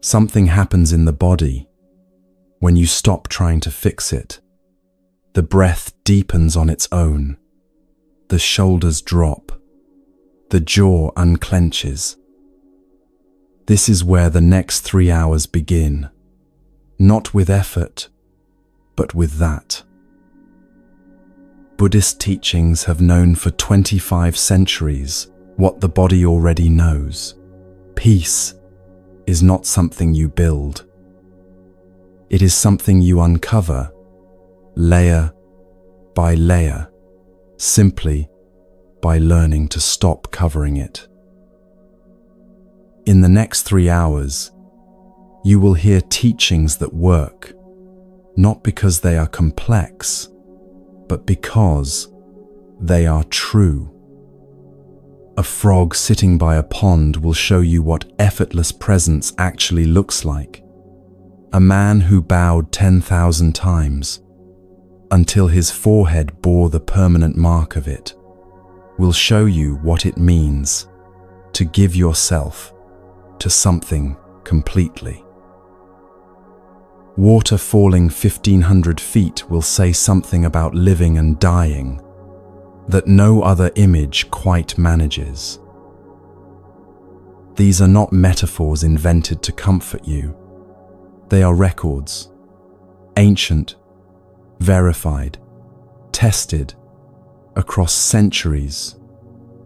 Something happens in the body when you stop trying to fix it. The breath deepens on its own. The shoulders drop. The jaw unclenches. This is where the next 3 hours begin. Not with effort, but with that. Buddhist teachings have known for 25 centuries what the body already knows. Peace is not something you build. It is something you uncover, layer by layer, simply by learning to stop covering it. In the next 3 hours, you will hear teachings that work, not because they are complex, but because they are true. A frog sitting by a pond will show you what effortless presence actually looks like. A man who bowed 10,000 times until his forehead bore the permanent mark of it will show you what it means to give yourself to something completely. Water falling 1,500 feet will say something about living and dying that no other image quite manages. These are not metaphors invented to comfort you. They are records, ancient, verified, tested across centuries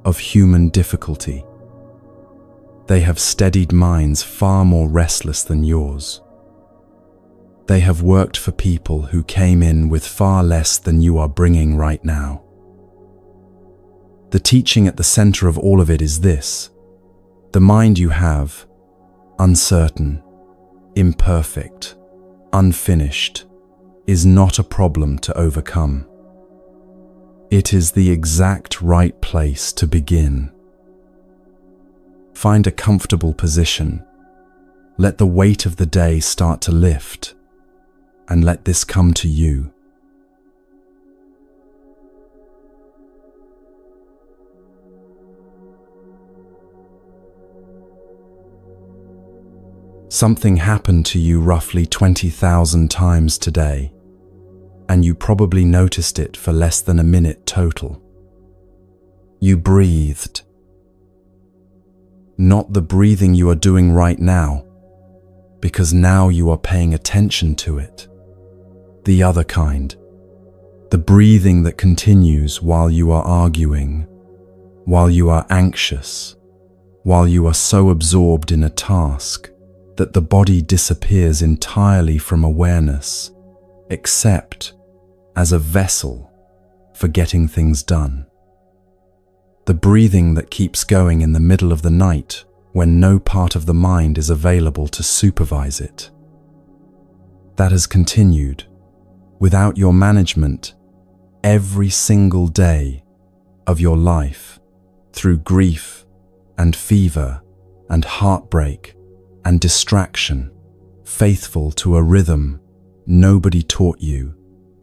of human difficulty. They have steadied minds far more restless than yours. They have worked for people who came in with far less than you are bringing right now. The teaching at the center of all of it is this: the mind you have, uncertain, imperfect, unfinished, is not a problem to overcome. It is the exact right place to begin. Find a comfortable position. Let the weight of the day start to lift, and let this come to you. Something happened to you roughly 20,000 times today, and you probably noticed it for less than a minute total. You breathed. Not the breathing you are doing right now, because now you are paying attention to it. The other kind. The breathing that continues while you are arguing, while you are anxious, while you are so absorbed in a task that the body disappears entirely from awareness, except as a vessel for getting things done. The breathing that keeps going in the middle of the night when no part of the mind is available to supervise it. That has continued, without your management, every single day of your life, through grief and fever and heartbreak and distraction, faithful to a rhythm nobody taught you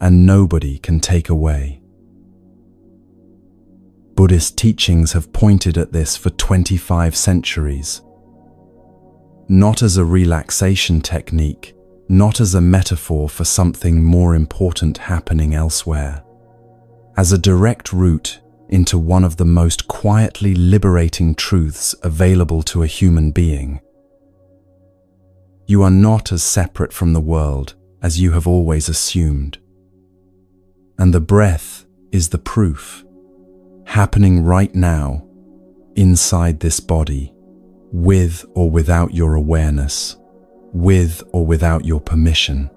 and nobody can take away. Buddhist teachings have pointed at this for 25 centuries. Not as a relaxation technique, not as a metaphor for something more important happening elsewhere, as a direct route into one of the most quietly liberating truths available to a human being. You are not as separate from the world as you have always assumed. And the breath is the proof, happening right now, inside this body, with or without your awareness, with or without your permission.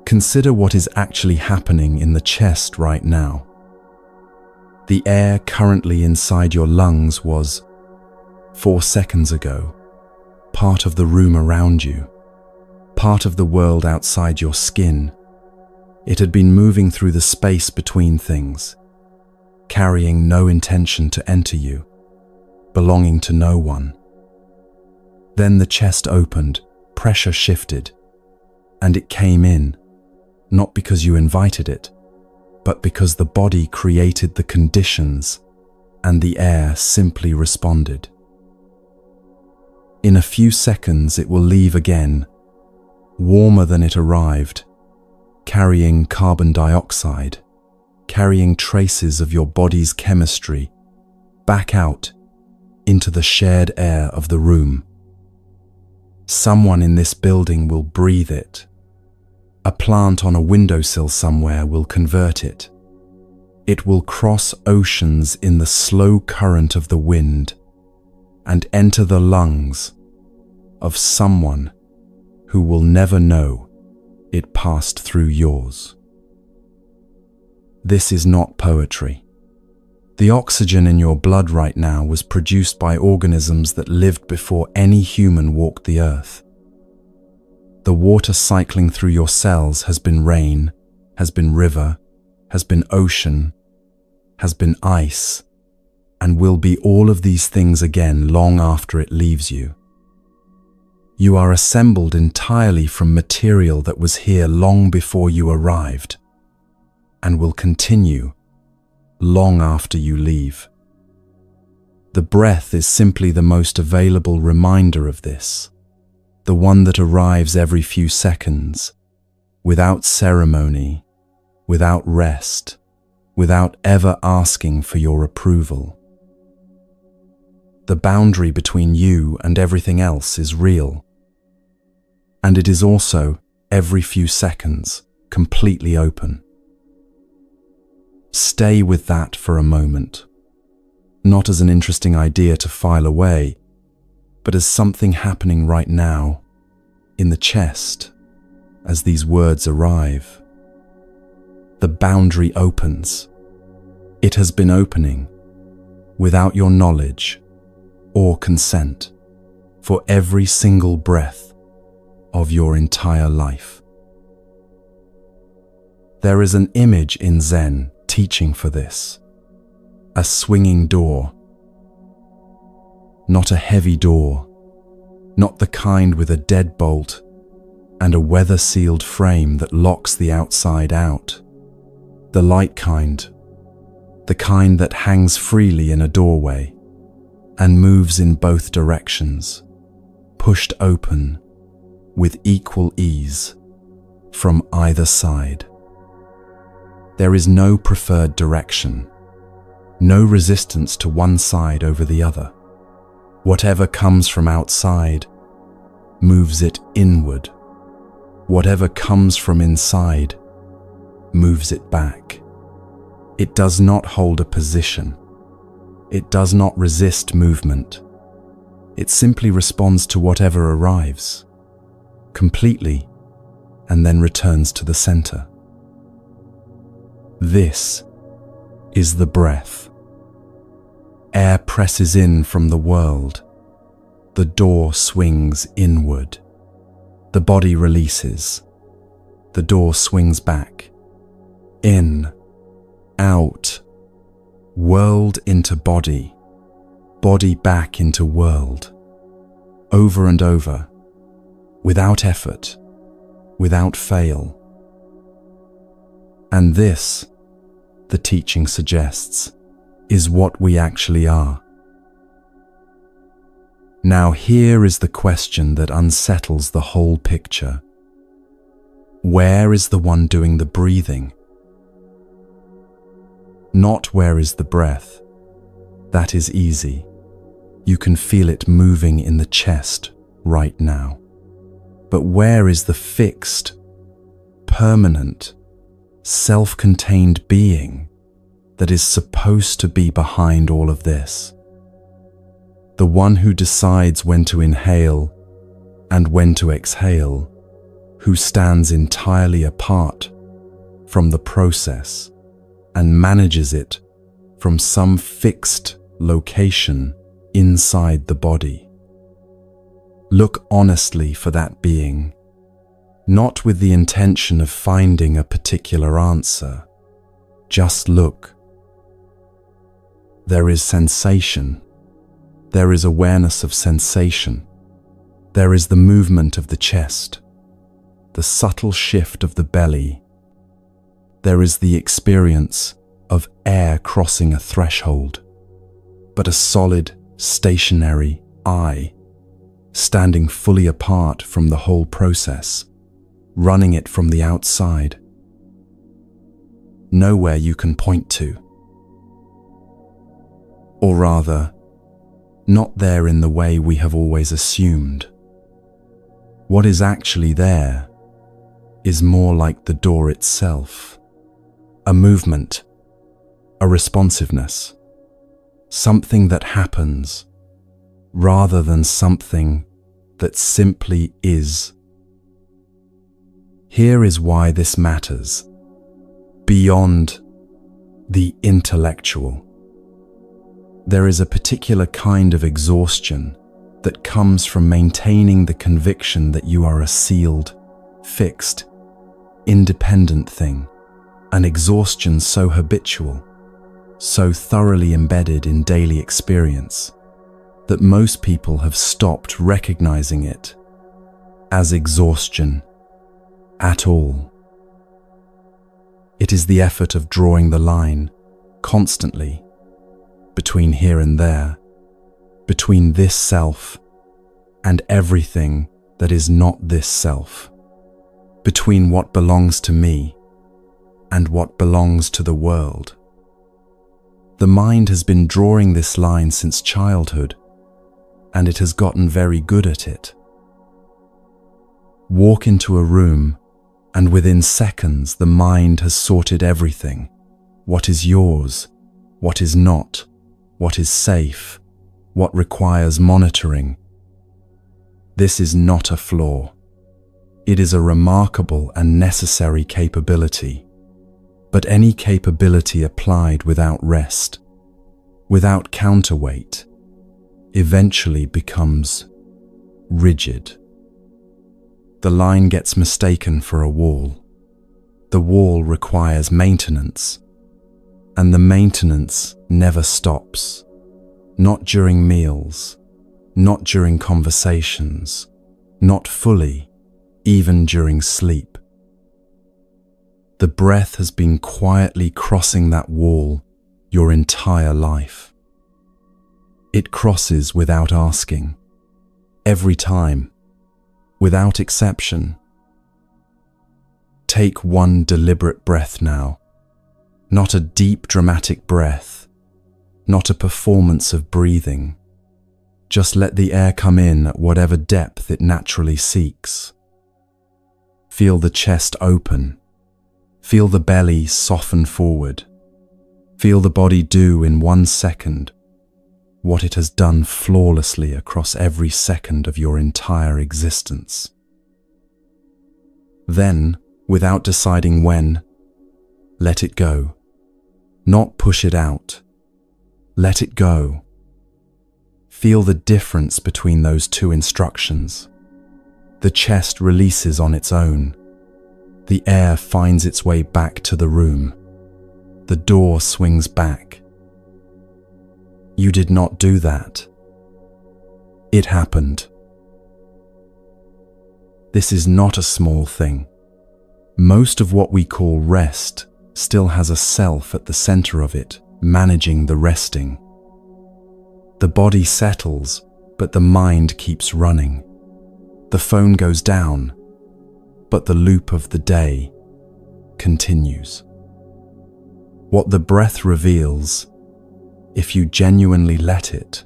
Consider what is actually happening in the chest right now. The air currently inside your lungs was, 4 seconds ago, part of the room around you, part of the world outside your skin. It had been moving through the space between things, carrying no intention to enter you, belonging to no one. Then the chest opened, pressure shifted, and it came in, not because you invited it, but because the body created the conditions and the air simply responded. In a few seconds it will leave again, warmer than it arrived, carrying carbon dioxide, carrying traces of your body's chemistry, back out into the shared air of the room. Someone in this building will breathe it. A plant on a windowsill somewhere will convert it. It will cross oceans in the slow current of the wind and enter the lungs of someone who will never know it passed through yours. This is not poetry. The oxygen in your blood right now was produced by organisms that lived before any human walked the earth. The water cycling through your cells has been rain, has been river, has been ocean, has been ice, and will be all of these things again long after it leaves you. You are assembled entirely from material that was here long before you arrived, and will continue long after you leave. The breath is simply the most available reminder of this, the one that arrives every few seconds, without ceremony, without rest, without ever asking for your approval. The boundary between you and everything else is real, and it is also, every few seconds, completely open. Stay with that for a moment, not as an interesting idea to file away, but as something happening right now, in the chest, as these words arrive. The boundary opens. It has been opening, without your knowledge or consent, for every single breath of your entire life. There is an image in Zen teaching for this. A swinging door. Not a heavy door, not the kind with a deadbolt and a weather-sealed frame that locks the outside out. The light kind, the kind that hangs freely in a doorway and moves in both directions, pushed open with equal ease from either side. There is no preferred direction, no resistance to one side over the other. Whatever comes from outside moves it inward. Whatever comes from inside moves it back. It does not hold a position. It does not resist movement. It simply responds to whatever arrives, completely, and then returns to the center. This is the breath. Air presses in from the world. The door swings inward. The body releases. The door swings back. In, out, world into body, body back into world. Over and over, without effort, without fail. And this, the teaching suggests, is what we actually are. Now here is the question that unsettles the whole picture. Where is the one doing the breathing? Not where is the breath. That is easy. You can feel it moving in the chest right now. But where is the fixed, permanent, self-contained being that is supposed to be behind all of this? The one who decides when to inhale and when to exhale, who stands entirely apart from the process and manages it from some fixed location inside the body. Look honestly for that being, not with the intention of finding a particular answer. Just look. There is sensation. There is awareness of sensation. There is the movement of the chest, the subtle shift of the belly. There is the experience of air crossing a threshold, but a solid, stationary I standing fully apart from the whole process, running it from the outside. Nowhere you can point to. Or rather, not there in the way we have always assumed. What is actually there is more like the door itself, a movement, a responsiveness, something that happens rather than something that simply is. Here is why this matters, beyond the intellectual. There is a particular kind of exhaustion that comes from maintaining the conviction that you are a sealed, fixed, independent thing, an exhaustion so habitual, so thoroughly embedded in daily experience, that most people have stopped recognizing it as exhaustion at all. It is the effort of drawing the line constantly between here and there, between this self and everything that is not this self, between what belongs to me and what belongs to the world. The mind has been drawing this line since childhood, and it has gotten very good at it. Walk into a room, and within seconds the mind has sorted everything. What is yours, what is not, what is safe, what requires monitoring. This is not a flaw. It is a remarkable and necessary capability. But any capability applied without rest, without counterweight, eventually becomes rigid. The line gets mistaken for a wall. The wall requires maintenance, and the maintenance never stops. Not during meals, not during conversations, not fully, even during sleep. The breath has been quietly crossing that wall your entire life. It crosses without asking, every time, without exception. Take one deliberate breath now, not a deep dramatic breath, not a performance of breathing. Just let the air come in at whatever depth it naturally seeks. Feel the chest open. Feel the belly soften forward. Feel the body do in 1 second what it has done flawlessly across every second of your entire existence. Then, without deciding when, let it go. Not push it out. Let it go. Feel the difference between those two instructions. The chest releases on its own. The air finds its way back to the room. The door swings back. You did not do that. It happened. This is not a small thing. Most of what we call rest still has a self at the center of it, managing the resting. The body settles, but the mind keeps running. The phone goes down, but the loop of the day continues. What the breath reveals, if you genuinely let it,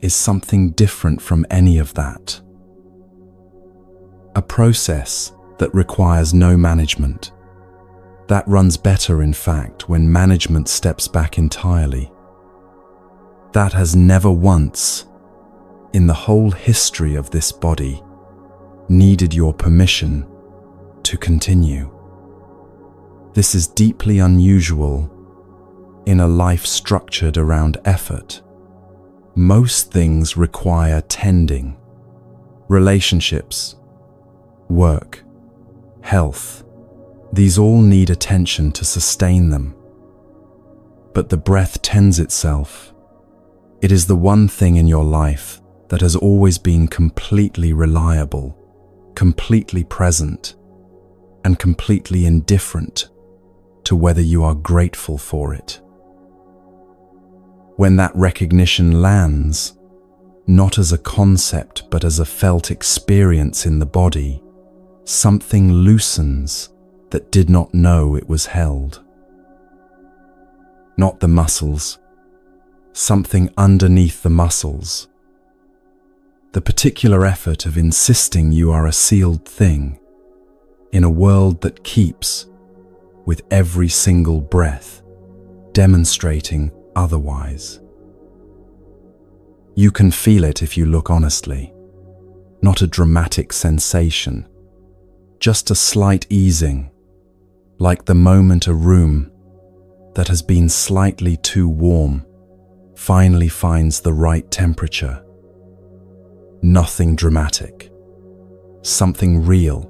is something different from any of that. A process that requires no management. That runs better, in fact, when management steps back entirely. That has never once, in the whole history of this body, needed your permission to continue. This is deeply unusual in a life structured around effort. Most things require tending. Relationships, work, health, these all need attention to sustain them. But the breath tends itself. It is the one thing in your life that has always been completely reliable, completely present, and completely indifferent to whether you are grateful for it. When that recognition lands, not as a concept but as a felt experience in the body, something loosens that did not know it was held. Not the muscles, something underneath the muscles. The particular effort of insisting you are a sealed thing in a world that keeps, with every single breath, demonstrating otherwise. You can feel it if you look honestly, not a dramatic sensation, just a slight easing, like the moment a room that has been slightly too warm finally finds the right temperature. Nothing dramatic, something real.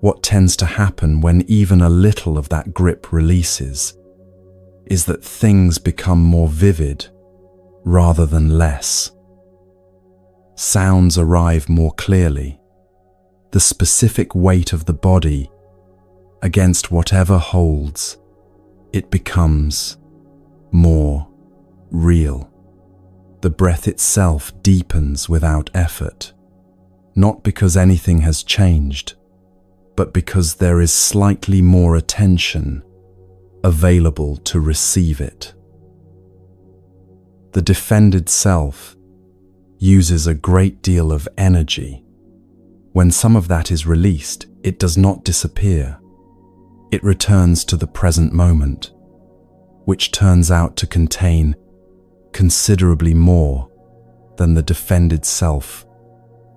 What tends to happen when even a little of that grip releases is that things become more vivid rather than less. Sounds arrive more clearly. The specific weight of the body against whatever holds, it becomes more real. The breath itself deepens without effort, not because anything has changed, but because there is slightly more attention available to receive it. The defended self uses a great deal of energy. When some of that is released, it does not disappear. It returns to the present moment, which turns out to contain considerably more than the defended self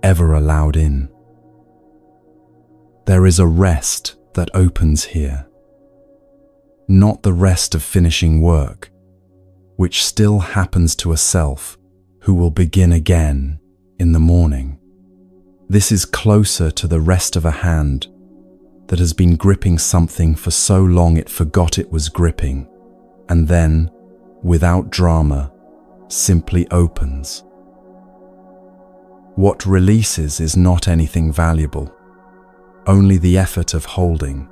ever allowed in. There is a rest that opens here, not the rest of finishing work, which still happens to a self who will begin again in the morning. This is closer to the rest of a hand that has been gripping something for so long it forgot it was gripping, and then, without drama, simply opens. What releases is not anything valuable, only the effort of holding,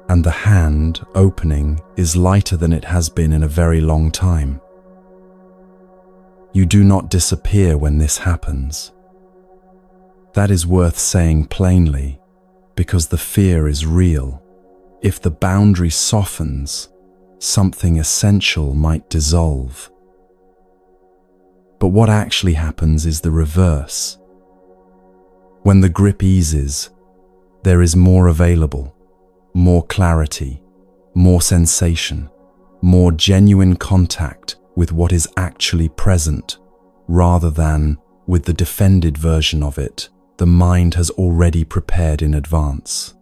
and the hand opening is lighter than it has been in a very long time. You do not disappear when this happens. That is worth saying plainly, because the fear is real. If the boundary softens, something essential might dissolve. But what actually happens is the reverse. When the grip eases, there is more available, more clarity, more sensation, more genuine contact with what is actually present, rather than with the defended version of it the mind has already prepared in advance.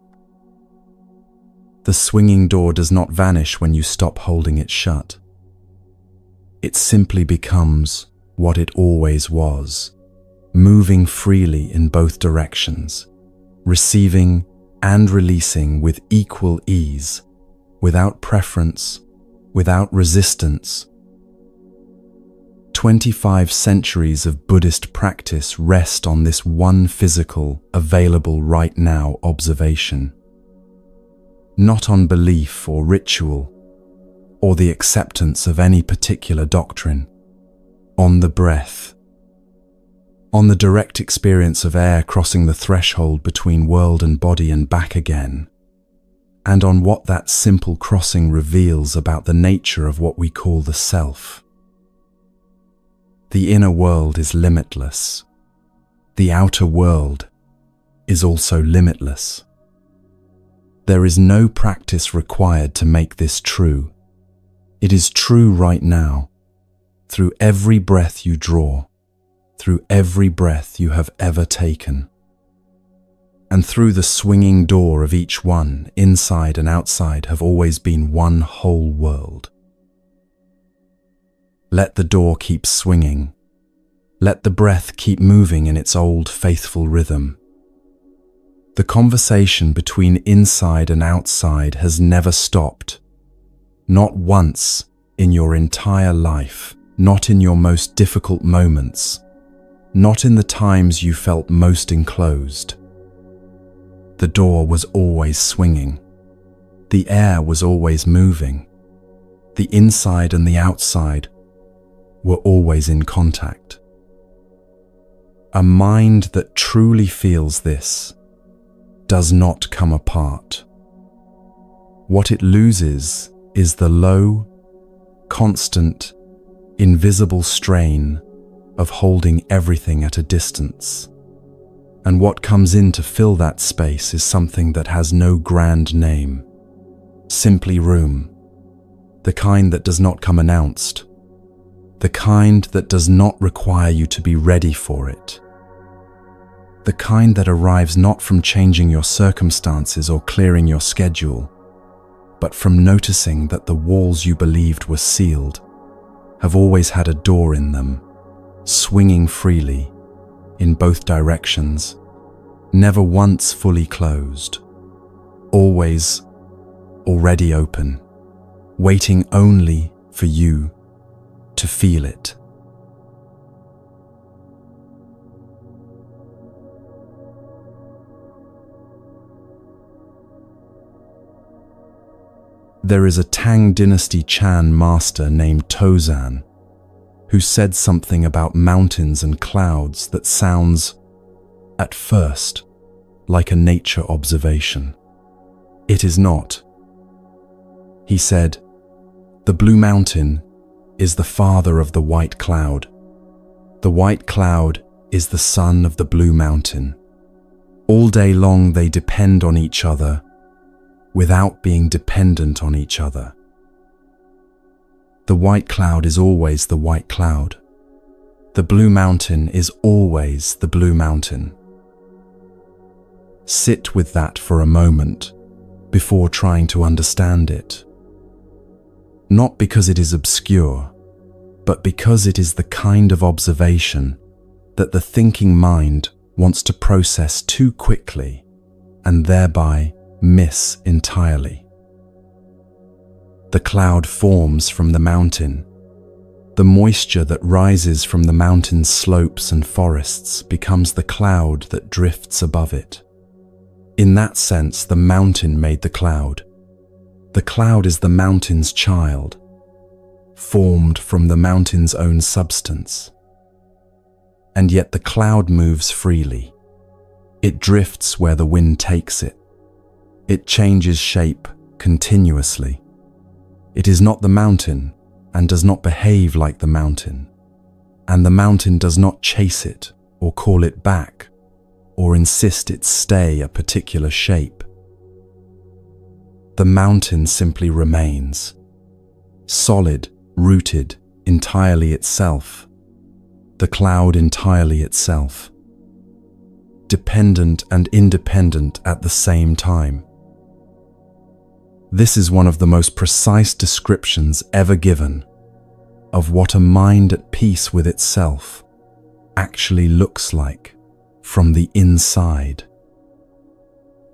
The swinging door does not vanish when you stop holding it shut. It simply becomes what it always was, moving freely in both directions, receiving and releasing with equal ease, without preference, without resistance. 25 centuries of Buddhist practice rest on this one physical, available right now observation. Not on belief or ritual, or the acceptance of any particular doctrine. On the breath. On the direct experience of air crossing the threshold between world and body and back again. And on what that simple crossing reveals about the nature of what we call the self. The inner world is limitless. The outer world is also limitless. There is no practice required to make this true. It is true right now, through every breath you draw, through every breath you have ever taken. And through the swinging door of each one, inside and outside have always been one whole world. Let the door keep swinging. Let the breath keep moving in its old faithful rhythm. The conversation between inside and outside has never stopped. Not once in your entire life, not in your most difficult moments, not in the times you felt most enclosed. The door was always swinging. The air was always moving. The inside and the outside were always in contact. A mind that truly feels this does not come apart. What it loses is the low, constant, invisible strain of holding everything at a distance. And what comes in to fill that space is something that has no grand name, simply room, the kind that does not come announced, the kind that does not require you to be ready for it, the kind that arrives not from changing your circumstances or clearing your schedule, but from noticing that the walls you believed were sealed have always had a door in them, swinging freely in both directions, never once fully closed, always already open, waiting only for you to feel it. There is a Tang Dynasty Chan master named Tozan who said something about mountains and clouds that sounds, at first, like a nature observation. It is not. He said, "The blue mountain is the father of the white cloud. The white cloud is the son of the blue mountain. All day long they depend on each other without being dependent on each other. The white cloud is always the white cloud. The blue mountain is always the blue mountain." Sit with that for a moment before trying to understand it. Not because it is obscure, but because it is the kind of observation that the thinking mind wants to process too quickly and thereby miss entirely. The cloud forms from the mountain. The moisture that rises from the mountain's slopes and forests becomes the cloud that drifts above it. In that sense, the mountain made the cloud. The cloud is the mountain's child, formed from the mountain's own substance. And yet the cloud moves freely. It drifts where the wind takes it. It changes shape continuously. It is not the mountain and does not behave like the mountain. And the mountain does not chase it or call it back or insist it stay a particular shape. The mountain simply remains, solid, rooted, entirely itself. The cloud entirely itself, dependent and independent at the same time. This is one of the most precise descriptions ever given of what a mind at peace with itself actually looks like from the inside.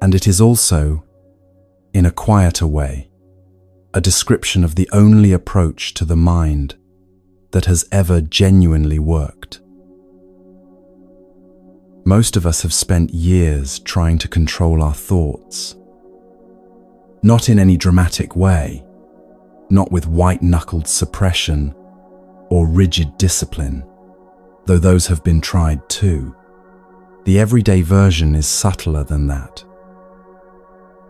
And it is also, in a quieter way, a description of the only approach to the mind that has ever genuinely worked. Most of us have spent years trying to control our thoughts. Not in any dramatic way, not with white-knuckled suppression or rigid discipline, though those have been tried too. The everyday version is subtler than that.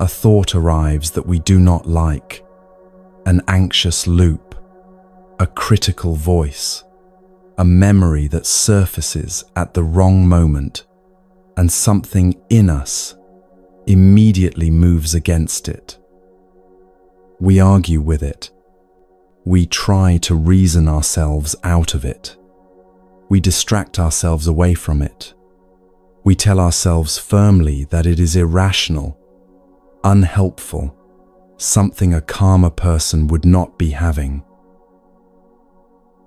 A thought arrives that we do not like, an anxious loop, a critical voice, a memory that surfaces at the wrong moment, and something in us immediately moves against it. We argue with it. We try to reason ourselves out of it. We distract ourselves away from it. We tell ourselves firmly that it is irrational, unhelpful, something a calmer person would not be having.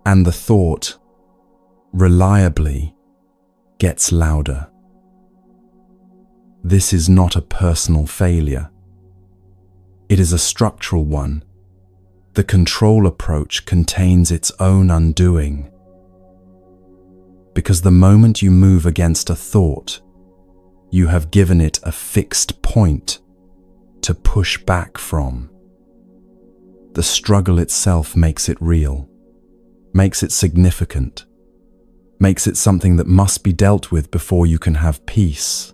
And the thought, reliably, gets louder. This is not a personal failure. It is a structural one. The control approach contains its own undoing. Because the moment you move against a thought, you have given it a fixed point to push back from. The struggle itself makes it real. makes it significant, makes it something that must be dealt with before you can have peace.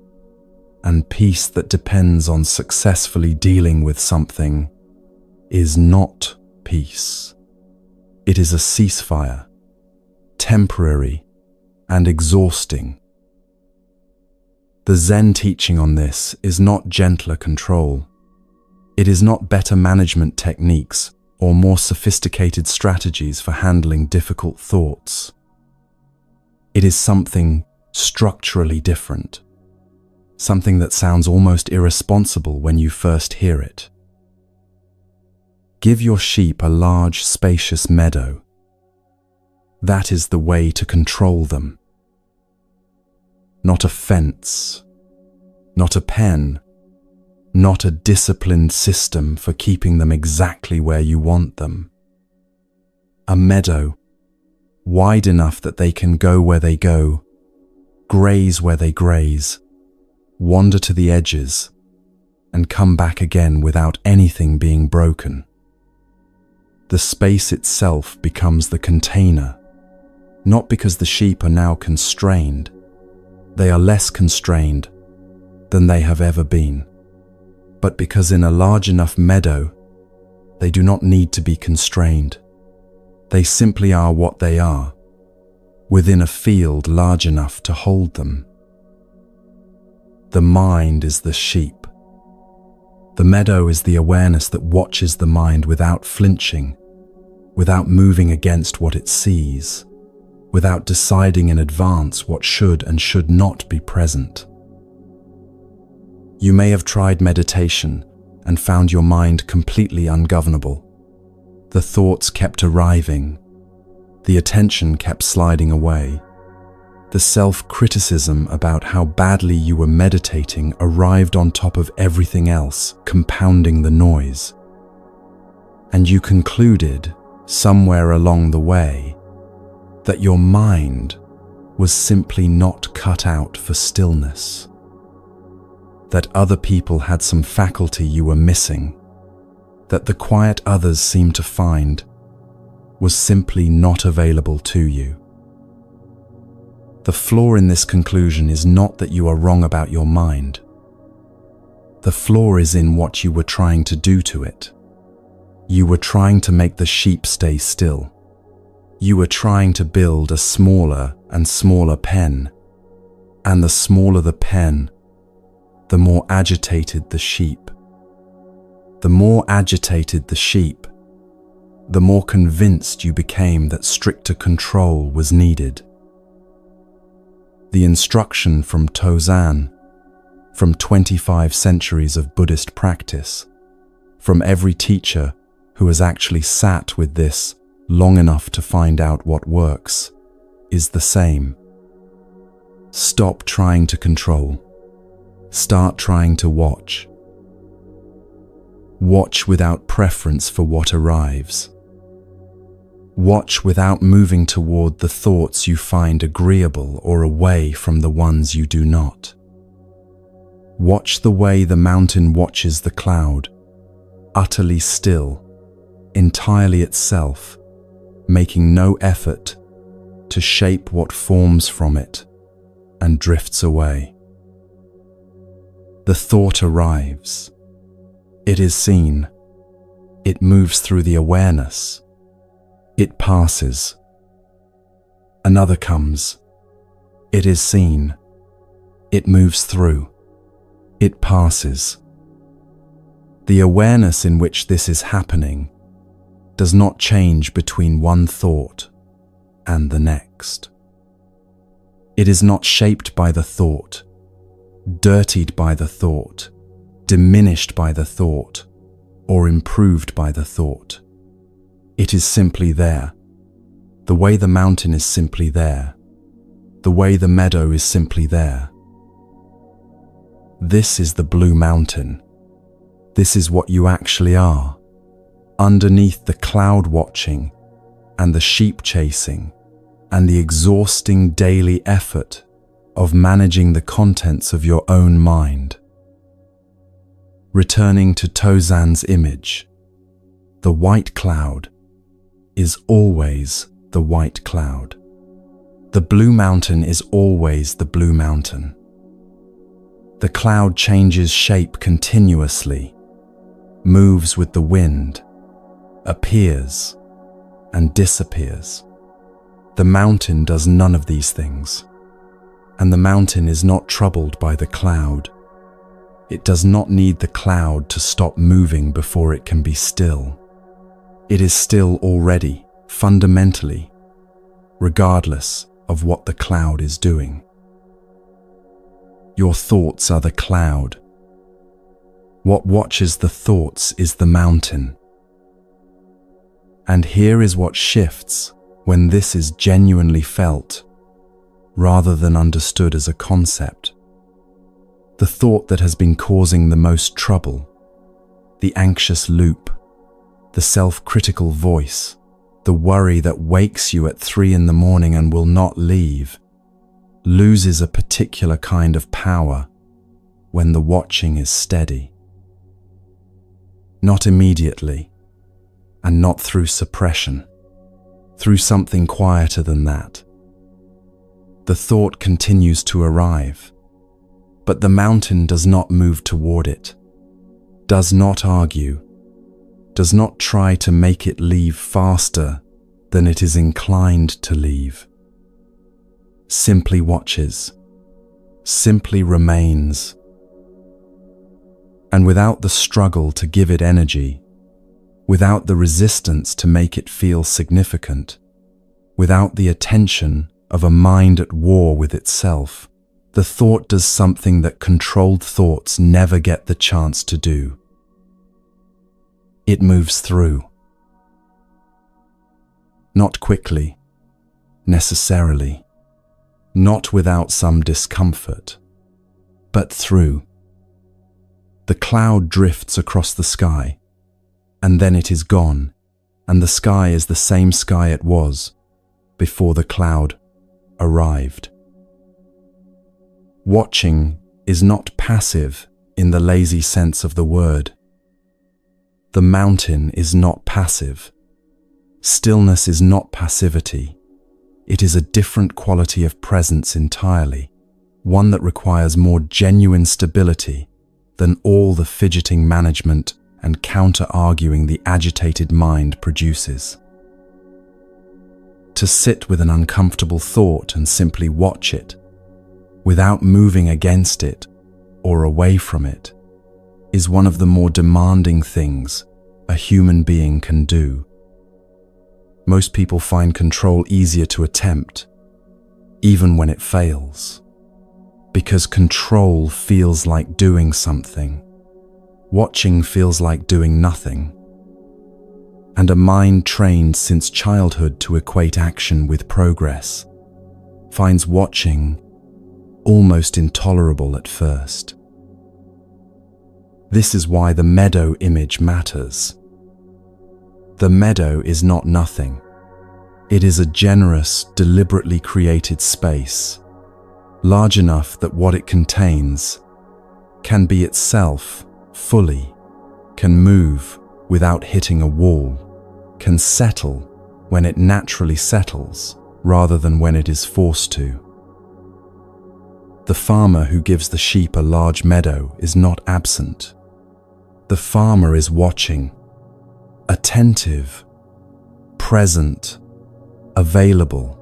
And peace that depends on successfully dealing with something is not peace. It is a ceasefire, temporary and exhausting. The Zen teaching on this is not gentler control. It is not better management techniques or more sophisticated strategies for handling difficult thoughts. It is something structurally different, something that sounds almost irresponsible when you first hear it. Give your sheep a large, spacious meadow. That is the way to control them. Not a fence, not a pen, not a disciplined system for keeping them exactly where you want them. A meadow, wide enough that they can go where they go, graze where they graze, wander to the edges, and come back again without anything being broken. The space itself becomes the container, not because the sheep are now constrained. They are less constrained than they have ever been, but because in a large enough meadow, they do not need to be constrained. They simply are what they are, within a field large enough to hold them. The mind is the sheep. The meadow is the awareness that watches the mind without flinching, without moving against what it sees, without deciding in advance what should and should not be present. You may have tried meditation and found your mind completely ungovernable. The thoughts kept arriving. The attention kept sliding away. The self-criticism about how badly you were meditating arrived on top of everything else, compounding the noise. And you concluded, somewhere along the way, that your mind was simply not cut out for stillness. That other people had some faculty you were missing, that the quiet others seemed to find was simply not available to you. The flaw in this conclusion is not that you are wrong about your mind. The flaw is in what you were trying to do to it. You were trying to make the sheep stay still. You were trying to build a smaller and smaller pen, and the smaller the pen, the more agitated the sheep. The more agitated the sheep, the more convinced you became that stricter control was needed. The instruction from Tozan, from 25 centuries of Buddhist practice, from every teacher who has actually sat with this long enough to find out what works, is the same. Stop trying to control. Start trying to watch. Watch without preference for what arrives. Watch without moving toward the thoughts you find agreeable or away from the ones you do not. Watch the way the mountain watches the cloud, utterly still, entirely itself, making no effort to shape what forms from it and drifts away. The thought arrives. It is seen. It moves through the awareness. It passes. Another comes. It is seen. It moves through. It passes. The awareness in which this is happening does not change between one thought and the next. It is not shaped by the thought, dirtied by the thought, diminished by the thought, or improved by the thought. It is simply there. The way the mountain is simply there. The way the meadow is simply there. This is the blue mountain. This is what you actually are. Underneath the cloud watching and the sheep chasing and the exhausting daily effort of managing the contents of your own mind. Returning to Tozan's image, the white cloud is always the white cloud. The blue mountain is always the blue mountain. The cloud changes shape continuously, moves with the wind, appears and disappears. The mountain does none of these things, and the mountain is not troubled by the cloud. It does not need the cloud to stop moving before it can be still. It is still already, fundamentally, regardless of what the cloud is doing. Your thoughts are the cloud. What watches the thoughts is the mountain. And here is what shifts when this is genuinely felt, rather than understood as a concept. The thought that has been causing the most trouble, the anxious loop, the self-critical voice, the worry that wakes you at 3 in the morning and will not leave, loses a particular kind of power when the watching is steady. Not immediately, and not through suppression, through something quieter than that. The thought continues to arrive, but the mountain does not move toward it, does not argue, does not try to make it leave faster than it is inclined to leave. Simply watches, simply remains. And without the struggle to give it energy, without the resistance to make it feel significant, without the attention of a mind at war with itself, the thought does something that controlled thoughts never get the chance to do. It moves through. Not quickly, necessarily, not without some discomfort, but through. The cloud drifts across the sky, and then it is gone, and the sky is the same sky it was before the cloud arrived. Watching is not passive in the lazy sense of the word. The mountain is not passive. Stillness is not passivity. It is a different quality of presence entirely, one that requires more genuine stability than all the fidgeting management and counter-arguing the agitated mind produces. To sit with an uncomfortable thought and simply watch it, without moving against it or away from it, is one of the more demanding things a human being can do. Most people find control easier to attempt, even when it fails, because control feels like doing something. Watching feels like doing nothing. And a mind trained since childhood to equate action with progress finds watching almost intolerable at first. This is why the meadow image matters. The meadow is not nothing. It is a generous, deliberately created space, large enough that what it contains can be itself fully, can move without hitting a wall, can settle when it naturally settles rather than when it is forced to. The farmer who gives the sheep a large meadow is not absent. The farmer is watching, attentive, present, available,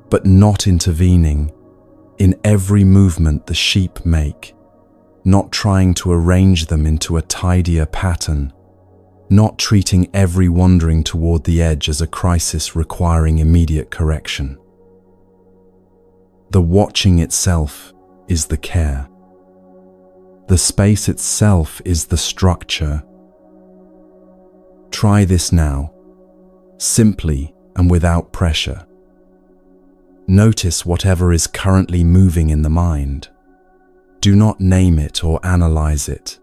but not intervening in every movement the sheep make, not trying to arrange them into a tidier pattern, not treating every wandering toward the edge as a crisis requiring immediate correction. The watching itself is the care. The space itself is the structure. Try this now, simply and without pressure. Notice whatever is currently moving in the mind. Do not name it or analyze it.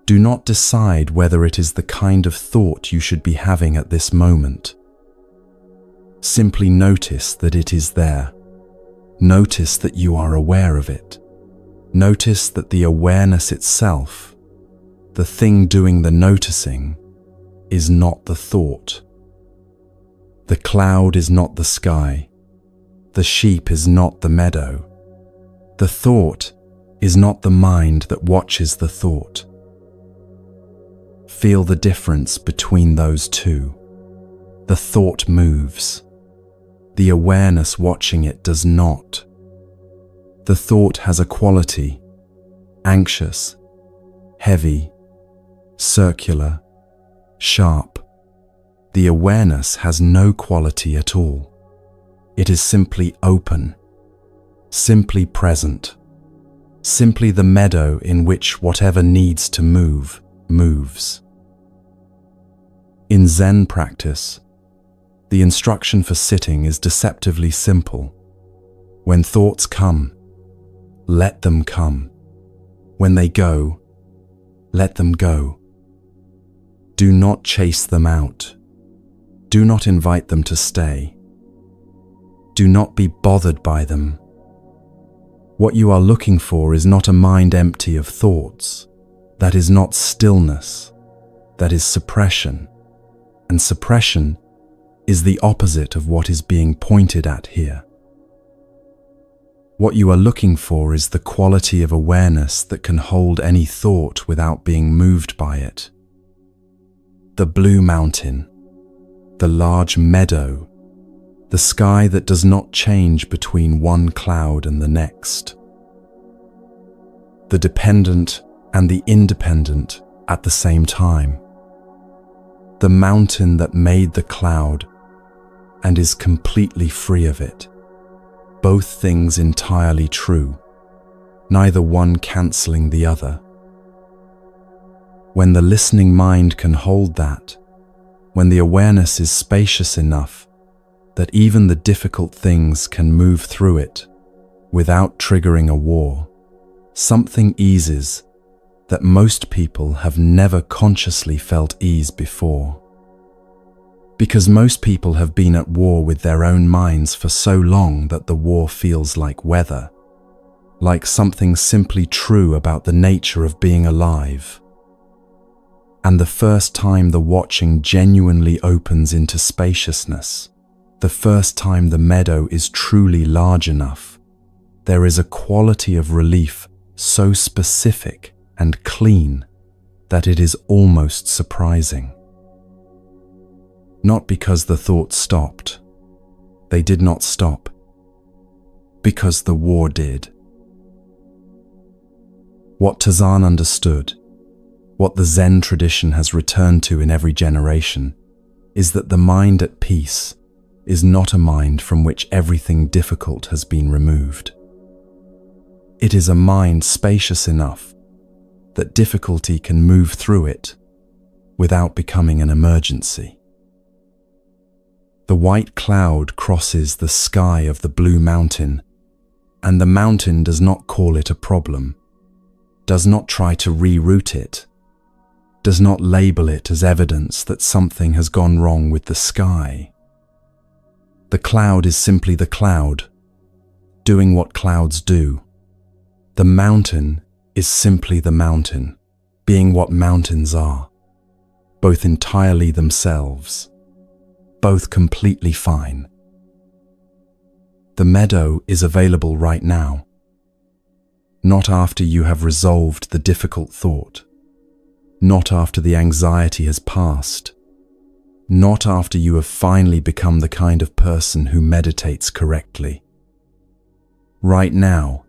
Do not decide whether it is the kind of thought you should be having at this moment. Simply notice that it is there. Notice that you are aware of it. Notice that the awareness itself, the thing doing the noticing, is not the thought. The cloud is not the sky. The sheep is not the meadow. The thought is not the mind that watches the thought. Feel the difference between those two. The thought moves. The awareness watching it does not. The thought has a quality: anxious, heavy, circular, sharp. The awareness has no quality at all. It is simply open, simply present, simply the meadow in which whatever needs to move, moves. In Zen practice, the instruction for sitting is deceptively simple. When thoughts come, let them come. When they go, let them go. Do not chase them out. Do not invite them to stay. Do not be bothered by them. What you are looking for is not a mind empty of thoughts. That is not stillness. That is suppression. And suppression is the opposite of what is being pointed at here. What you are looking for is the quality of awareness that can hold any thought without being moved by it. The blue mountain, the large meadow, the sky that does not change between one cloud and the next. The dependent and the independent at the same time. The mountain that made the cloud and is completely free of it. Both things entirely true, neither one cancelling the other. When the listening mind can hold that, when the awareness is spacious enough that even the difficult things can move through it without triggering a war, something eases that most people have never consciously felt ease before. Because most people have been at war with their own minds for so long that the war feels like weather, like something simply true about the nature of being alive. And the first time the watching genuinely opens into spaciousness, the first time the meadow is truly large enough, there is a quality of relief so specific and clean that it is almost surprising. Not because the thoughts stopped. They did not stop. Because the war did. What Tazan understood, what the Zen tradition has returned to in every generation, is that the mind at peace is not a mind from which everything difficult has been removed. It is a mind spacious enough that difficulty can move through it without becoming an emergency. The white cloud crosses the sky of the blue mountain, and the mountain does not call it a problem, does not try to reroute it, does not label it as evidence that something has gone wrong with the sky. The cloud is simply the cloud, doing what clouds do. The mountain is simply the mountain, being what mountains are, both entirely themselves, both completely fine. The meadow is available right now, not after you have resolved the difficult thought, not after the anxiety has passed, not after you have finally become the kind of person who meditates correctly. Right now,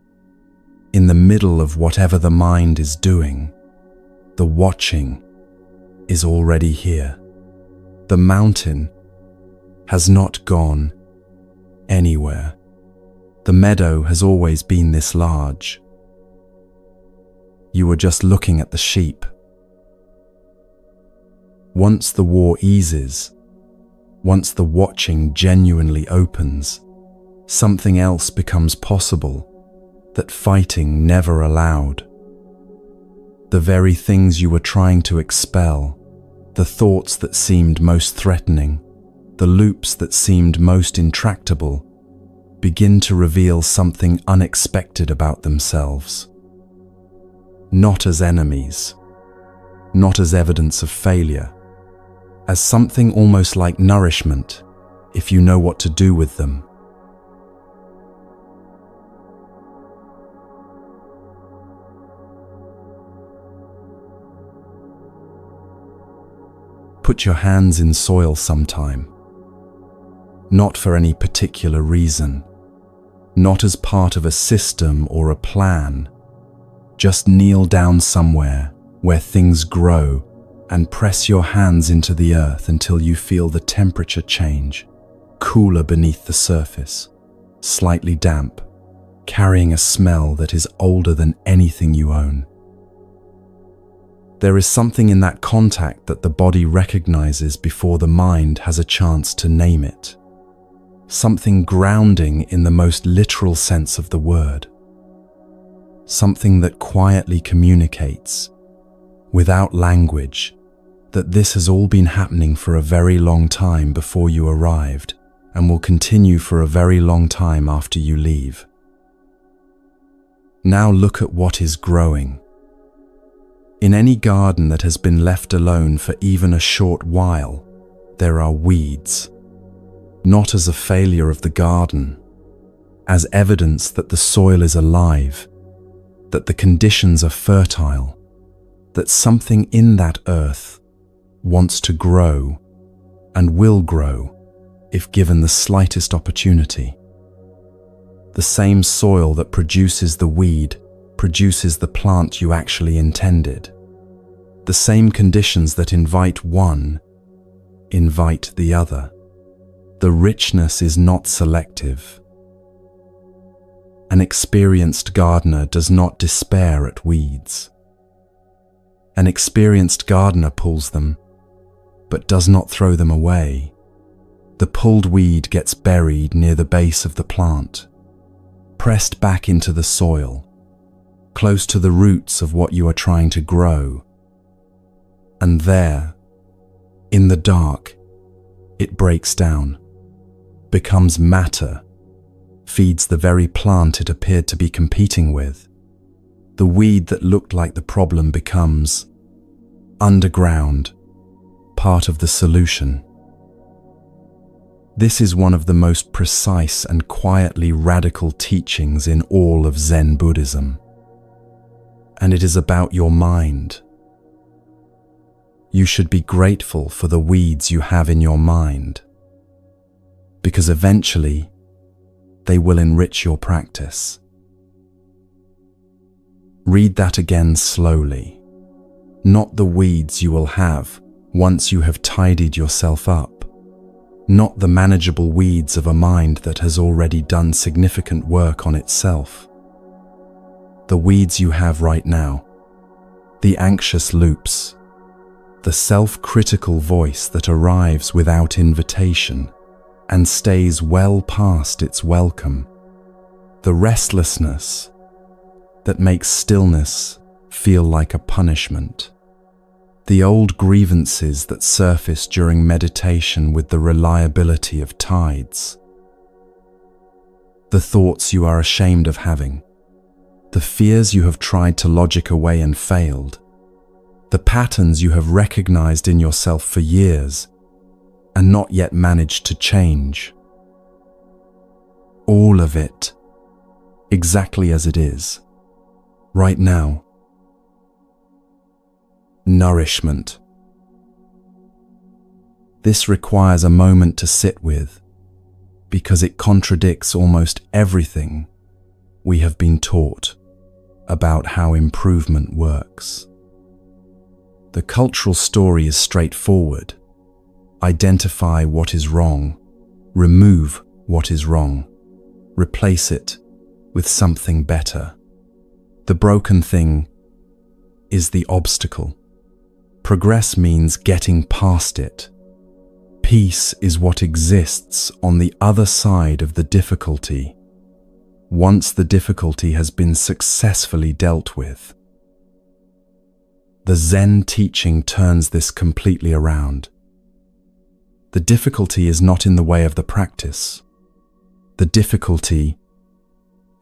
in the middle of whatever the mind is doing, the watching is already here. The mountain has not gone anywhere. The meadow has always been this large. You were just looking at the sheep. Once the war eases, once the watching genuinely opens, something else becomes possible that fighting never allowed. The very things you were trying to expel, the thoughts that seemed most threatening, the loops that seemed most intractable, begin to reveal something unexpected about themselves. Not as enemies, not as evidence of failure, as something almost like nourishment, if you know what to do with them. Put your hands in soil sometime. Not for any particular reason. Not as part of a system or a plan. Just kneel down somewhere where things grow and press your hands into the earth until you feel the temperature change, cooler beneath the surface, slightly damp, carrying a smell that is older than anything you own. There is something in that contact that the body recognizes before the mind has a chance to name it. Something grounding in the most literal sense of the word. Something that quietly communicates, without language, that this has all been happening for a very long time before you arrived and will continue for a very long time after you leave. Now look at what is growing. In any garden that has been left alone for even a short while, there are weeds. Not as a failure of the garden, as evidence that the soil is alive, that the conditions are fertile, that something in that earth wants to grow and will grow if given the slightest opportunity. The same soil that produces the weed produces the plant you actually intended. The same conditions that invite one invite the other. The richness is not selective. An experienced gardener does not despair at weeds. An experienced gardener pulls them, but does not throw them away. The pulled weed gets buried near the base of the plant, pressed back into the soil, close to the roots of what you are trying to grow. And there, in the dark, it breaks down, becomes matter, feeds the very plant it appeared to be competing with. The weed that looked like the problem becomes, underground, part of the solution. This is one of the most precise and quietly radical teachings in all of Zen Buddhism. And it is about your mind. You should be grateful for the weeds you have in your mind, because eventually they will enrich your practice. Read that again slowly. Not the weeds you will have once you have tidied yourself up. Not the manageable weeds of a mind that has already done significant work on itself. The weeds you have right now. The anxious loops. The self-critical voice that arrives without invitation and stays well past its welcome. The restlessness that makes stillness feel like a punishment. The old grievances that surface during meditation with the reliability of tides. The thoughts you are ashamed of having. The fears you have tried to logic away and failed. The patterns you have recognized in yourself for years and not yet managed to change. All of it, exactly as it is, right now. Nourishment. This requires a moment to sit with, because it contradicts almost everything we have been taught about how improvement works. The cultural story is straightforward. Identify what is wrong, remove what is wrong, replace it with something better. The broken thing is the obstacle. Progress means getting past it. Peace is what exists on the other side of the difficulty, once the difficulty has been successfully dealt with. The Zen teaching turns this completely around. The difficulty is not in the way of the practice. The difficulty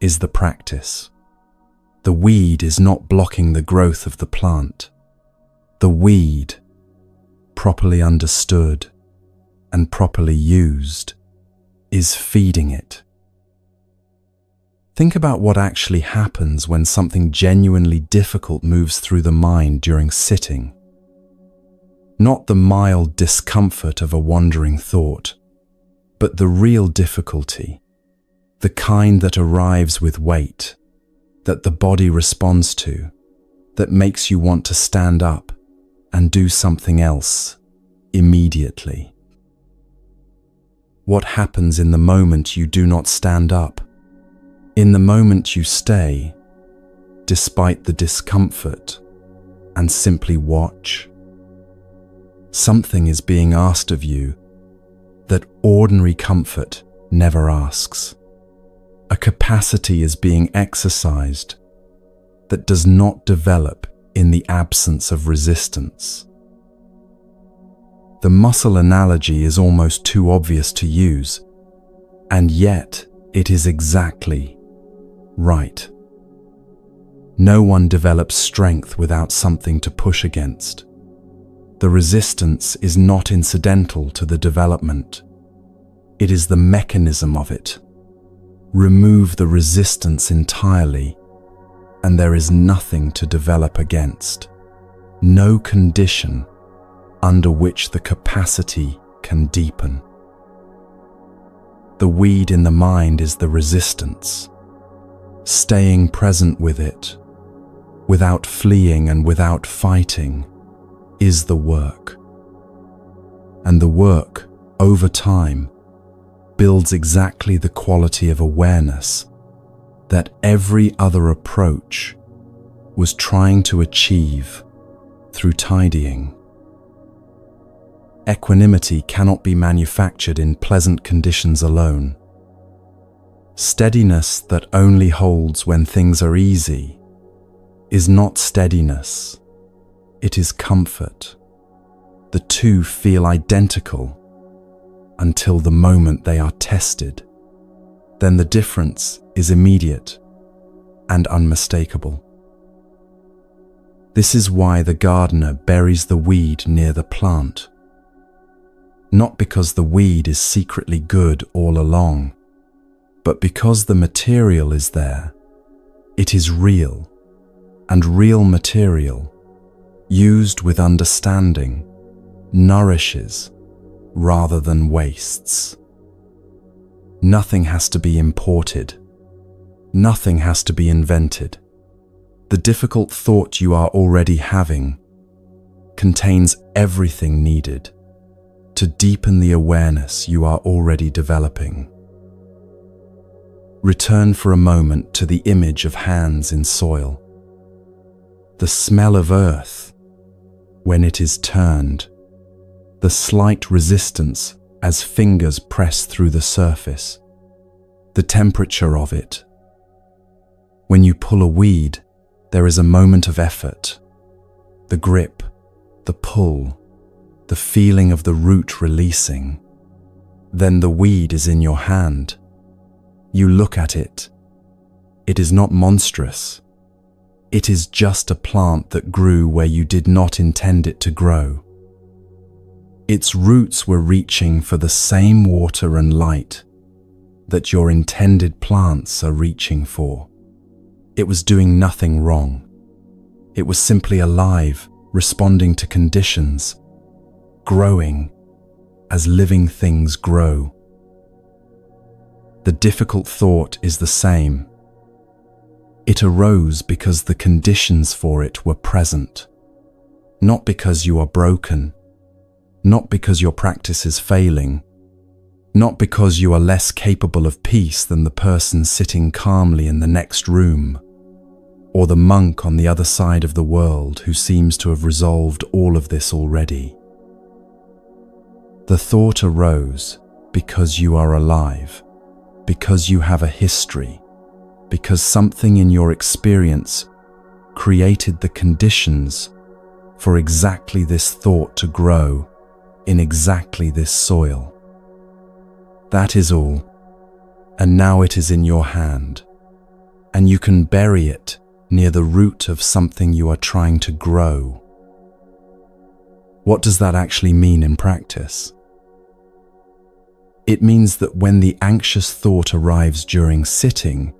is the practice. The weed is not blocking the growth of the plant. The weed, properly understood and properly used, is feeding it. Think about what actually happens when something genuinely difficult moves through the mind during sitting. Not the mild discomfort of a wandering thought, but the real difficulty, the kind that arrives with weight, that the body responds to, that makes you want to stand up and do something else immediately. What happens in the moment you do not stand up? In the moment you stay, despite the discomfort, and simply watch? Something is being asked of you that ordinary comfort never asks. A capacity is being exercised that does not develop in the absence of resistance. The muscle analogy is almost too obvious to use, and yet it is exactly right. No one develops strength without something to push against. The resistance is not incidental to the development. It is the mechanism of it. Remove the resistance entirely, and there is nothing to develop against. No condition under which the capacity can deepen. The weed in the mind is the resistance. Staying present with it, without fleeing and without fighting, is the work. And the work, over time, builds exactly the quality of awareness that every other approach was trying to achieve through tidying. Equanimity cannot be manufactured in pleasant conditions alone. Steadiness that only holds when things are easy is not steadiness, it is comfort. The two feel identical until the moment they are tested. Then the difference is immediate and unmistakable. This is why the gardener buries the weed near the plant. Not because the weed is secretly good all along, but because the material is there. It is real, and real material, used with understanding, nourishes rather than wastes. Nothing has to be imported. Nothing has to be invented. The difficult thought you are already having contains everything needed to deepen the awareness you are already developing. Return for a moment to the image of hands in soil. The smell of earth when it is turned, the slight resistance as fingers press through the surface, the temperature of it. When you pull a weed, there is a moment of effort, the grip, the pull, the feeling of the root releasing. Then the weed is in your hand. You look at it. It is not monstrous. It is just a plant that grew where you did not intend it to grow. Its roots were reaching for the same water and light that your intended plants are reaching for. It was doing nothing wrong. It was simply alive, responding to conditions, growing as living things grow. The difficult thought is the same. It arose because the conditions for it were present, not because you are broken, not because your practice is failing, not because you are less capable of peace than the person sitting calmly in the next room, or the monk on the other side of the world who seems to have resolved all of this already. The thought arose because you are alive, because you have a history, because something in your experience created the conditions for exactly this thought to grow in exactly this soil. That is all, and now it is in your hand, and you can bury it near the root of something you are trying to grow. What does that actually mean in practice? It means that when the anxious thought arrives during sitting,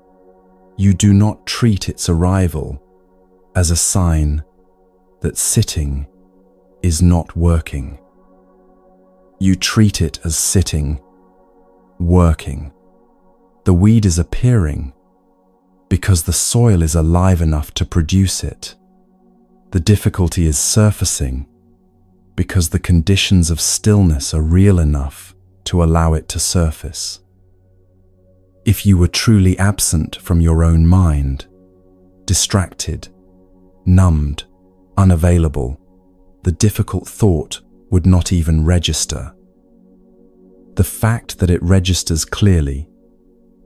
you do not treat its arrival as a sign that sitting is not working. You treat it as sitting, working. The weed is appearing because the soil is alive enough to produce it. The difficulty is surfacing because the conditions of stillness are real enough to allow it to surface. If you were truly absent from your own mind, distracted, numbed, unavailable, the difficult thought would not even register. The fact that it registers clearly,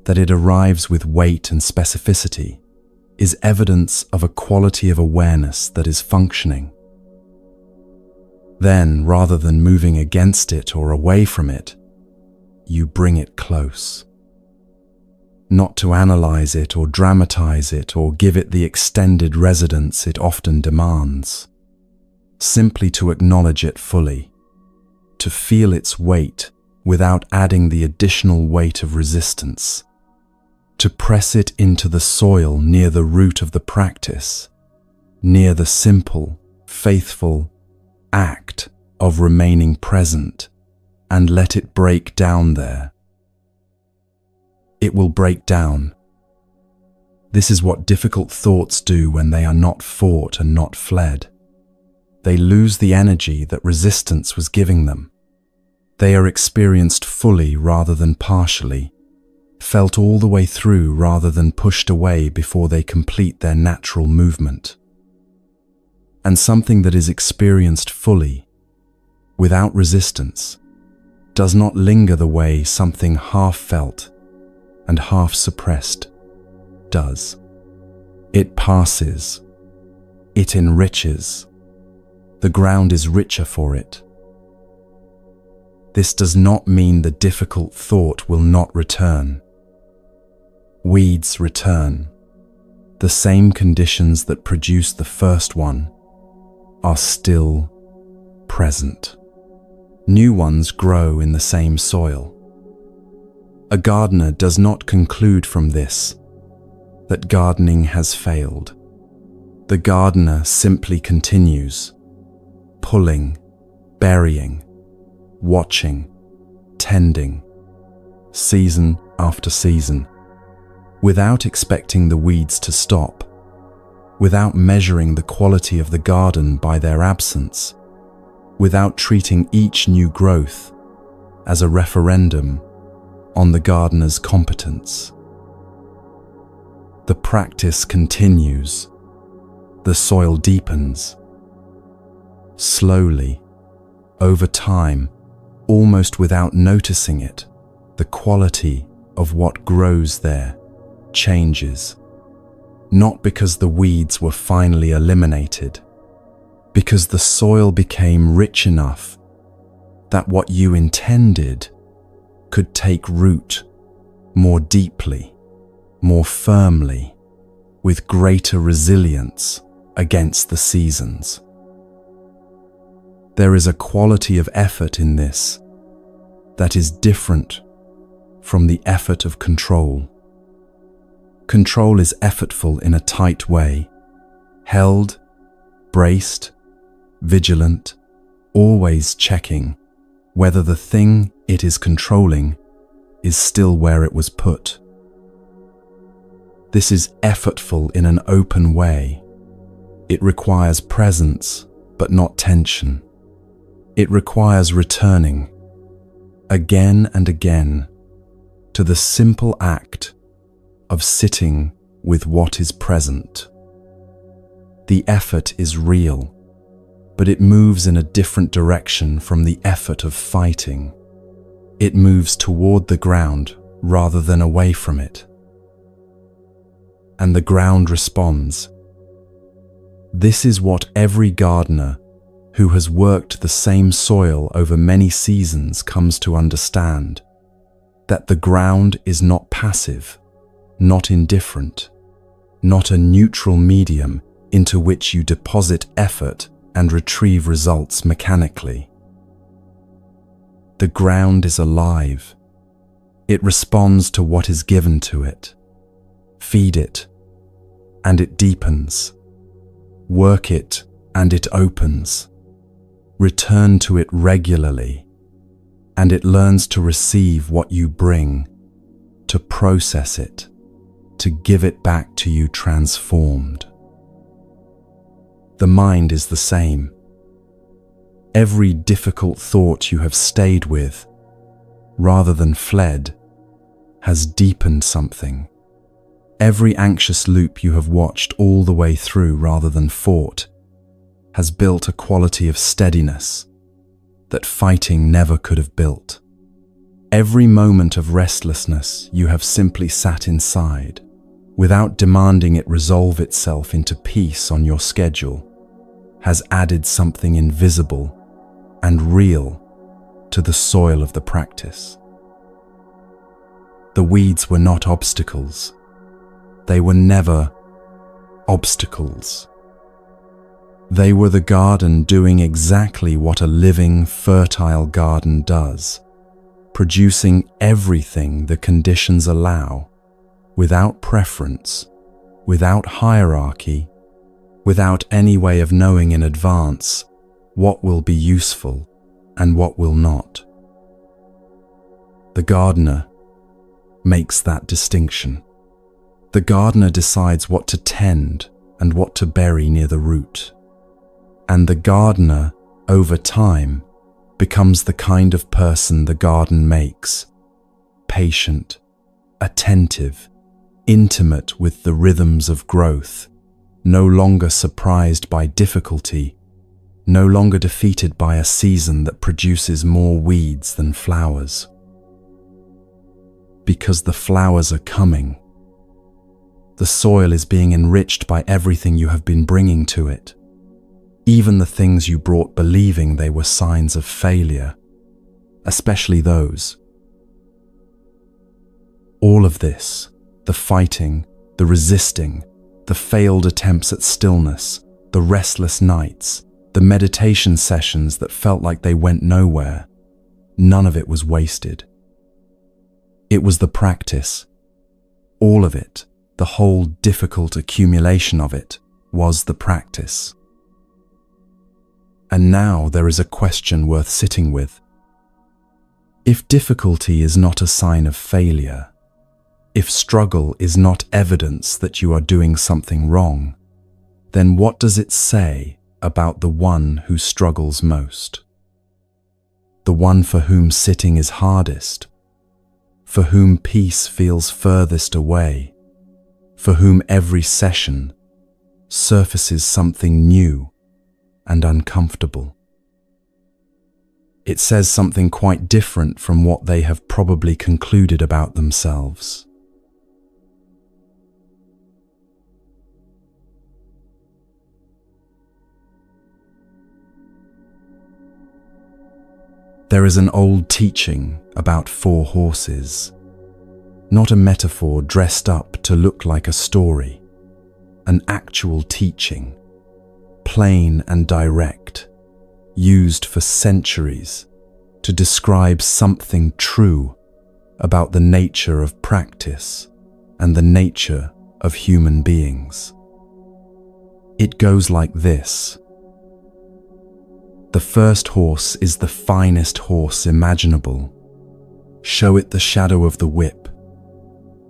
that it arrives with weight and specificity, is evidence of a quality of awareness that is functioning. Then, rather than moving against it or away from it, you bring it close. Not to analyze it or dramatize it or give it the extended residence it often demands. Simply to acknowledge it fully, to feel its weight without adding the additional weight of resistance, to press it into the soil near the root of the practice, near the simple, faithful act of remaining present, and let it break down there. It will break down. This is what difficult thoughts do when they are not fought and not fled. They lose the energy that resistance was giving them. They are experienced fully rather than partially, felt all the way through rather than pushed away before they complete their natural movement. And something that is experienced fully, without resistance, does not linger the way something half felt and half suppressed does. It passes. It enriches. The ground is richer for it. This does not mean the difficult thought will not return. Weeds return. The same conditions that produce the first one are still present. New ones grow in the same soil. A gardener does not conclude from this that gardening has failed. The gardener simply continues, pulling, burying, watching, tending, season after season, without expecting the weeds to stop, without measuring the quality of the garden by their absence, without treating each new growth as a referendum on the gardener's competence. The practice continues. The soil deepens. Slowly, over time, almost without noticing it, the quality of what grows there changes. Not because the weeds were finally eliminated, because the soil became rich enough that what you intended could take root more deeply, more firmly, with greater resilience against the seasons. There is a quality of effort in this that is different from the effort of control. Control is effortful in a tight way, held, braced, vigilant, always checking whether the thing it is controlling is still where it was put. This is effortful in an open way. It requires presence, but not tension. It requires returning, again and again, to the simple act of sitting with what is present. The effort is real, but it moves in a different direction from the effort of fighting. It moves toward the ground rather than away from it. And the ground responds. This is what every gardener who has worked the same soil over many seasons comes to understand, that the ground is not passive, not indifferent, not a neutral medium into which you deposit effort and retrieve results mechanically. The ground is alive, It responds to what is given to it. Feed it, and it deepens. Work it, and it opens. Return to it regularly, and it learns to receive what you bring, to process it, to give it back to you transformed. The mind is the same. Every difficult thought you have stayed with, rather than fled, has deepened something. Every anxious loop you have watched all the way through rather than fought, has built a quality of steadiness that fighting never could have built. Every moment of restlessness you have simply sat inside, without demanding it resolve itself into peace on your schedule, has added something invisible and real to the soil of the practice. The weeds were not obstacles. They were never obstacles. They were the garden doing exactly what a living, fertile garden does, producing everything the conditions allow, without preference, without hierarchy, without any way of knowing in advance what will be useful and what will not. The gardener makes that distinction. The gardener decides what to tend and what to bury near the root. And the gardener, over time, becomes the kind of person the garden makes: patient, attentive, intimate with the rhythms of growth, no longer surprised by difficulty, no longer defeated by a season that produces more weeds than flowers. Because the flowers are coming. The soil is being enriched by everything you have been bringing to it. Even the things you brought believing they were signs of failure, especially those. All of this, the fighting, the resisting, the failed attempts at stillness, the restless nights, the meditation sessions that felt like they went nowhere, none of it was wasted. It was the practice. All of it, the whole difficult accumulation of it, was the practice. And now there is a question worth sitting with. If difficulty is not a sign of failure, if struggle is not evidence that you are doing something wrong, then what does it say about the one who struggles most? The one for whom sitting is hardest, for whom peace feels furthest away, for whom every session surfaces something new and uncomfortable. It says something quite different from what they have probably concluded about themselves. There is an old teaching about 4 horses, not a metaphor dressed up to look like a story, an actual teaching, plain and direct, used for centuries to describe something true about the nature of practice and the nature of human beings. It goes like this. The first horse is the finest horse imaginable. Show it the shadow of the whip,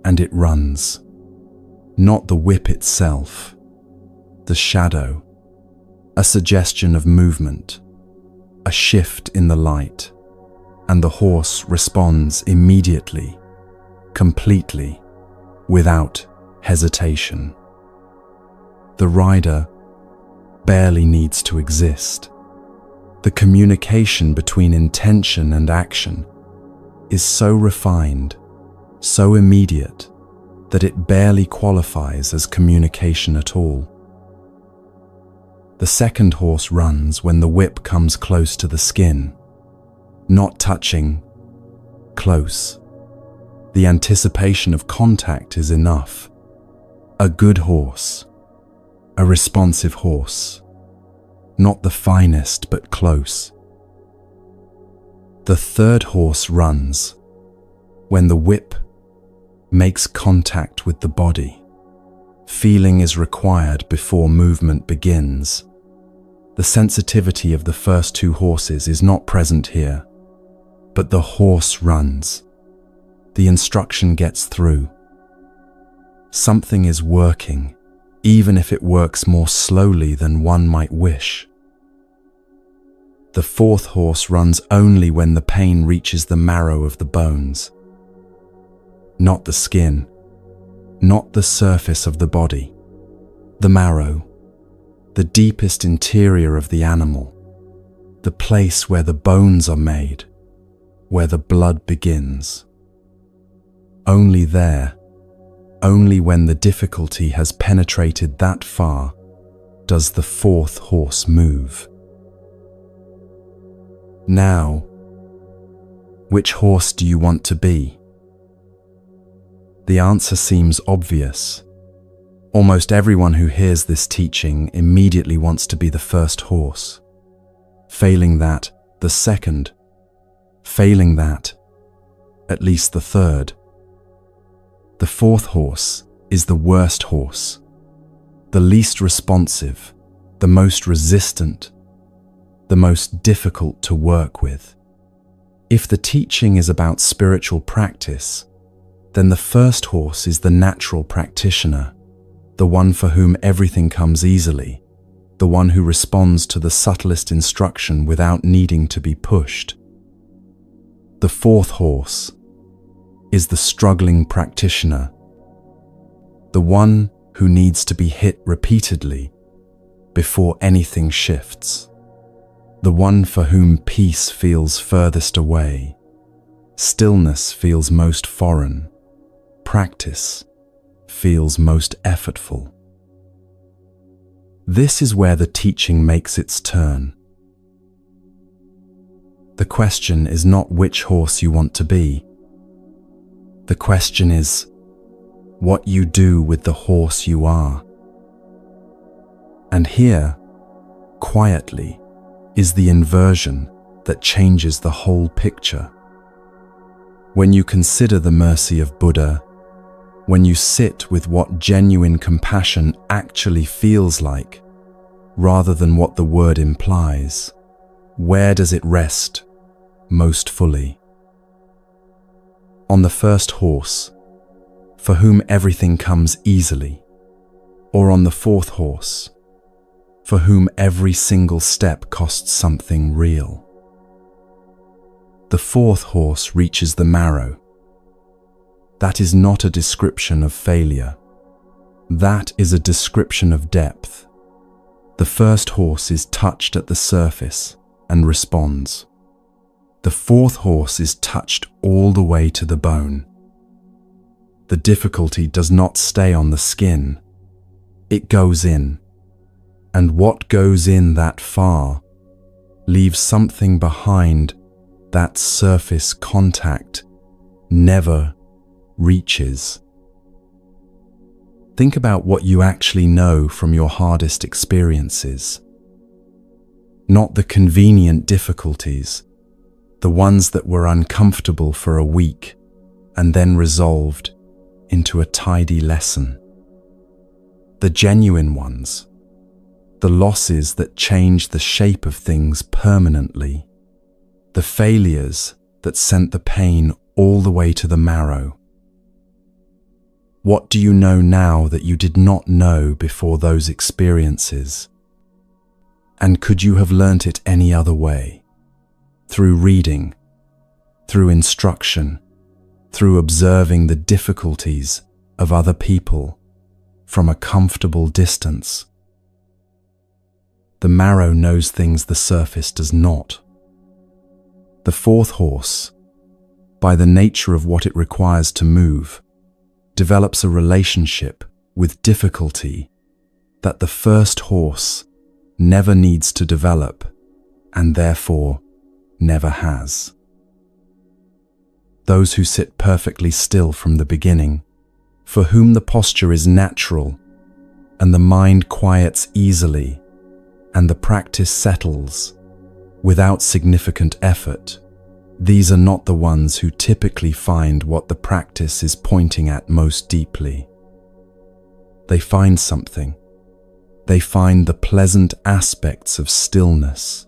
and it runs. Not the whip itself, the shadow, a suggestion of movement, a shift in the light, and the horse responds immediately, completely, without hesitation. The rider barely needs to exist. The communication between intention and action is so refined, so immediate, that it barely qualifies as communication at all. The second horse runs when the whip comes close to the skin, not touching, close. The anticipation of contact is enough. A good horse, a responsive horse, not the finest but close. The third horse runs when the whip makes contact with the body. Feeling is required before movement begins. The sensitivity of the first two horses is not present here, but the horse runs. The instruction gets through. Something is working, even if it works more slowly than one might wish. The fourth horse runs only when the pain reaches the marrow of the bones, not the skin, not the surface of the body. The marrow, the deepest interior of the animal, the place where the bones are made, where the blood begins. Only there, only when the difficulty has penetrated that far, does the fourth horse move. Now, which horse do you want to be? The answer seems obvious. Almost everyone who hears this teaching immediately wants to be the first horse. Failing that, the second. Failing that, at least the third. The fourth horse is the worst horse, the least responsive, the most resistant, the most difficult to work with. If the teaching is about spiritual practice, then the first horse is the natural practitioner, the one for whom everything comes easily, the one who responds to the subtlest instruction without needing to be pushed. The fourth horse is the struggling practitioner, the one who needs to be hit repeatedly before anything shifts, the one for whom peace feels furthest away, stillness feels most foreign, practice feels most effortful. This is where the teaching makes its turn. The question is not which horse you want to be. The question is what you do with the horse you are. And here, quietly, is the inversion that changes the whole picture. When you consider the mercy of Buddha, when you sit with what genuine compassion actually feels like, rather than what the word implies, where does it rest most fully? On the first horse, for whom everything comes easily, or on the fourth horse, for whom every single step costs something real? The fourth horse reaches the marrow. That is not a description of failure. That is a description of depth. The first horse is touched at the surface and responds. The fourth horse is touched all the way to the bone. The difficulty does not stay on the skin. It goes in. And what goes in that far leaves something behind that surface contact never reaches. Think about what you actually know from your hardest experiences. Not the convenient difficulties, the ones that were uncomfortable for a week and then resolved into a tidy lesson. The genuine ones, the losses that change the shape of things permanently, the failures that sent the pain all the way to the marrow. What do you know now that you did not know before those experiences? And could you have learnt it any other way? Through reading, through instruction, through observing the difficulties of other people from a comfortable distance. The marrow knows things the surface does not. The fourth horse, by the nature of what it requires to move, develops a relationship with difficulty that the first horse never needs to develop and therefore never has. Those who sit perfectly still from the beginning, for whom the posture is natural and the mind quiets easily and the practice settles without significant effort, These are not the ones who typically find what the practice is pointing at most deeply. They find something. They find the pleasant aspects of stillness,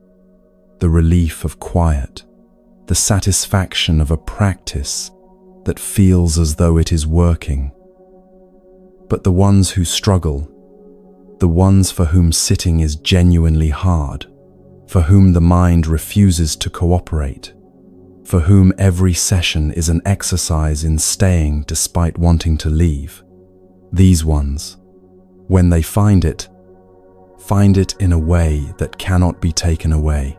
the relief of quiet, the satisfaction of a practice that feels as though it is working. But the ones who struggle, the ones for whom sitting is genuinely hard, for whom the mind refuses to cooperate, for whom every session is an exercise in staying despite wanting to leave, these ones, when they find it in a way that cannot be taken away.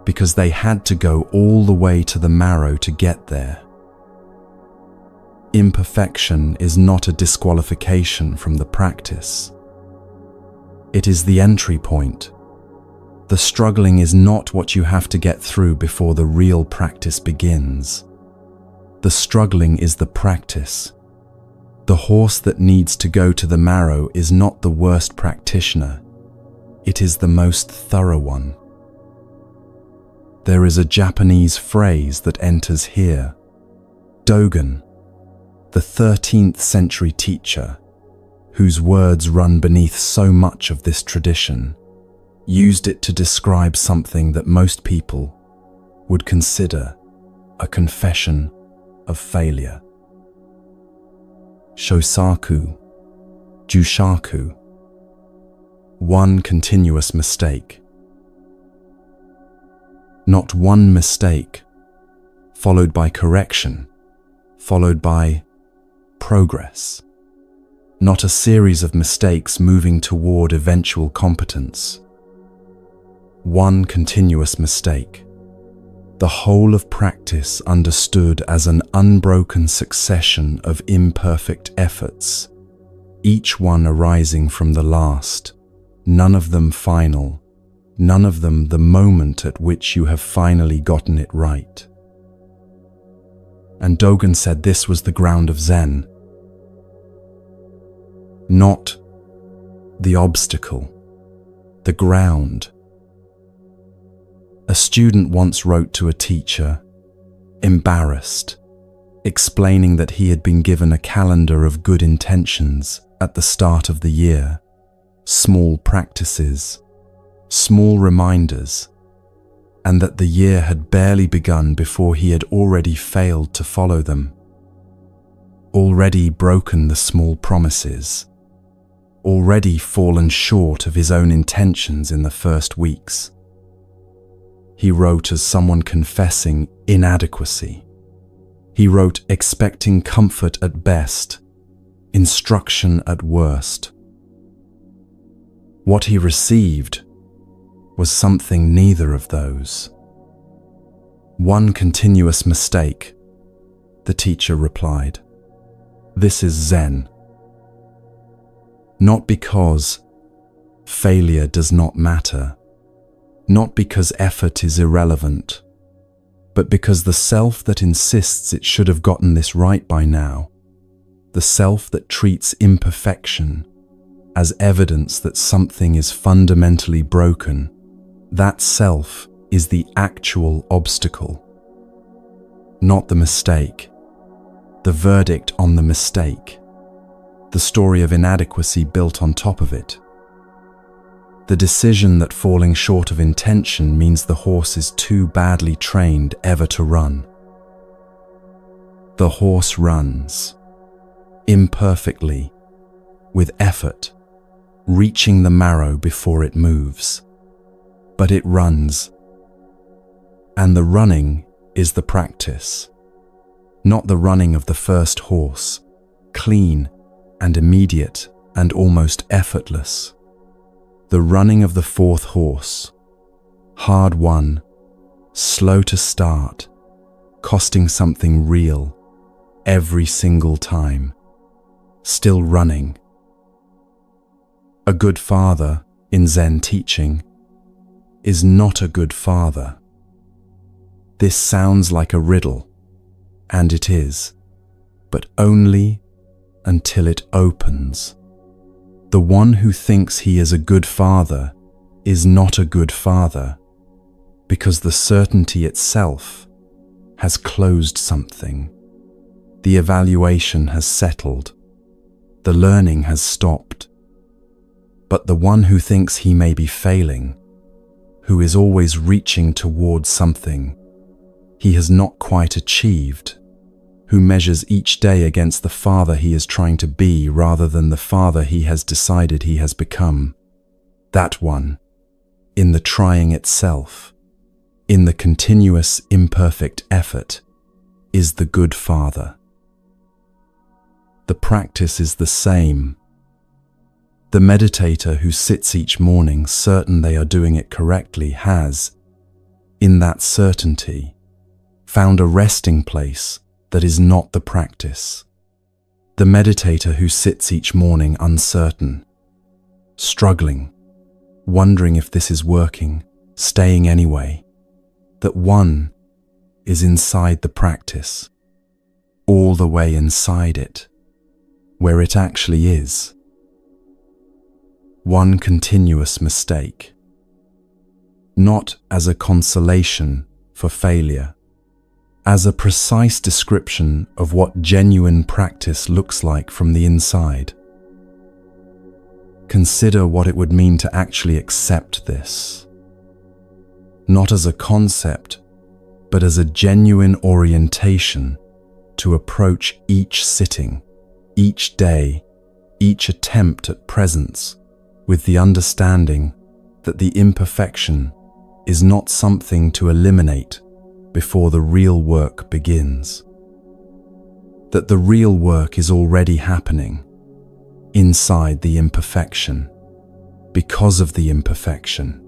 Because they had to go all the way to the marrow to get there. Imperfection is not a disqualification from the practice. It is the entry point. The struggling is not what you have to get through before the real practice begins. The struggling is the practice. The horse that needs to go to the marrow is not the worst practitioner. It is the most thorough one. There is a Japanese phrase that enters here. Dogen, the 13th century teacher, whose words run beneath so much of this tradition, used it to describe something that most people would consider a confession of failure. Shosaku, Jushaku, one continuous mistake. Not one mistake, followed by correction, followed by progress. Not a series of mistakes moving toward eventual competence. One continuous mistake. The whole of practice understood as an unbroken succession of imperfect efforts, each one arising from the last, none of them final, none of them the moment at which you have finally gotten it right. And Dogen said this was the ground of Zen. Not the obstacle, the ground. A student once wrote to a teacher, embarrassed, explaining that he had been given a calendar of good intentions at the start of the year, small practices, small reminders, and that the year had barely begun before he had already failed to follow them, already broken the small promises, already fallen short of his own intentions in the first weeks. He wrote as someone confessing inadequacy. He wrote expecting comfort at best, instruction at worst. What he received was something neither of those. One continuous mistake, the teacher replied. This is Zen. Not because failure does not matter, not because effort is irrelevant, but because the self that insists it should have gotten this right by now, the self that treats imperfection as evidence that something is fundamentally broken, that self is the actual obstacle, not the mistake, the verdict on the mistake, the story of inadequacy built on top of it. The decision that falling short of intention means the horse is too badly trained ever to run. The horse runs, imperfectly, with effort, reaching the marrow before it moves. But it runs, and the running is the practice, not the running of the first horse, clean and immediate and almost effortless. The running of the fourth horse, hard won, slow to start, costing something real every single time, still running. A good father, in Zen teaching, is not a good father. This sounds like a riddle, and it is, but only until it opens. The one who thinks he is a good father is not a good father. because the certainty itself has closed something. The evaluation has settled. The learning has stopped. But the one who thinks he may be failing, who is always reaching towards something he has not quite achieved, who measures each day against the father he is trying to be rather than the father he has decided he has become, that one, in the trying itself, in the continuous imperfect effort, is the good father. The practice is the same. The meditator who sits each morning certain they are doing it correctly has, in that certainty, found a resting place that is not the practice. The meditator who sits each morning uncertain, struggling, wondering if this is working, staying anyway, that one is inside the practice, all the way inside it, where it actually is. One continuous mistake, not as a consolation for failure, as a precise description of what genuine practice looks like from the inside. Consider what it would mean to actually accept this, not as a concept, but as a genuine orientation to approach each sitting, each day, each attempt at presence, with the understanding that the imperfection is not something to eliminate before the real work begins. That the real work is already happening inside the imperfection, because of the imperfection.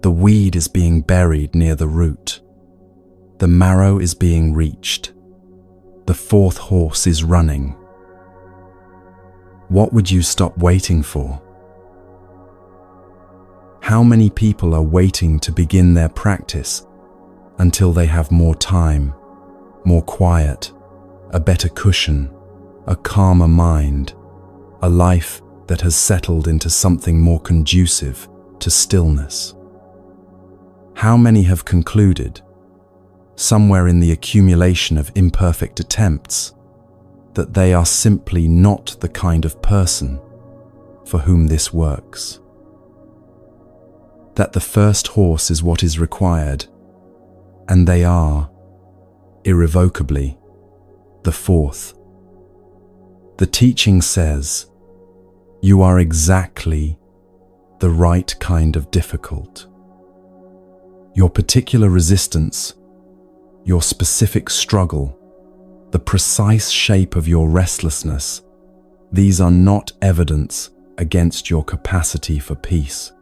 The weed is being buried near the root. The marrow is being reached. The fourth horse is running. What would you stop waiting for? How many people are waiting to begin their practice until they have more time, more quiet, a better cushion, a calmer mind, a life that has settled into something more conducive to stillness? How many have concluded, somewhere in the accumulation of imperfect attempts, that they are simply not the kind of person for whom this works? That the first horse is what is required, and they are, irrevocably, the fourth. The teaching says, you are exactly the right kind of difficult. Your particular resistance, your specific struggle, the precise shape of your restlessness, these are not evidence against your capacity for peace.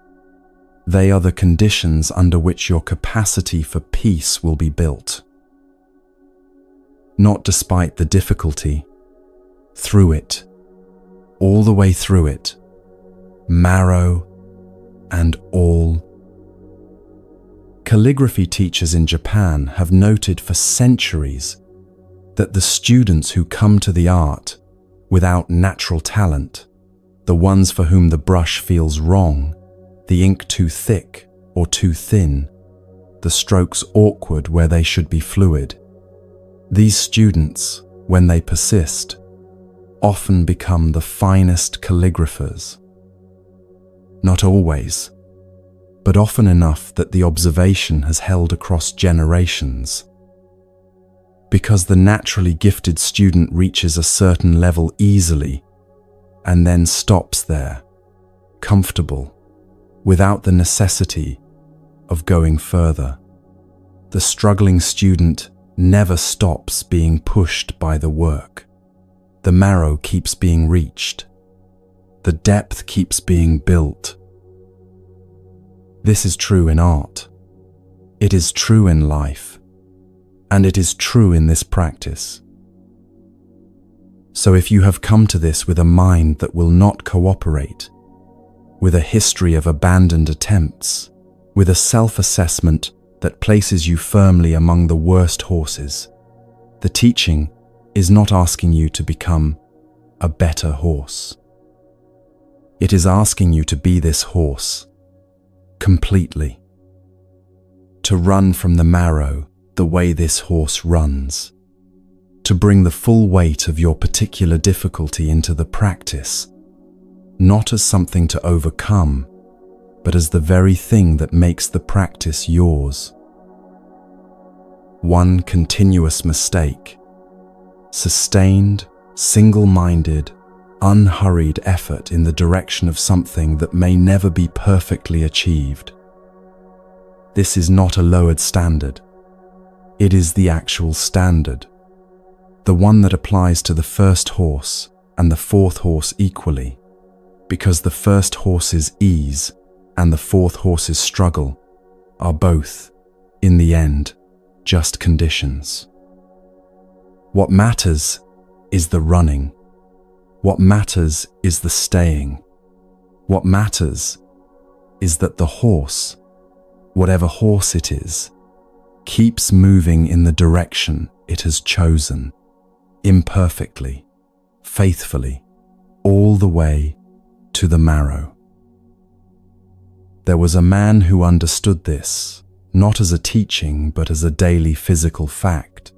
They are the conditions under which your capacity for peace will be built. Not despite the difficulty, through it, all the way through it, marrow and all. Calligraphy teachers in Japan have noted for centuries that the students who come to the art without natural talent, the ones for whom the brush feels wrong, the ink too thick or too thin, the strokes awkward where they should be fluid, these students, when they persist, often become the finest calligraphers. Not always, but often enough that the observation has held across generations. Because the naturally gifted student reaches a certain level easily and then stops there, comfortable, without the necessity of going further. The struggling student never stops being pushed by the work. The marrow keeps being reached. The depth keeps being built. This is true in art. It is true in life. And it is true in this practice. So if you have come to this with a mind that will not cooperate, with a history of abandoned attempts, with a self-assessment that places you firmly among the worst horses, the teaching is not asking you to become a better horse. It is asking you to be this horse, completely, to run from the marrow the way this horse runs, to bring the full weight of your particular difficulty into the practice, not as something to overcome, but as the very thing that makes the practice yours. One continuous mistake, sustained, single-minded, unhurried effort in the direction of something that may never be perfectly achieved. This is not a lowered standard. It is the actual standard, the one that applies to the first horse and the fourth horse equally, because the first horse's ease and the fourth horse's struggle are both, in the end, just conditions. What matters is the running. What matters is the staying. What matters is that the horse, whatever horse it is, keeps moving in the direction it has chosen, imperfectly, faithfully, all the way to the marrow. There was a man who understood this, not as a teaching, but as a daily physical fact.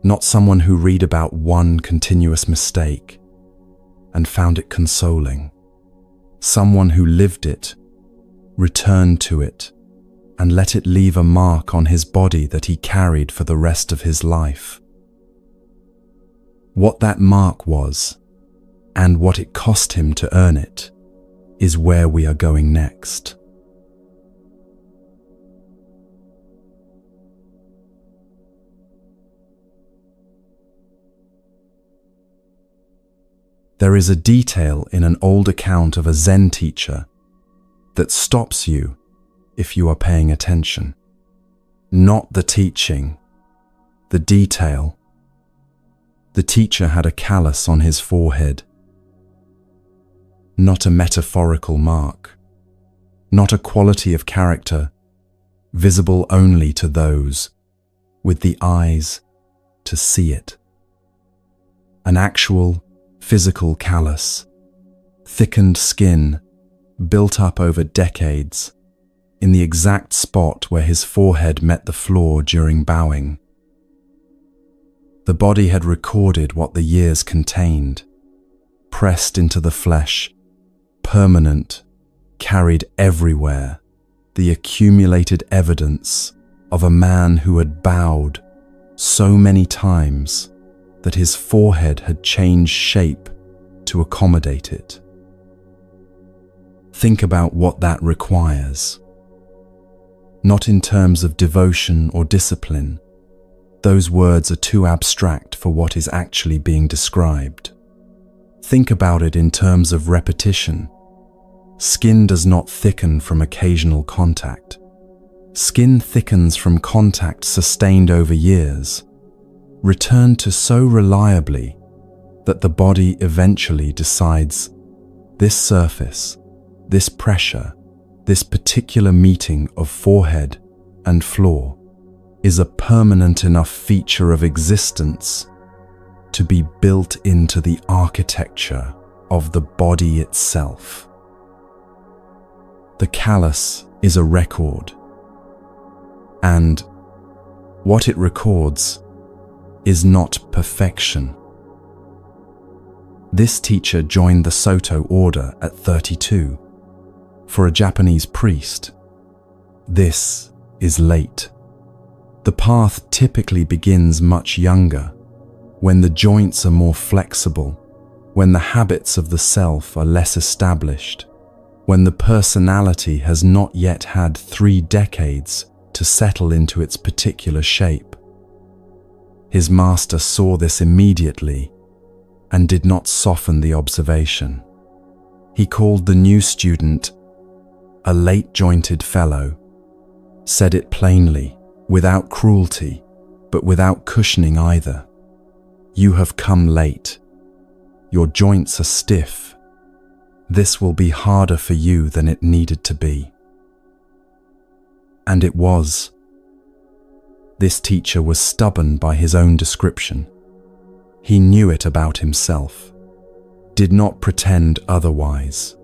Not someone who read about one continuous mistake and found it consoling. Someone who lived it, returned to it, and let it leave a mark on his body that he carried for the rest of his life. What that mark was, and what it cost him to earn it, is where we are going next. There is a detail in an old account of a Zen teacher that stops you if you are paying attention. Not the teaching, the detail. The teacher had a callus on his forehead. Not a metaphorical mark, not a quality of character visible only to those with the eyes to see it. An actual physical callus, thickened skin built up over decades in the exact spot where his forehead met the floor during bowing. The body had recorded what the years contained, pressed into the flesh, permanent, carried everywhere, the accumulated evidence of a man who had bowed so many times that his forehead had changed shape to accommodate it. Think about what that requires. Not in terms of devotion or discipline. Those words are too abstract for what is actually being described. Think about it in terms of repetition. Skin does not thicken from occasional contact. Skin thickens from contact sustained over years, returned to so reliably that the body eventually decides this surface, this pressure, this particular meeting of forehead and floor is a permanent enough feature of existence to be built into the architecture of the body itself. The callus is a record, and what it records is not perfection. This teacher joined the Soto order at 32. For a Japanese priest, this is late. The path typically begins much younger, when the joints are more flexible, when the habits of the self are less established, when the personality has not yet had 3 decades to settle into its particular shape. His master saw this immediately and did not soften the observation. He called the new student a late-jointed fellow, said it plainly, without cruelty, but without cushioning either. You have come late. Your joints are stiff. This will be harder for you than it needed to be. And it was. This teacher was stubborn by his own description. He knew it about himself, did not pretend otherwise.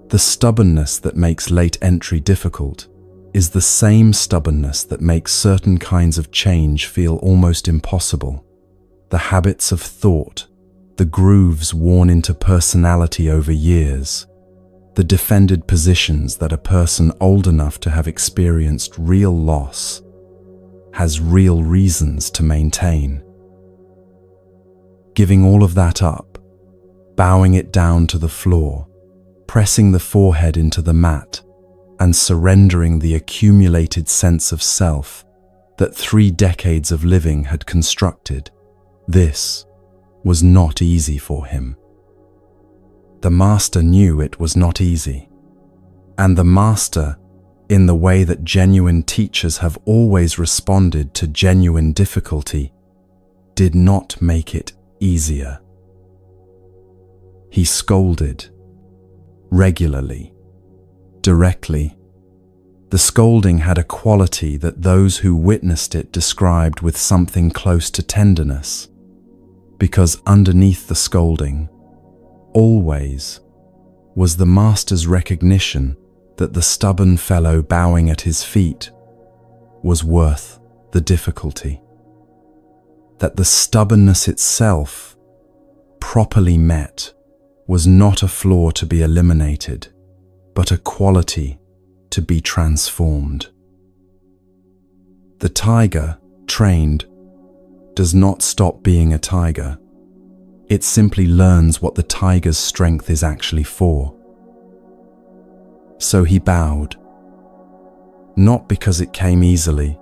The stubbornness that makes late entry difficult is the same stubbornness that makes certain kinds of change feel almost impossible. The habits of thought, the grooves worn into personality over years, the defended positions that a person old enough to have experienced real loss has real reasons to maintain. Giving all of that up, bowing it down to the floor, pressing the forehead into the mat, and surrendering the accumulated sense of self that 3 decades of living had constructed, this was not easy for him. The master knew it was not easy, and the master, in the way that genuine teachers have always responded to genuine difficulty, did not make it easier. He scolded, regularly, directly. The scolding had a quality that those who witnessed it described with something close to tenderness, because underneath the scolding, always, was the master's recognition that the stubborn fellow bowing at his feet was worth the difficulty. That the stubbornness itself, properly met, was not a flaw to be eliminated, but a quality to be transformed. The tiger, trained, does not stop being a tiger. It simply learns what the tiger's strength is actually for. So he bowed, not because it came easily,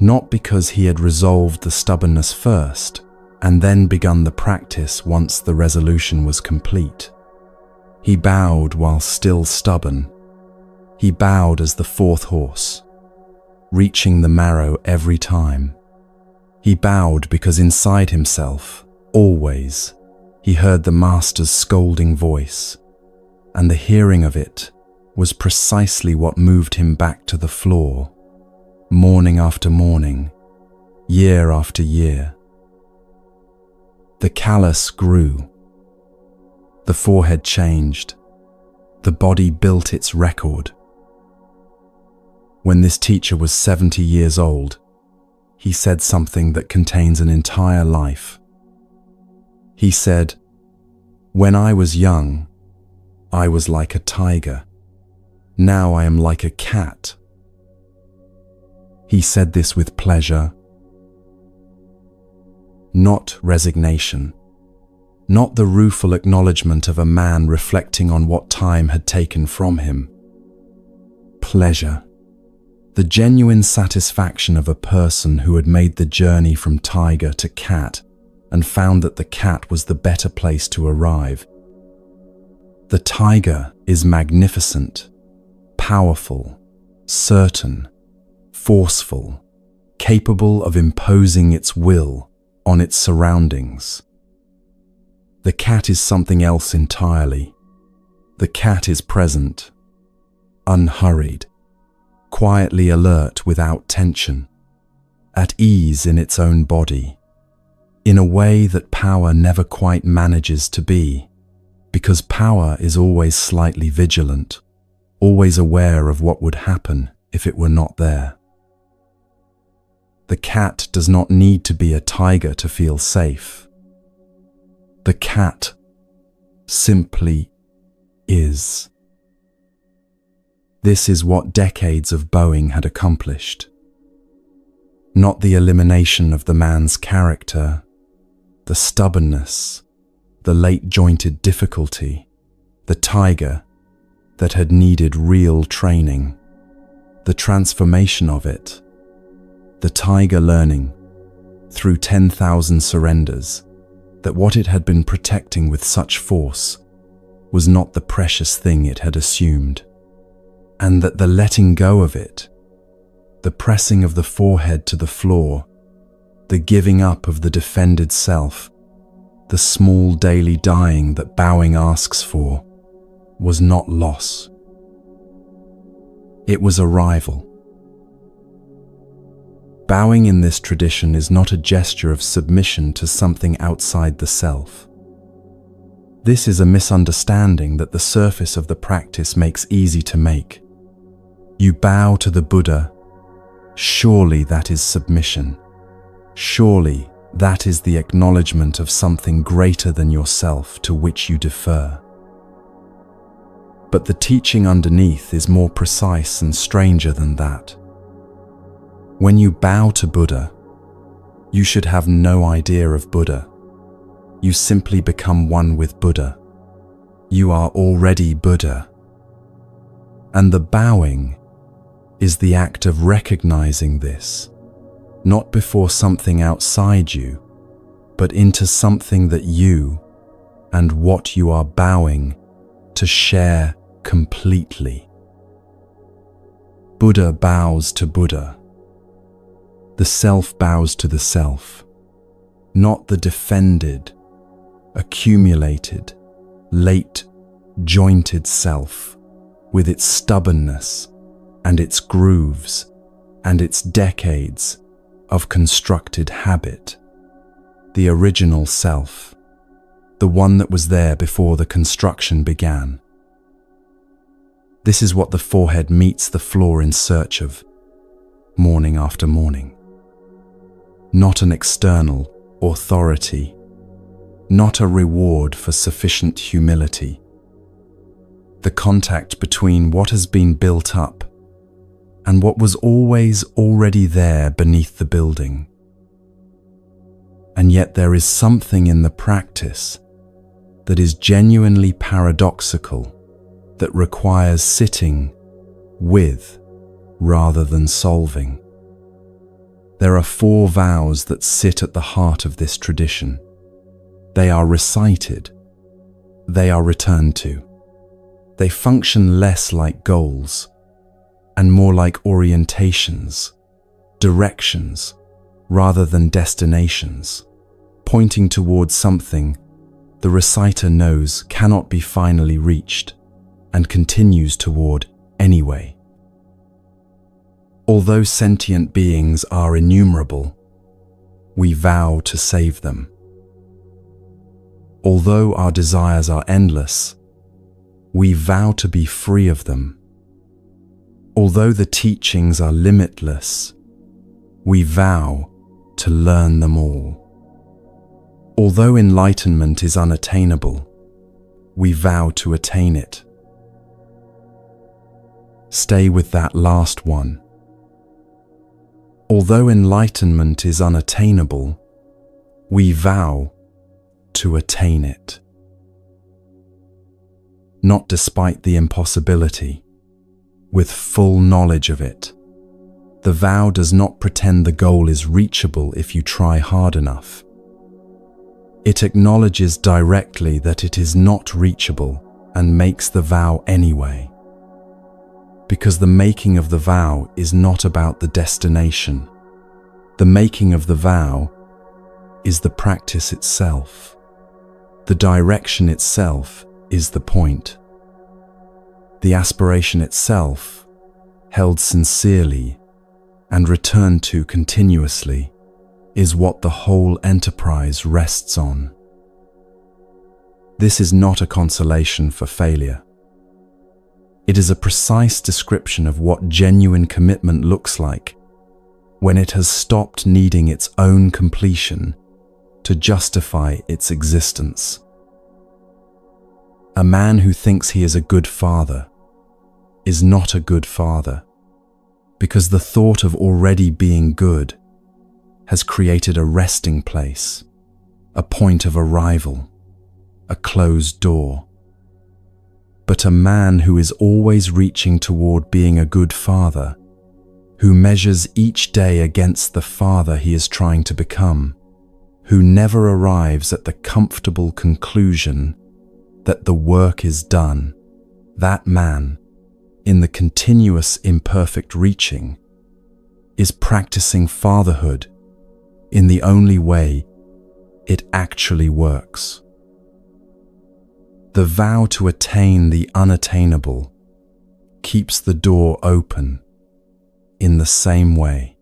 not because he had resolved the stubbornness first and then begun the practice once the resolution was complete. He bowed while still stubborn. He bowed as the 4th horse, reaching the marrow every time. He bowed because inside himself, always, he heard the master's scolding voice, and the hearing of it was precisely what moved him back to the floor, morning after morning, year after year. The callus grew. The forehead changed. The body built its record. When this teacher was 70 years old, he said something that contains an entire life. He said, "When I was young, I was like a tiger. Now I am like a cat." He said this with pleasure, not resignation, not the rueful acknowledgement of a man reflecting on what time had taken from him. Pleasure, the genuine satisfaction of a person who had made the journey from tiger to cat and found that the cat was the better place to arrive. The tiger is magnificent, powerful, certain, forceful, capable of imposing its will on its surroundings. The cat is something else entirely. The cat is present, unhurried, quietly alert without tension, at ease in its own body, in a way that power never quite manages to be, because power is always slightly vigilant, always aware of what would happen if it were not there. The cat does not need to be a tiger to feel safe. The cat simply is. This is what decades of bowing had accomplished. Not the elimination of the man's character, the stubbornness, the late-jointed difficulty, the tiger that had needed real training, the transformation of it, the tiger learning, through 10,000 surrenders, that what it had been protecting with such force was not the precious thing it had assumed, and that the letting go of it, the pressing of the forehead to the floor, the giving up of the defended self, the small daily dying that bowing asks for, was not loss. It was arrival. Bowing in this tradition is not a gesture of submission to something outside the self. This is a misunderstanding that the surface of the practice makes easy to make. You bow to the Buddha. Surely that is submission. Surely that is the acknowledgement of something greater than yourself to which you defer. But the teaching underneath is more precise and stranger than that. When you bow to Buddha, you should have no idea of Buddha. You simply become one with Buddha. You are already Buddha. And the bowing is the act of recognizing this, not before something outside you, but into something that you and what you are bowing to share completely. Buddha bows to Buddha. The self bows to the self, not the defended, accumulated, late, jointed self, with its stubbornness and its grooves and its decades of constructed habit. The original self, the one that was there before the construction began. This is what the forehead meets the floor in search of, morning after morning. Not an external authority, not a reward for sufficient humility. The contact between what has been built up and what was always already there beneath the building. And yet there is something in the practice that is genuinely paradoxical, that requires sitting with rather than solving. There are 4 vows that sit at the heart of this tradition. They are recited. They are returned to. They function less like goals and more like orientations, directions, rather than destinations, pointing towards something the reciter knows cannot be finally reached and continues toward anyway. Although sentient beings are innumerable, we vow to save them. Although our desires are endless, we vow to be free of them. Although the teachings are limitless, we vow to learn them all. Although enlightenment is unattainable, we vow to attain it. Stay with that last one. Although enlightenment is unattainable, we vow to attain it. Not despite the impossibility, with full knowledge of it. The vow does not pretend the goal is reachable if you try hard enough. It acknowledges directly that it is not reachable and makes the vow anyway. Because the making of the vow is not about the destination. The making of the vow is the practice itself. The direction itself is the point. The aspiration itself, held sincerely and returned to continuously, is what the whole enterprise rests on. This is not a consolation for failure. It is a precise description of what genuine commitment looks like when it has stopped needing its own completion to justify its existence. A man who thinks he is a good father is not a good father, because the thought of already being good has created a resting place, a point of arrival, a closed door. But a man who is always reaching toward being a good father, who measures each day against the father he is trying to become, who never arrives at the comfortable conclusion that the work is done, that man, in the continuous imperfect reaching, is practicing fatherhood in the only way it actually works. The vow to attain the unattainable keeps the door open in the same way.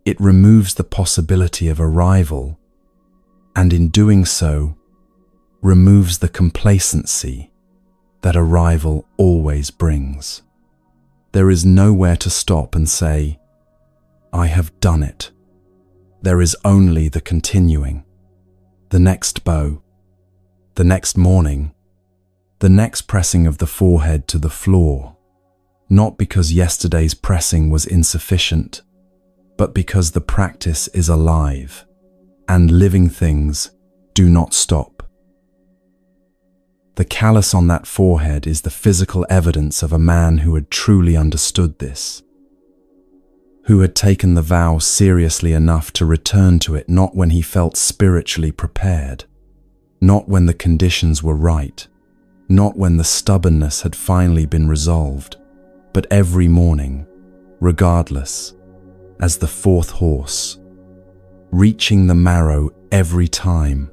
It removes the possibility of arrival, and in doing so, removes the complacency that arrival always brings. There is nowhere to stop and say, I have done it. There is only the continuing, the next bow, the next morning, the next pressing of the forehead to the floor, not because yesterday's pressing was insufficient, but because the practice is alive, and living things do not stop. The callus on that forehead is the physical evidence of a man who had truly understood this, who had taken the vow seriously enough to return to it not when he felt spiritually prepared, not when the conditions were right, not when the stubbornness had finally been resolved, but every morning, regardless, as the fourth horse, reaching the marrow every time.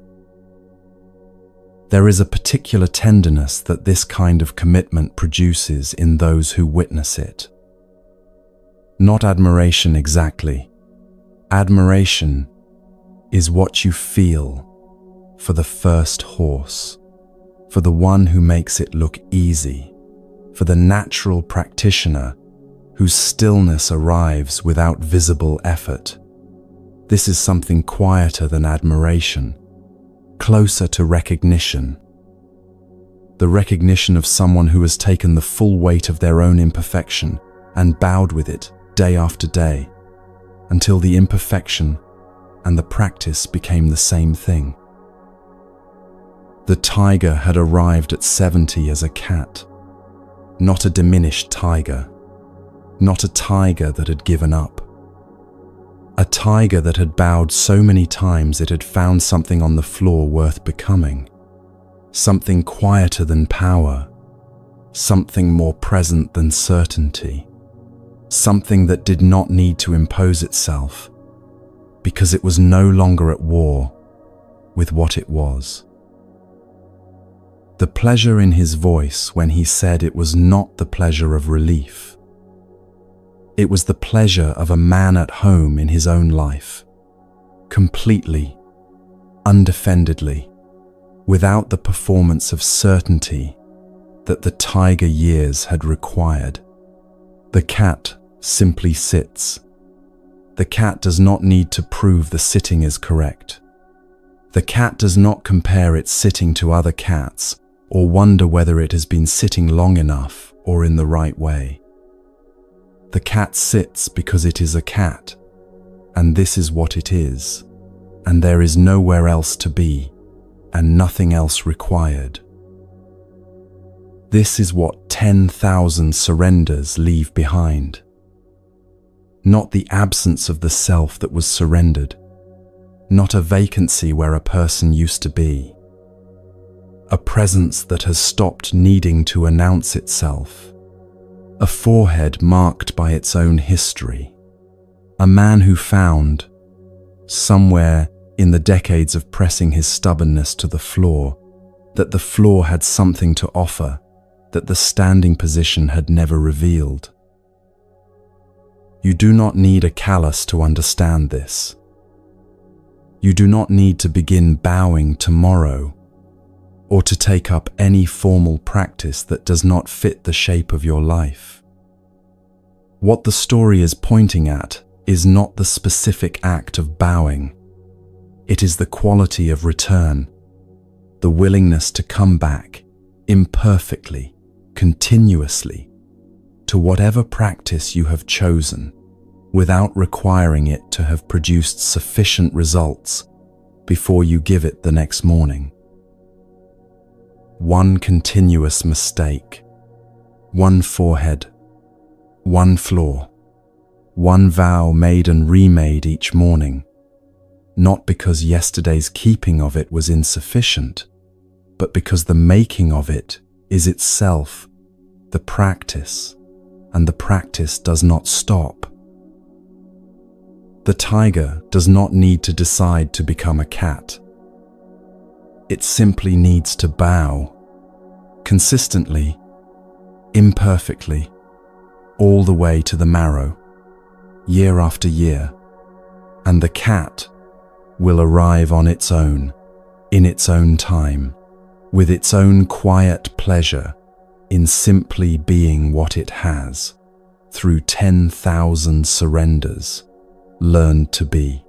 There is a particular tenderness that this kind of commitment produces in those who witness it. Not admiration exactly. Admiration is what you feel for the first horse, for the one who makes it look easy, for the natural practitioner whose stillness arrives without visible effort. This is something quieter than admiration, closer to recognition. The recognition of someone who has taken the full weight of their own imperfection and bowed with it day after day, until the imperfection and the practice became the same thing. The tiger had arrived at 70 as a cat, not a diminished tiger, not a tiger that had given up. A tiger that had bowed so many times it had found something on the floor worth becoming, something quieter than power, something more present than certainty, something that did not need to impose itself, because it was no longer at war with what it was. The pleasure in his voice when he said it was not the pleasure of relief. It was the pleasure of a man at home in his own life, completely, undefendedly, without the performance of certainty that the tiger years had required. The cat simply sits. The cat does not need to prove the sitting is correct. The cat does not compare its sitting to other cats or wonder whether it has been sitting long enough or in the right way. The cat sits because it is a cat, and this is what it is, and there is nowhere else to be, and nothing else required. This is what 10,000 surrenders leave behind. Not the absence of the self that was surrendered, not a vacancy where a person used to be, a presence that has stopped needing to announce itself, a forehead marked by its own history, a man who found, somewhere in the decades of pressing his stubbornness to the floor, that the floor had something to offer that the standing position had never revealed. You do not need a callus to understand this. You do not need to begin bowing tomorrow, or to take up any formal practice that does not fit the shape of your life. What the story is pointing at is not the specific act of bowing. It is the quality of return, the willingness to come back imperfectly, continuously, to whatever practice you have chosen, without requiring it to have produced sufficient results before you give it the next morning. One continuous mistake, one forehead, one floor, one vow made and remade each morning, not because yesterday's keeping of it was insufficient, but because the making of it is itself the practice, and the practice does not stop. The tiger does not need to decide to become a cat. It simply needs to bow, consistently, imperfectly, all the way to the marrow, year after year, and the cat will arrive on its own, in its own time, with its own quiet pleasure in simply being what it has, through 10,000 surrenders, learned to be.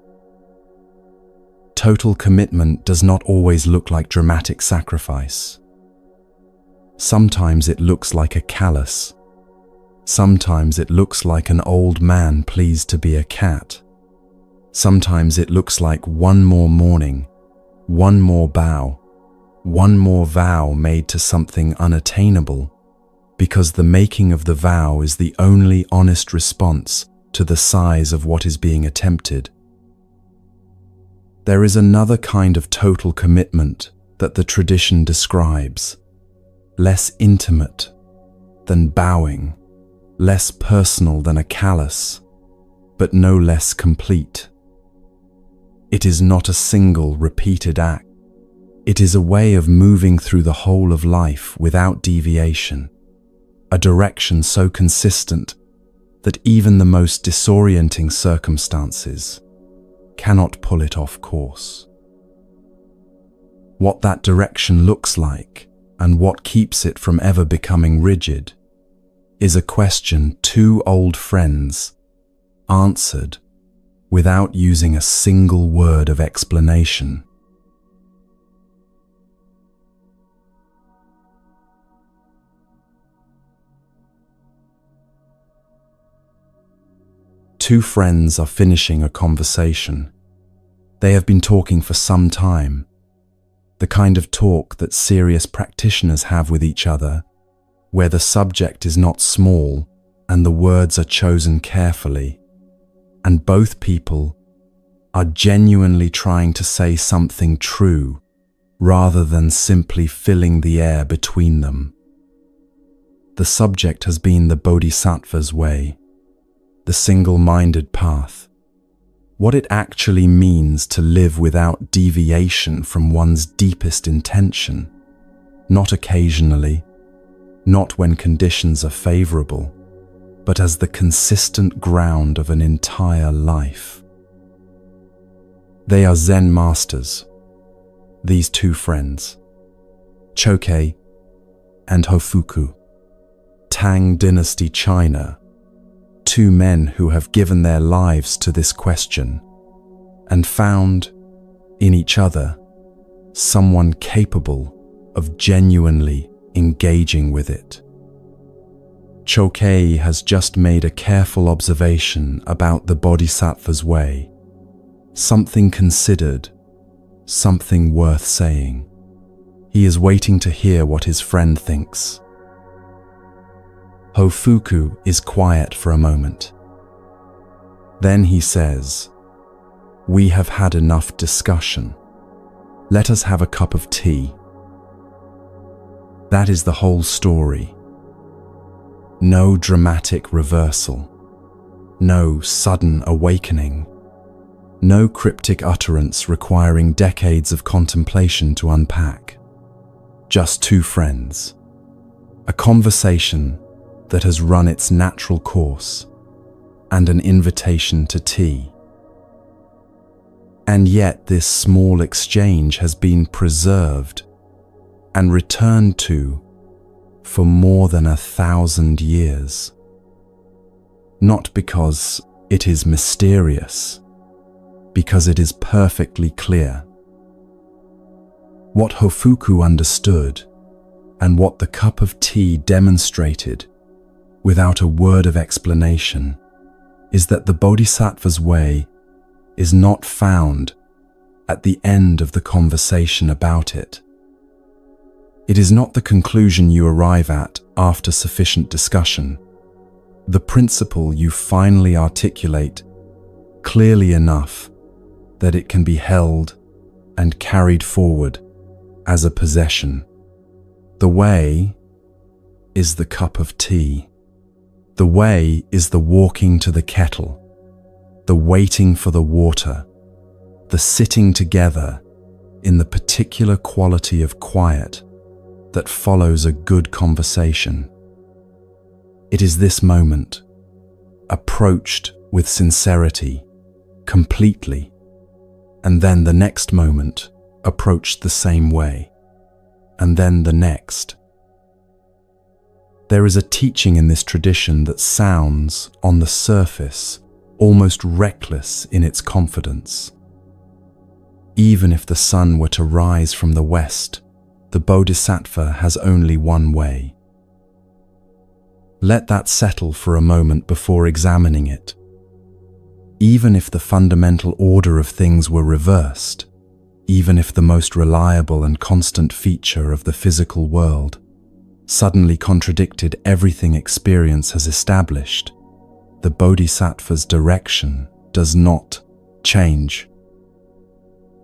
Total commitment does not always look like dramatic sacrifice. Sometimes it looks like a callus. Sometimes it looks like an old man pleased to be a cat. Sometimes it looks like one more morning, one more bow, one more vow made to something unattainable, because the making of the vow is the only honest response to the size of what is being attempted. There is another kind of total commitment that the tradition describes, less intimate than bowing, less personal than a callus, but no less complete. It is not a single repeated act. It is a way of moving through the whole of life without deviation, a direction so consistent that even the most disorienting circumstances cannot pull it off course. What that direction looks like and what keeps it from ever becoming rigid is a question two old friends answered without using a single word of explanation. Two friends are finishing a conversation. They have been talking for some time, the kind of talk that serious practitioners have with each other, where the subject is not small and the words are chosen carefully, and both people are genuinely trying to say something true rather than simply filling the air between them. The subject has been the Bodhisattva's way, the single-minded path, what it actually means to live without deviation from one's deepest intention, not occasionally, not when conditions are favorable, but as the consistent ground of an entire life. They are Zen masters, these two friends, Chokei and Hofuku, Tang Dynasty China, two men who have given their lives to this question and found in each other someone capable of genuinely engaging with it. Chokei has just made a careful observation about the Bodhisattva's way, something considered, something worth saying. He is waiting to hear what his friend thinks. Hofuku is quiet for a moment. Then he says, "We have had enough discussion. Let us have a cup of tea." That is the whole story. No dramatic reversal, no sudden awakening, no cryptic utterance requiring decades of contemplation to unpack. Just two friends, a conversation that has run its natural course, and an invitation to tea. And yet this small exchange has been preserved and returned to for more than 1,000 years. Not because it is mysterious, because it is perfectly clear. What Hofuku understood and what the cup of tea demonstrated without a word of explanation is that the Bodhisattva's way is not found at the end of the conversation about it. It is not the conclusion you arrive at after sufficient discussion, the principle you finally articulate clearly enough that it can be held and carried forward as a possession. The way is the cup of tea. The way is the walking to the kettle, the waiting for the water, the sitting together in the particular quality of quiet that follows a good conversation. It is this moment, approached with sincerity, completely, and then the next moment, approached the same way, and then the next. There is a teaching in this tradition that sounds, on the surface, almost reckless in its confidence. Even if the sun were to rise from the west, the Bodhisattva has only one way. Let that settle for a moment before examining it. Even if the fundamental order of things were reversed, even if the most reliable and constant feature of the physical world suddenly contradicted everything experience has established, the Bodhisattva's direction does not change.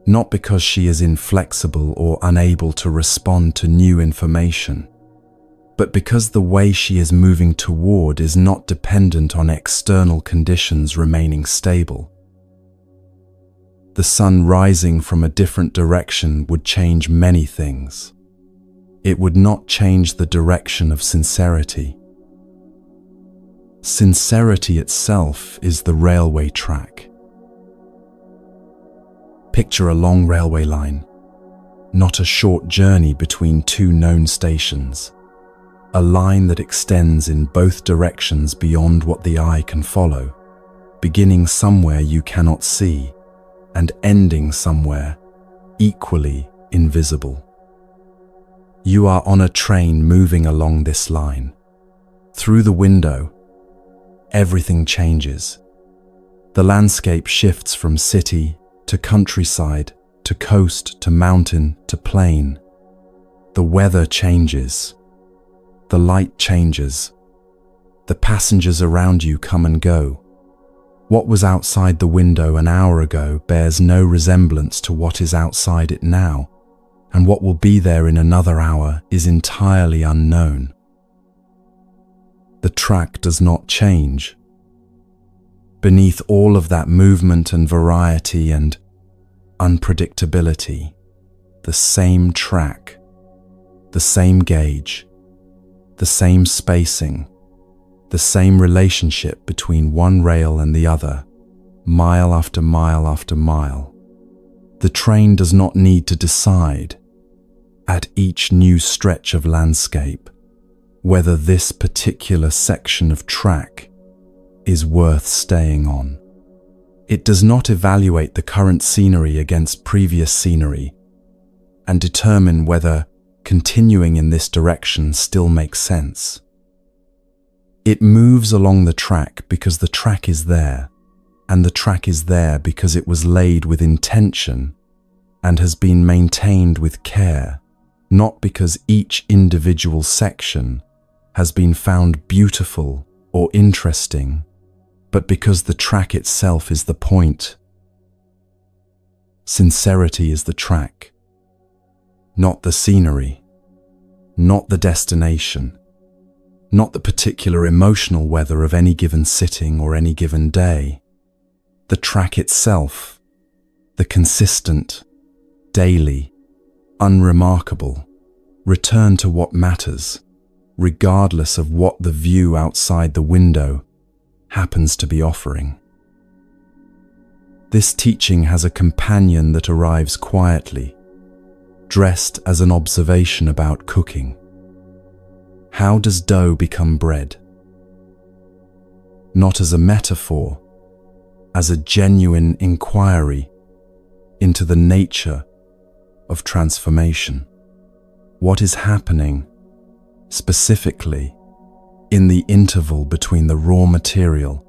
Not because she is inflexible or unable to respond to new information, but because the way she is moving toward is not dependent on external conditions remaining stable. The sun rising from a different direction would change many things. It would not change the direction of sincerity. Sincerity itself is the railway track. Picture a long railway line, not a short journey between two known stations. A line that extends in both directions beyond what the eye can follow, beginning somewhere you cannot see and ending somewhere equally invisible. You are on a train moving along this line. Through the window, everything changes. The landscape shifts from city to countryside to coast to mountain to plain. The weather changes. The light changes. The passengers around you come and go. What was outside the window an hour ago bears no resemblance to what is outside it now, and what will be there in another hour is entirely unknown. The track does not change. Beneath all of that movement and variety and unpredictability, the same track, the same gauge, the same spacing, the same relationship between one rail and the other, mile after mile after mile. The train does not need to decide, at each new stretch of landscape, whether this particular section of track is worth staying on. It does not evaluate the current scenery against previous scenery and determine whether continuing in this direction still makes sense. It moves along the track because the track is there, and the track is there because it was laid with intention and has been maintained with care, not because each individual section has been found beautiful or interesting, but because the track itself is the point. Sincerity is the track, not the scenery, not the destination, not the particular emotional weather of any given sitting or any given day. The track itself, the consistent, daily, unremarkable, return to what matters, regardless of what the view outside the window happens to be offering. This teaching has a companion that arrives quietly, dressed as an observation about cooking. How does dough become bread? Not as a metaphor, as a genuine inquiry into the nature of transformation. What is happening, specifically, in the interval between the raw material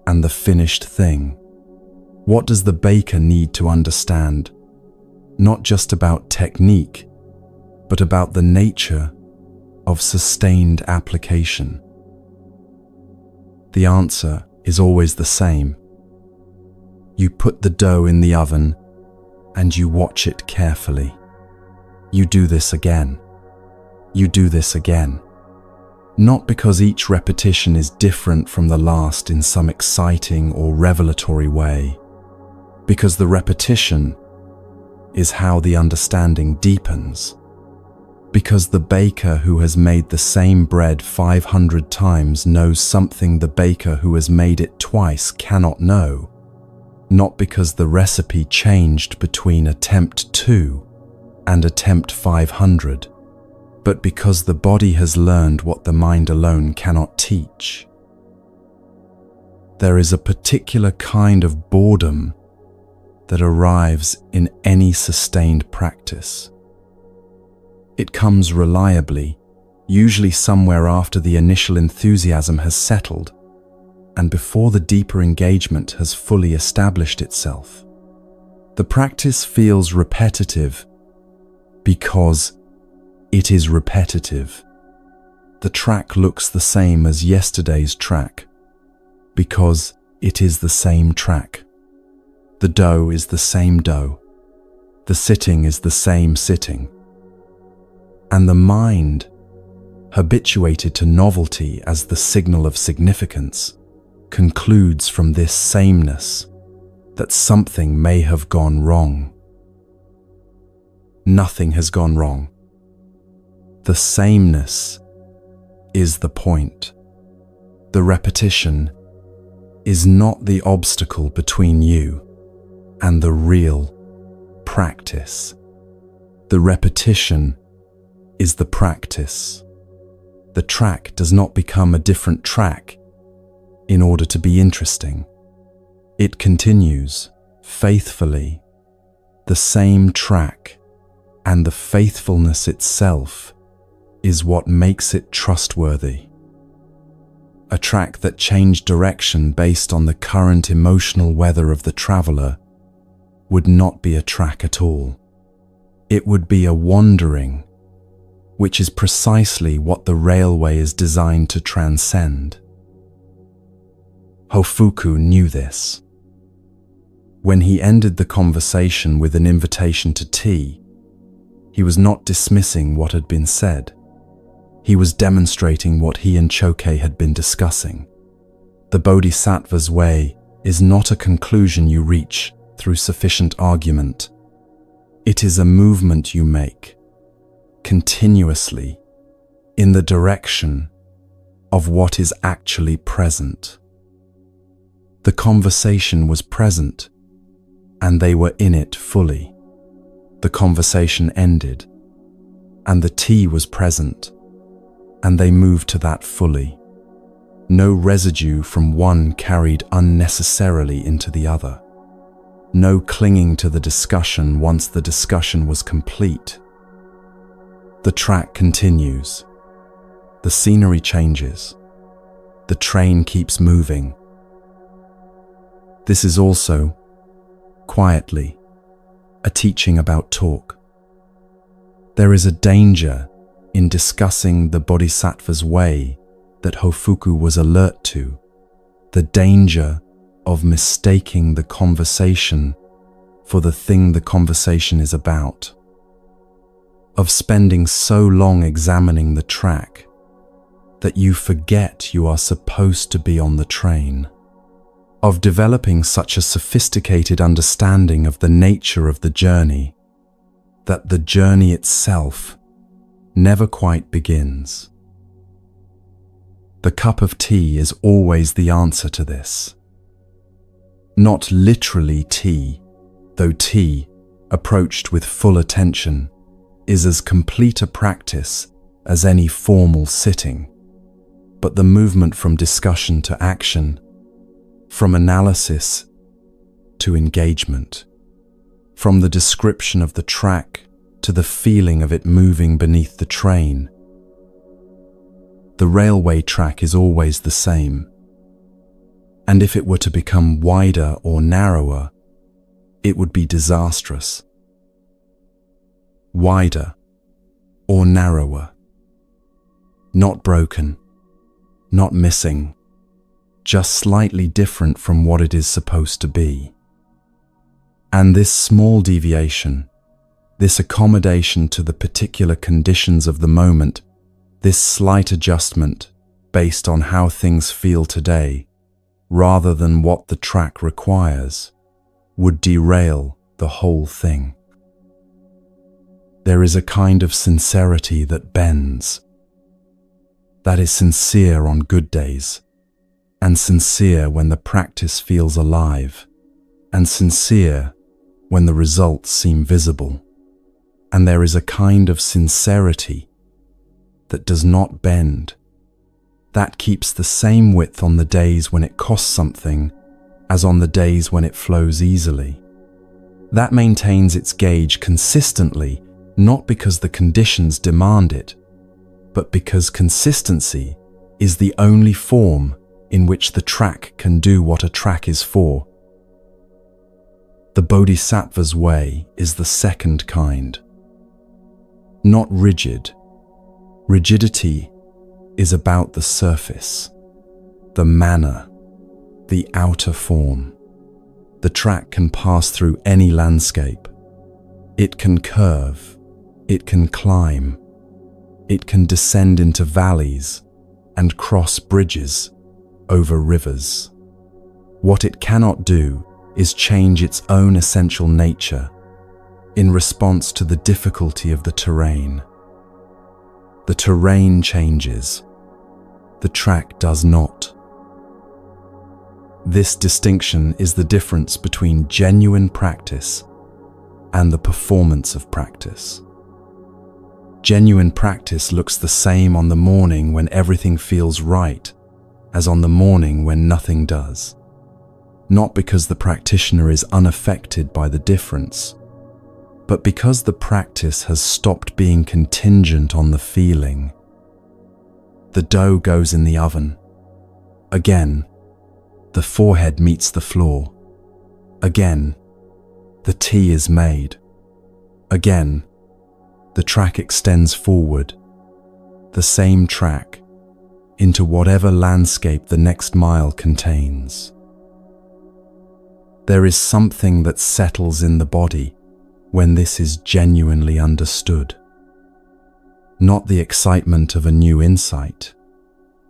and the finished thing? What does the baker need to understand, not just about technique, but about the nature of sustained application? The answer is always the same. You put the dough in the oven and you watch it carefully. You do this again. You do this again. Not because each repetition is different from the last in some exciting or revelatory way, because the repetition is how the understanding deepens. Because the baker who has made the same bread 500 times knows something the baker who has made it twice cannot know. Not because the recipe changed between attempt 2 and attempt 500, but because the body has learned what the mind alone cannot teach. There is a particular kind of boredom that arrives in any sustained practice. It comes reliably, usually somewhere after the initial enthusiasm has settled and before the deeper engagement has fully established itself. The practice feels repetitive because it is repetitive. The track looks the same as yesterday's track because it is the same track. The dough is the same dough. The sitting is the same sitting. And the mind, habituated to novelty as the signal of significance, concludes from this sameness that something may have gone wrong. Nothing has gone wrong. The sameness is the point. The repetition is not the obstacle between you and the real practice. The repetition is the practice. The track does not become a different track in order to be interesting. It continues faithfully, the same track, and the faithfulness itself is what makes it trustworthy. A track that changed direction based on the current emotional weather of the traveler would not be a track at all. It would be a wandering, which is precisely what the railway is designed to transcend. Hofuku knew this. When he ended the conversation with an invitation to tea, he was not dismissing what had been said. He was demonstrating what he and Choke had been discussing. The Bodhisattva's way is not a conclusion you reach through sufficient argument. It is a movement you make, continuously, in the direction of what is actually present. The conversation was present, and they were in it fully. The conversation ended, and the tea was present, and they moved to that fully. No residue from one carried unnecessarily into the other. No clinging to the discussion once the discussion was complete. The track continues. The scenery changes. The train keeps moving. This is also, quietly, a teaching about talk. There is a danger in discussing the Bodhisattva's way that Hofuku was alert to, the danger of mistaking the conversation for the thing the conversation is about, of spending so long examining the track that you forget you are supposed to be on the train, of developing such a sophisticated understanding of the nature of the journey that the journey itself never quite begins. The cup of tea is always the answer to this. Not literally tea, though tea, approached with full attention, is as complete a practice as any formal sitting, but the movement from discussion to action, from analysis to engagement, from the description of the track to the feeling of it moving beneath the train. The railway track is always the same, and if it were to become wider or narrower, it would be disastrous. Wider or narrower. Not broken, not missing, just slightly different from what it is supposed to be. And this small deviation, this accommodation to the particular conditions of the moment, this slight adjustment based on how things feel today, rather than what the track requires, would derail the whole thing. There is a kind of sincerity that bends, that is sincere on good days, and sincere when the practice feels alive, and sincere when the results seem visible. And there is a kind of sincerity that does not bend. That keeps the same width on the days when it costs something as on the days when it flows easily. That maintains its gauge consistently, not because the conditions demand it, but because consistency is the only form in which the track can do what a track is for. The Bodhisattva's way is the second kind. Not rigid. Rigidity is about the surface, the manner, the outer form. The track can pass through any landscape. It can curve, it can climb, it can descend into valleys and cross bridges over rivers. What it cannot do is change its own essential nature in response to the difficulty of the terrain. The terrain changes, the track does not. This distinction is the difference between genuine practice and the performance of practice. Genuine practice looks the same on the morning when everything feels right as on the morning when nothing does. Not because the practitioner is unaffected by the difference, but because the practice has stopped being contingent on the feeling. The dough goes in the oven. Again, the forehead meets the floor. Again, the tea is made. Again, the track extends forward, the same track, into whatever landscape the next mile contains. There is something that settles in the body when this is genuinely understood. Not the excitement of a new insight.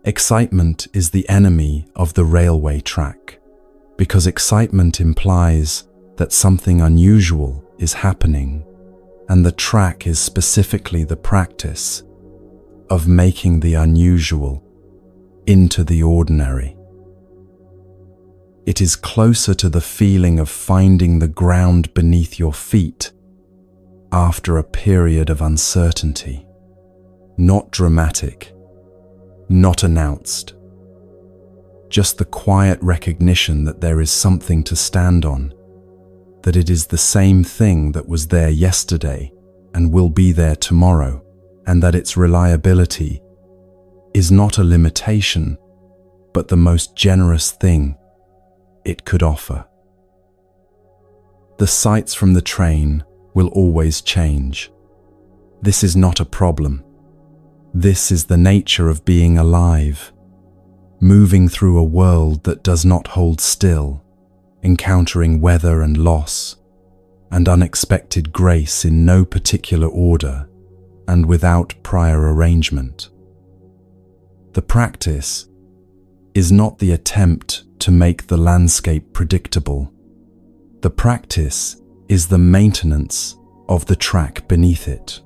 Excitement is the enemy of the railway track, because excitement implies that something unusual is happening, and the track is specifically the practice of making the unusual into the ordinary. It is closer to the feeling of finding the ground beneath your feet after a period of uncertainty. Not dramatic, not announced. Just the quiet recognition that there is something to stand on, that it is the same thing that was there yesterday and will be there tomorrow, and that its reliability is not a limitation, but the most generous thing it could offer. The sights from the train will always change. This is not a problem. This is the nature of being alive, moving through a world that does not hold still, encountering weather and loss, and unexpected grace in no particular order and without prior arrangement. The practice is not the attempt to make the landscape predictable. The practice is the maintenance of the track beneath it.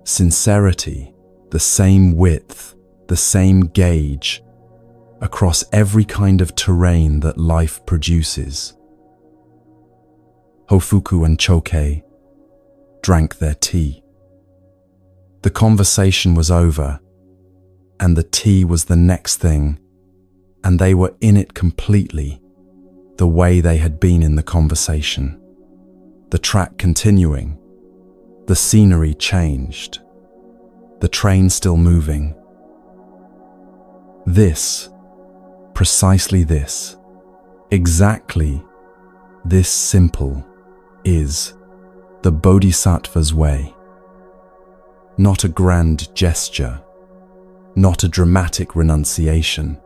Sincerity, the same width, the same gauge, across every kind of terrain that life produces. Hofuku and Chokei drank their tea. The conversation was over, and the tea was the next thing, and they were in it completely, the way they had been in the conversation. The track continuing, the scenery changed, the train still moving. This, precisely this, exactly this simple, is the Bodhisattva's way. Not a grand gesture, not a dramatic renunciation,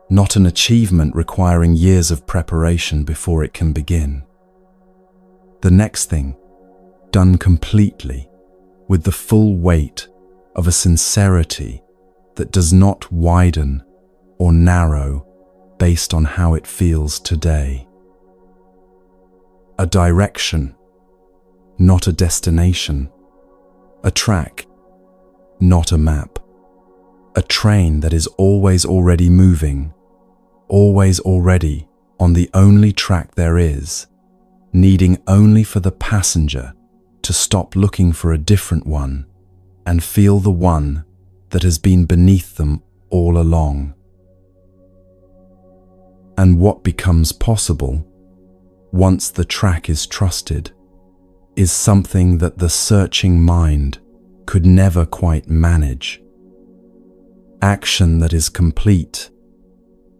not an achievement requiring years of preparation before it can begin. The next thing, done completely, with the full weight of a sincerity that does not widen or narrow based on how it feels today. A direction, not a destination. A track, not a map. A train that is always already moving, always already on the only track there is, needing only for the passenger to stop looking for a different one and feel the one that has been beneath them all along. And what becomes possible, once the track is trusted, is something that the searching mind could never quite manage. Action that is complete,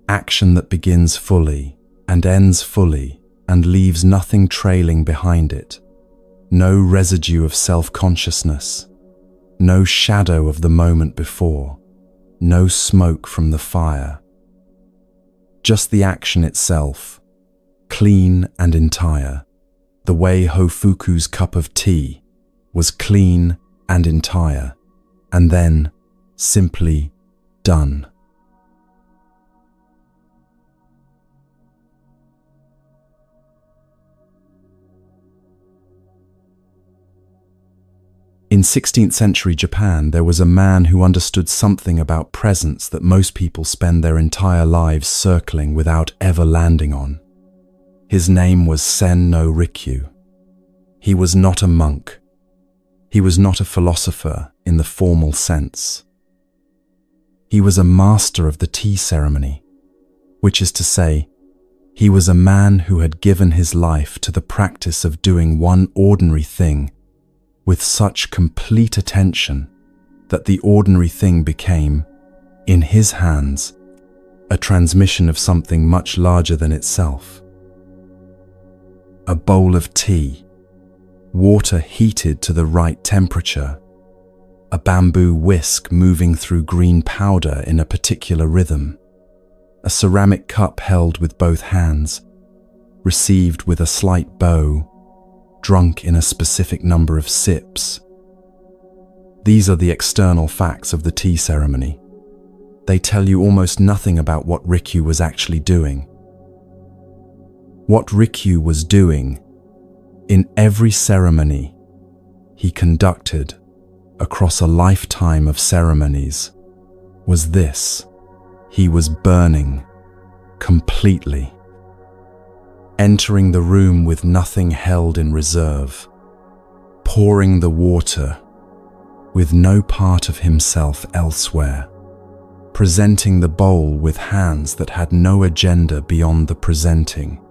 action that begins fully and ends fully and leaves nothing trailing behind it, no residue of self-consciousness, no shadow of the moment before, no smoke from the fire. Just the action itself, clean and entire, the way Hofuku's cup of tea was clean and entire, and then simply done. In 16th century Japan, there was a man who understood something about presence that most people spend their entire lives circling without ever landing on. His name was Sen no Rikyu. He was not a monk. He was not a philosopher in the formal sense. He was a master of the tea ceremony, which is to say, he was a man who had given his life to the practice of doing one ordinary thing with such complete attention that the ordinary thing became, in his hands, a transmission of something much larger than itself. A bowl of tea, water heated to the right temperature, a bamboo whisk moving through green powder in a particular rhythm, a ceramic cup held with both hands, received with a slight bow, drunk in a specific number of sips. These are the external facts of the tea ceremony. They tell you almost nothing about what Rikyu was actually doing. What Rikyu was doing in every ceremony he conducted across a lifetime of ceremonies was this: he was burning completely, entering the room with nothing held in reserve, pouring the water with no part of himself elsewhere, presenting the bowl with hands that had no agenda beyond the presenting.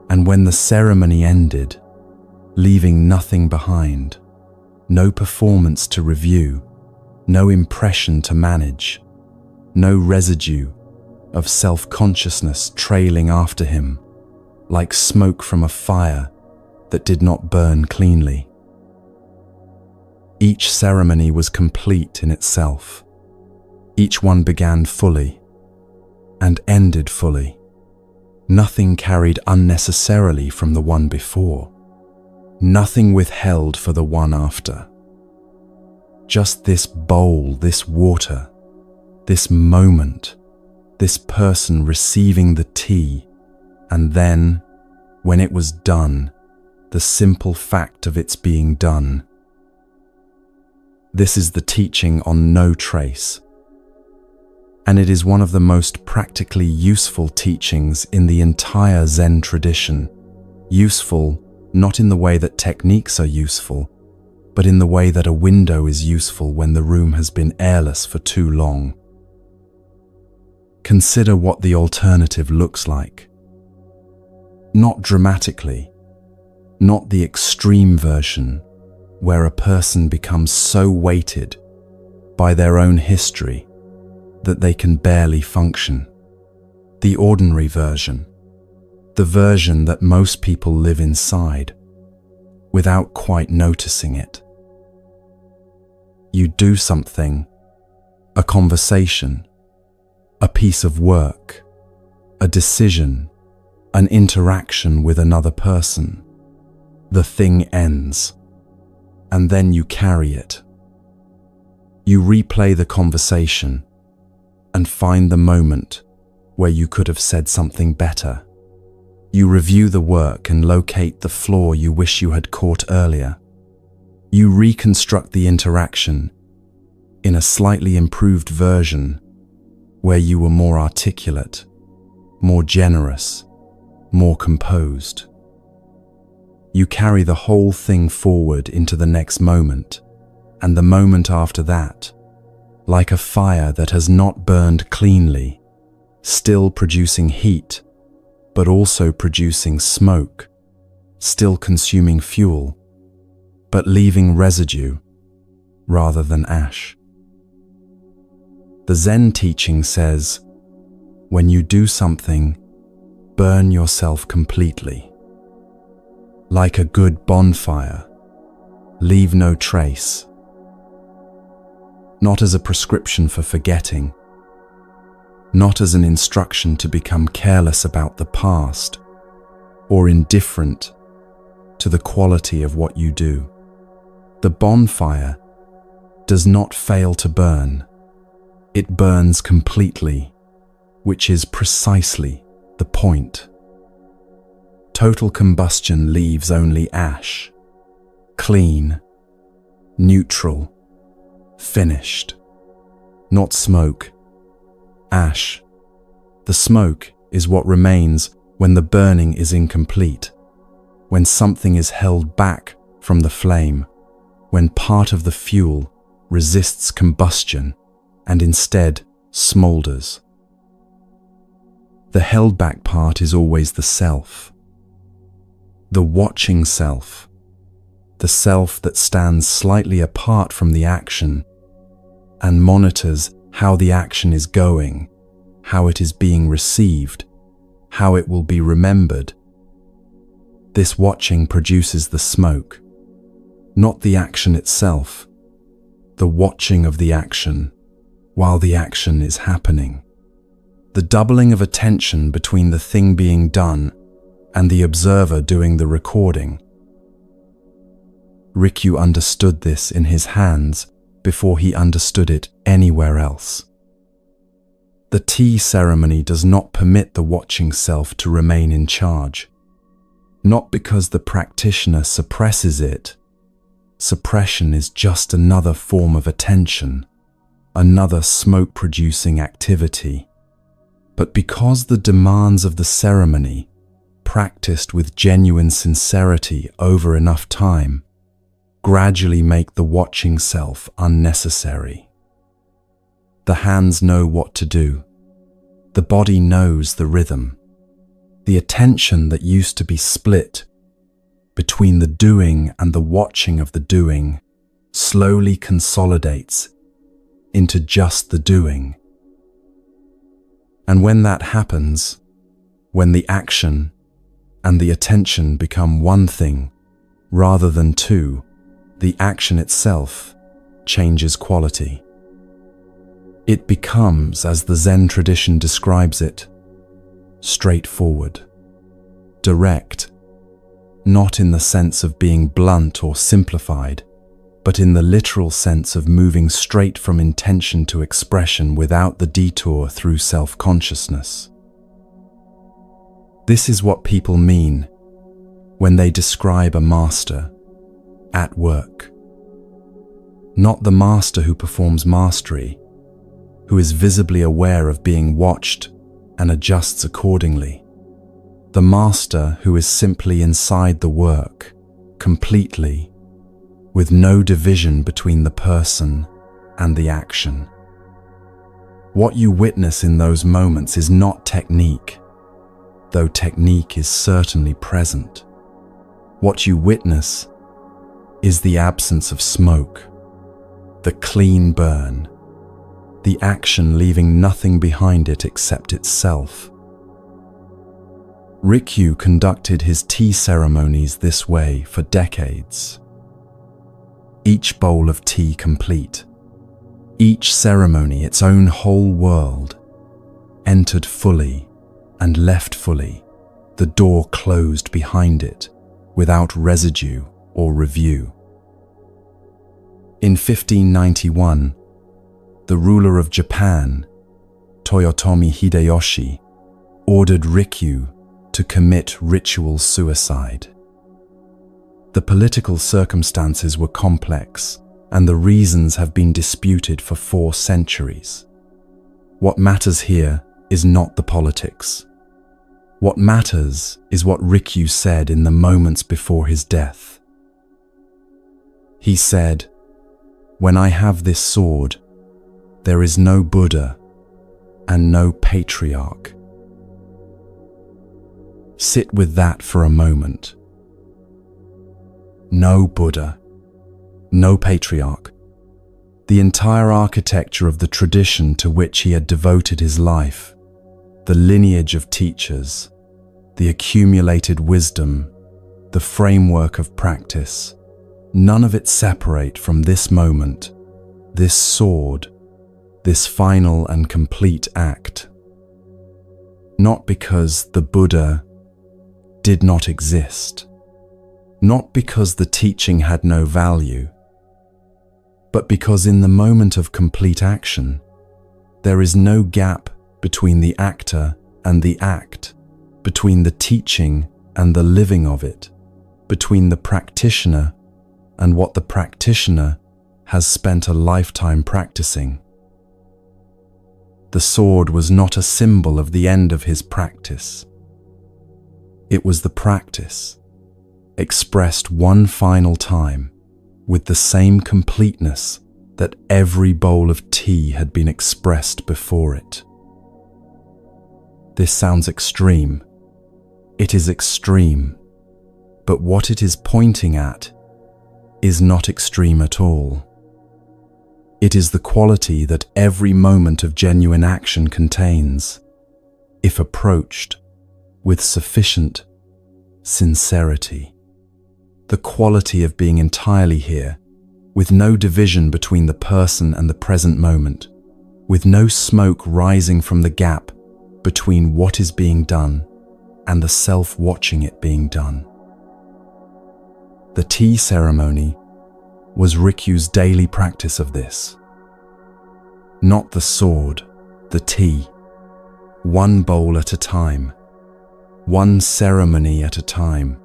And when the ceremony ended, leaving nothing behind, no performance to review, no impression to manage, no residue of self-consciousness trailing after him, like smoke from a fire that did not burn cleanly. Each ceremony was complete in itself. Each one began fully and ended fully. Nothing carried unnecessarily from the one before. Nothing withheld for the one after. Just this bowl, this water, this moment, this person receiving the tea, and then, when it was done, the simple fact of its being done. This is the teaching on no trace, and it is one of the most practically useful teachings in the entire Zen tradition. Useful not in the way that techniques are useful, but in the way that a window is useful when the room has been airless for too long. Consider what the alternative looks like. Not dramatically, not the extreme version where a person becomes so weighted by their own history that they can barely function. The ordinary version, the version that most people live inside without quite noticing it. You do something, a conversation, a piece of work, a decision, an interaction with another person. The thing ends, and then you carry it. You replay the conversation and find the moment where you could have said something better. You review the work and locate the flaw you wish you had caught earlier. You reconstruct the interaction in a slightly improved version where you were more articulate, more generous, more composed. You carry the whole thing forward into the next moment, and the moment after that, like a fire that has not burned cleanly, still producing heat, but also producing smoke, still consuming fuel, but leaving residue rather than ash. The Zen teaching says, when you do something, burn yourself completely. Like a good bonfire, leave no trace. Not as a prescription for forgetting, not as an instruction to become careless about the past or indifferent to the quality of what you do. The bonfire does not fail to burn. It burns completely, which is precisely the point. Total combustion leaves only ash, clean, neutral, finished. Not smoke, ash. The smoke is what remains when the burning is incomplete, when something is held back from the flame, when part of the fuel resists combustion and instead smolders. The held back part is always the self, the watching self, the self that stands slightly apart from the action and monitors how the action is going, how it is being received, how it will be remembered. This watching produces the smoke, not the action itself, the watching of the action while the action is happening. The doubling of attention between the thing being done and the observer doing the recording. Rikyu understood this in his hands before he understood it anywhere else. The tea ceremony does not permit the watching self to remain in charge, not because the practitioner suppresses it. Suppression is just another form of attention, another smoke-producing activity, but because the demands of the ceremony, practiced with genuine sincerity over enough time, gradually make the watching self unnecessary. The hands know what to do. The body knows the rhythm. The attention that used to be split between the doing and the watching of the doing slowly consolidates into just the doing. And when that happens, when the action and the attention become one thing rather than two, the action itself changes quality. It becomes, as the Zen tradition describes it, straightforward, direct, not in the sense of being blunt or simplified, but in the literal sense of moving straight from intention to expression without the detour through self-consciousness. This is what people mean when they describe a master at work. Not the master who performs mastery, who is visibly aware of being watched and adjusts accordingly. The master who is simply inside the work, completely, with no division between the person and the action. What you witness in those moments is not technique, though technique is certainly present. What you witness is the absence of smoke, the clean burn, the action leaving nothing behind it except itself. Rikyu conducted his tea ceremonies this way for decades. Each bowl of tea complete, each ceremony its own whole world, entered fully and left fully, the door closed behind it, without residue or review. In 1591, the ruler of Japan, Toyotomi Hideyoshi, ordered Rikyu to commit ritual suicide. The political circumstances were complex, and the reasons have been disputed for 4 centuries. What matters here is not the politics. What matters is what Rikyu said in the moments before his death. He said, "When I have this sword, There is no Buddha and no patriarch. Sit with that for a moment. No Buddha, no patriarch. The entire architecture of the tradition to which he had devoted his life, the lineage of teachers, the accumulated wisdom, the framework of practice, none of it separate from this moment, this sword, this final and complete act. Not because the Buddha did not exist, not because the teaching had no value, but because in the moment of complete action, there is no gap between the actor and the act, between the teaching and the living of it, between the practitioner and what the practitioner has spent a lifetime practicing. The sword was not a symbol of the end of his practice. It was the practice, expressed one final time, with the same completeness that every bowl of tea had been expressed before it. This sounds extreme. It is extreme, but what it is pointing at is not extreme at all. It is the quality that every moment of genuine action contains, if approached with sufficient sincerity. The quality of being entirely here, with no division between the person and the present moment, with no smoke rising from the gap between what is being done and the self watching it being done. The tea ceremony was Rikyu's daily practice of this. Not the sword, the tea, one bowl at a time, one ceremony at a time,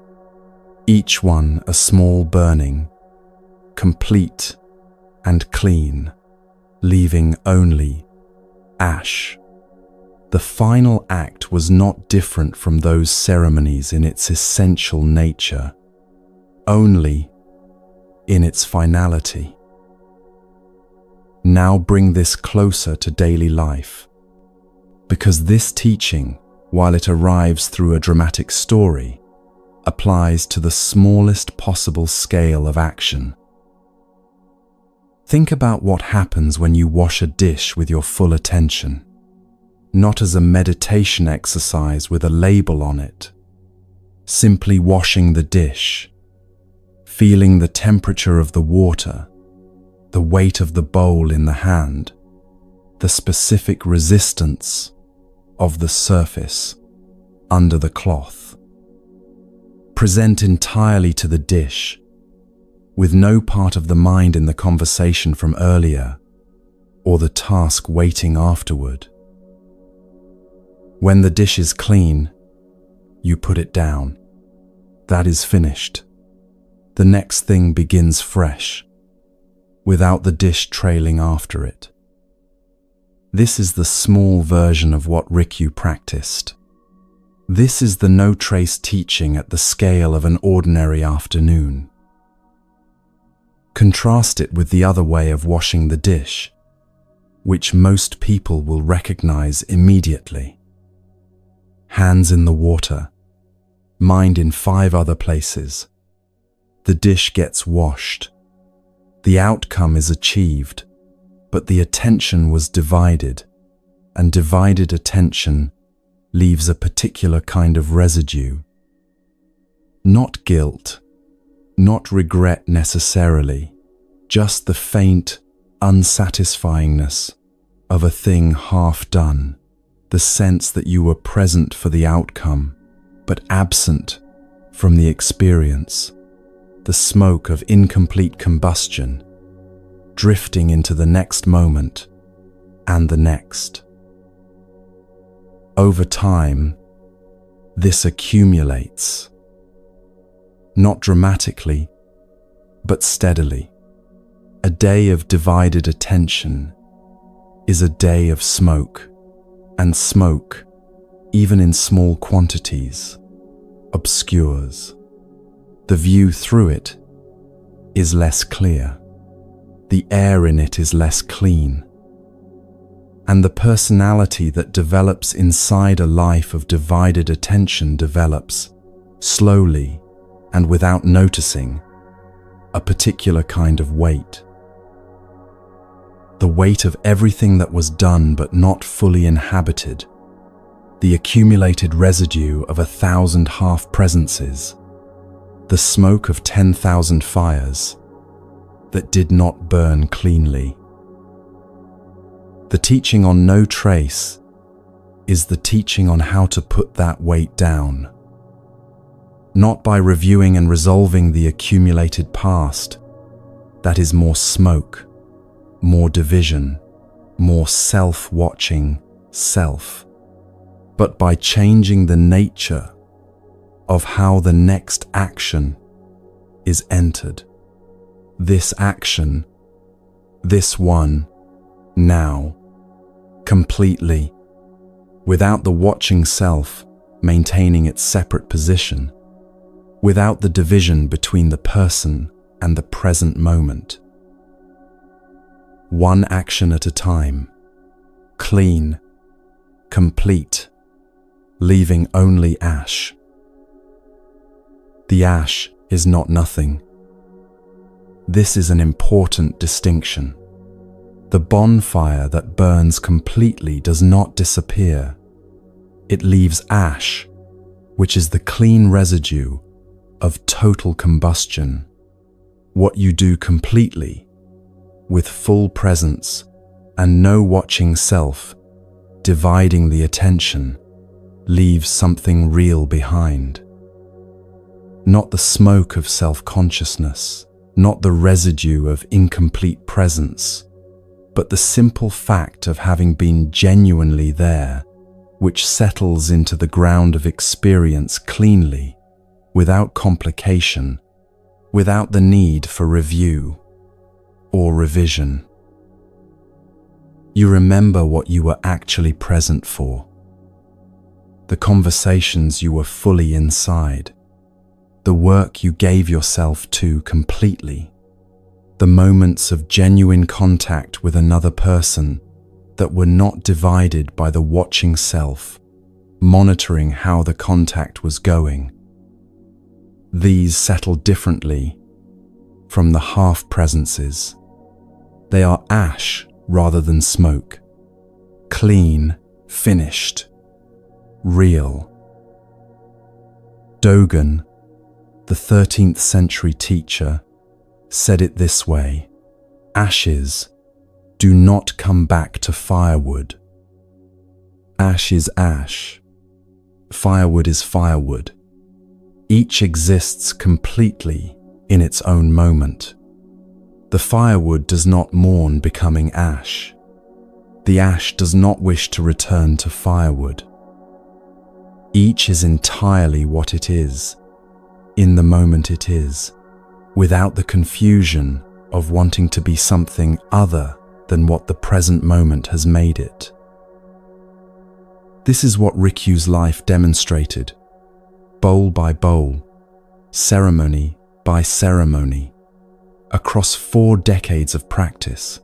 each one a small burning, complete and clean, leaving only ash. The final act was not different from those ceremonies in its essential nature, only in its finality. Now bring this closer to daily life, because this teaching, while it arrives through a dramatic story, applies to the smallest possible scale of action. Think about what happens when you wash a dish with your full attention, not as a meditation exercise with a label on it, simply washing the dish, feeling the temperature of the water, the weight of the bowl in the hand, the specific resistance of the surface under the cloth. Present entirely to the dish, with no part of the mind in the conversation from earlier or the task waiting afterward. When the dish is clean, you put it down. That is finished. The next thing begins fresh, without the dish trailing after it. This is the small version of what Rikyu practiced. This is the no-trace teaching at the scale of an ordinary afternoon. Contrast it with the other way of washing the dish, which most people will recognize immediately. Hands in the water, mind in 5 other places. The dish gets washed. The outcome is achieved, but the attention was divided, and divided attention leaves a particular kind of residue. Not guilt, not regret necessarily, just the faint unsatisfyingness of a thing half done, the sense that you were present for the outcome, but absent from the experience, the smoke of incomplete combustion, drifting into the next moment and the next. Over time, this accumulates, not dramatically, but steadily. A day of divided attention is a day of smoke, and smoke, even in small quantities, obscures. The view through it is less clear. The air in it is less clean. And the personality that develops inside a life of divided attention develops, slowly and without noticing, a particular kind of weight. The weight of everything that was done but not fully inhabited, the accumulated residue of 1,000 half-presences, the smoke of 10,000 fires that did not burn cleanly. The teaching on no trace is the teaching on how to put that weight down, not by reviewing and resolving the accumulated past. That is more smoke, more division, more self-watching self, but by changing the nature of how the next action is entered. This action, this one, now, completely, without the watching self maintaining its separate position, without the division between the person and the present moment. One action at a time, clean, complete, leaving only ash. The ash is not nothing. This is an important distinction. The bonfire that burns completely does not disappear. It leaves ash, which is the clean residue of total combustion. What you do completely, with full presence and no watching self, dividing the attention, leaves something real behind. Not the smoke of self-consciousness, not the residue of incomplete presence, but the simple fact of having been genuinely there, which settles into the ground of experience cleanly, without complication, without the need for review or revision. You remember what you were actually present for, the conversations you were fully inside, the work you gave yourself to completely, the moments of genuine contact with another person that were not divided by the watching self, monitoring how the contact was going. These settle differently from the half-presences. They are ash rather than smoke, clean, finished, real. Dogen, the 13th century teacher, said it this way: ashes do not come back to firewood. Ash is ash. Firewood is firewood. Each exists completely in its own moment. The firewood does not mourn becoming ash. The ash does not wish to return to firewood. Each is entirely what it is, in the moment it is, without the confusion of wanting to be something other than what the present moment has made it. This is what Rikyu's life demonstrated, bowl by bowl, ceremony by ceremony, across 4 decades of practice.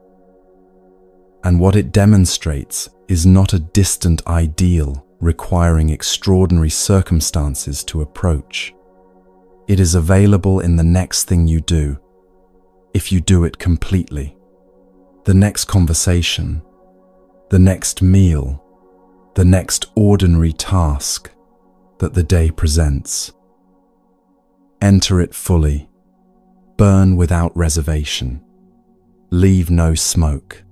And what it demonstrates is not a distant ideal requiring extraordinary circumstances to approach. It is available in the next thing you do, if you do it completely. The next conversation, the next meal, the next ordinary task that the day presents. Enter it fully, burn without reservation, leave no smoke.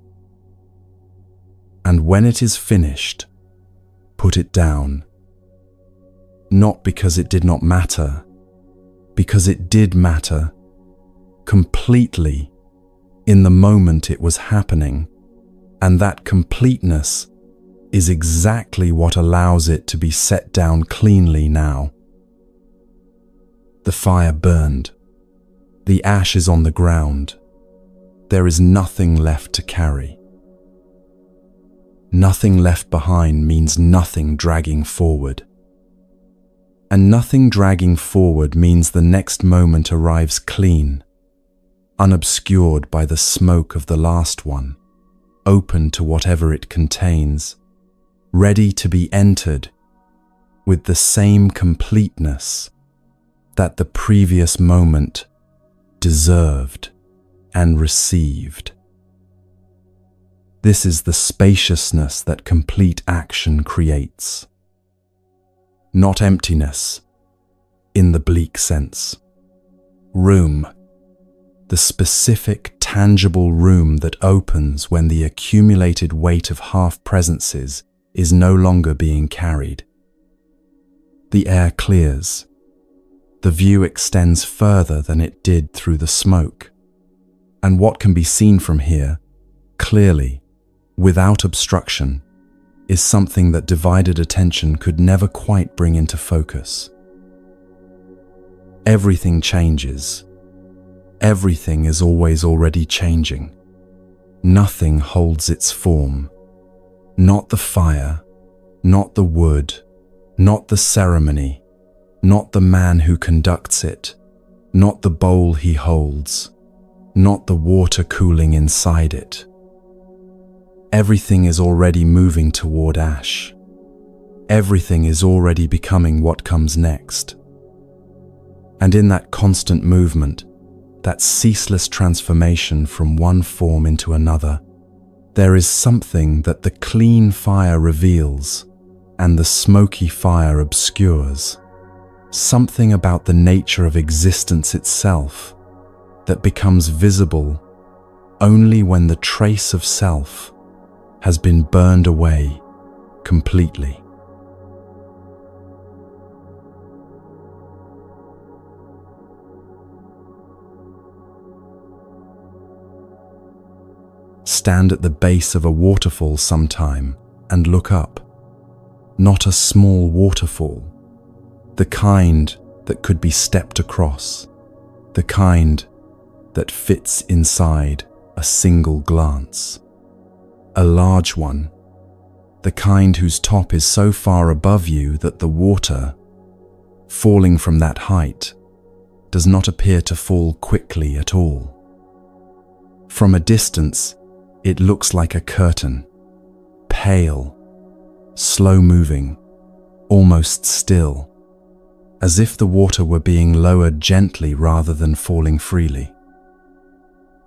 And when it is finished, put it down. Not because it did not matter, because it did matter, completely, in the moment it was happening, and that completeness is exactly what allows it to be set down cleanly now. The fire burned. The ash is on the ground. There is nothing left to carry. Nothing left behind means nothing dragging forward. And nothing dragging forward means the next moment arrives clean, unobscured by the smoke of the last one. open to whatever it contains, ready to be entered with the same completeness that the previous moment deserved and received. This is the spaciousness that complete action creates. Not emptiness, in the bleak sense. Room, the specific, tangible room that opens when the accumulated weight of half-presences is no longer being carried. The air clears. The view extends further than it did through the smoke. And what can be seen from here, clearly, without obstruction, is something that divided attention could never quite bring into focus. Everything changes. Everything is always already changing. Nothing holds its form. Not the fire, not the wood, not the ceremony, not the man who conducts it, not the bowl he holds, not the water cooling inside it. Everything is already moving toward ash. Everything is already becoming what comes next. And in that constant movement, that ceaseless transformation from one form into another, there is something that the clean fire reveals and the smoky fire obscures. Something about the nature of existence itself that becomes visible only when the trace of self has been burned away completely. Stand at the base of a waterfall sometime and look up. Not a small waterfall, the kind that could be stepped across, the kind that fits inside a single glance. A large one, the kind whose top is so far above you that the water, falling from that height, does not appear to fall quickly at all. From a distance, it looks like a curtain, pale, slow-moving, almost still, as if the water were being lowered gently rather than falling freely.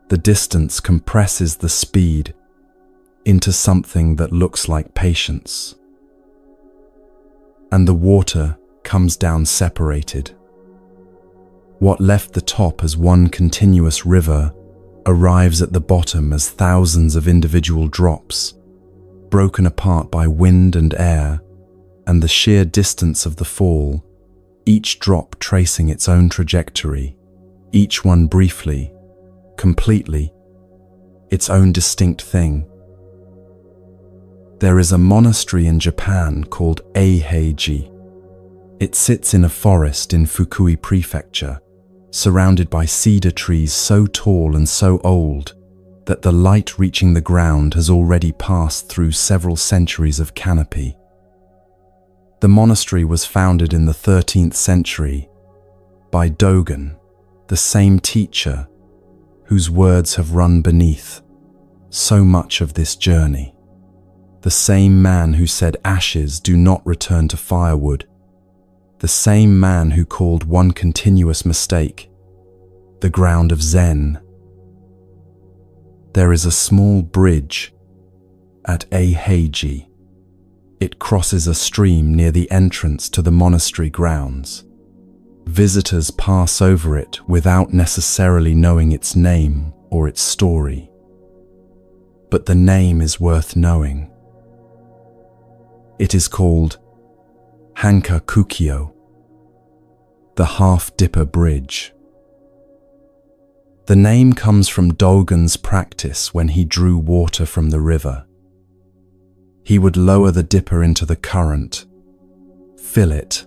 The distance compresses the speed into something that looks like patience. And the water comes down separated. What left the top as one continuous river arrives at the bottom as thousands of individual drops, broken apart by wind and air, and the sheer distance of the fall, each drop tracing its own trajectory, each one briefly, completely, its own distinct thing. There is a monastery in Japan called Eiheiji. It sits in a forest in Fukui Prefecture, surrounded by cedar trees so tall and so old that the light reaching the ground has already passed through several centuries of canopy. The monastery was founded in the 13th century by Dogen, the same teacher whose words have run beneath so much of this journey. The same man who said ashes do not return to firewood. The same man who called one continuous mistake the ground of Zen. There is a small bridge at Eiheiji. It crosses a stream near the entrance to the monastery grounds. Visitors pass over it without necessarily knowing its name or its story. But the name is worth knowing. It is called Hankakukyo, the Half-Dipper Bridge. The name comes from Dogen's practice when he drew water from the river. He would lower the dipper into the current, fill it,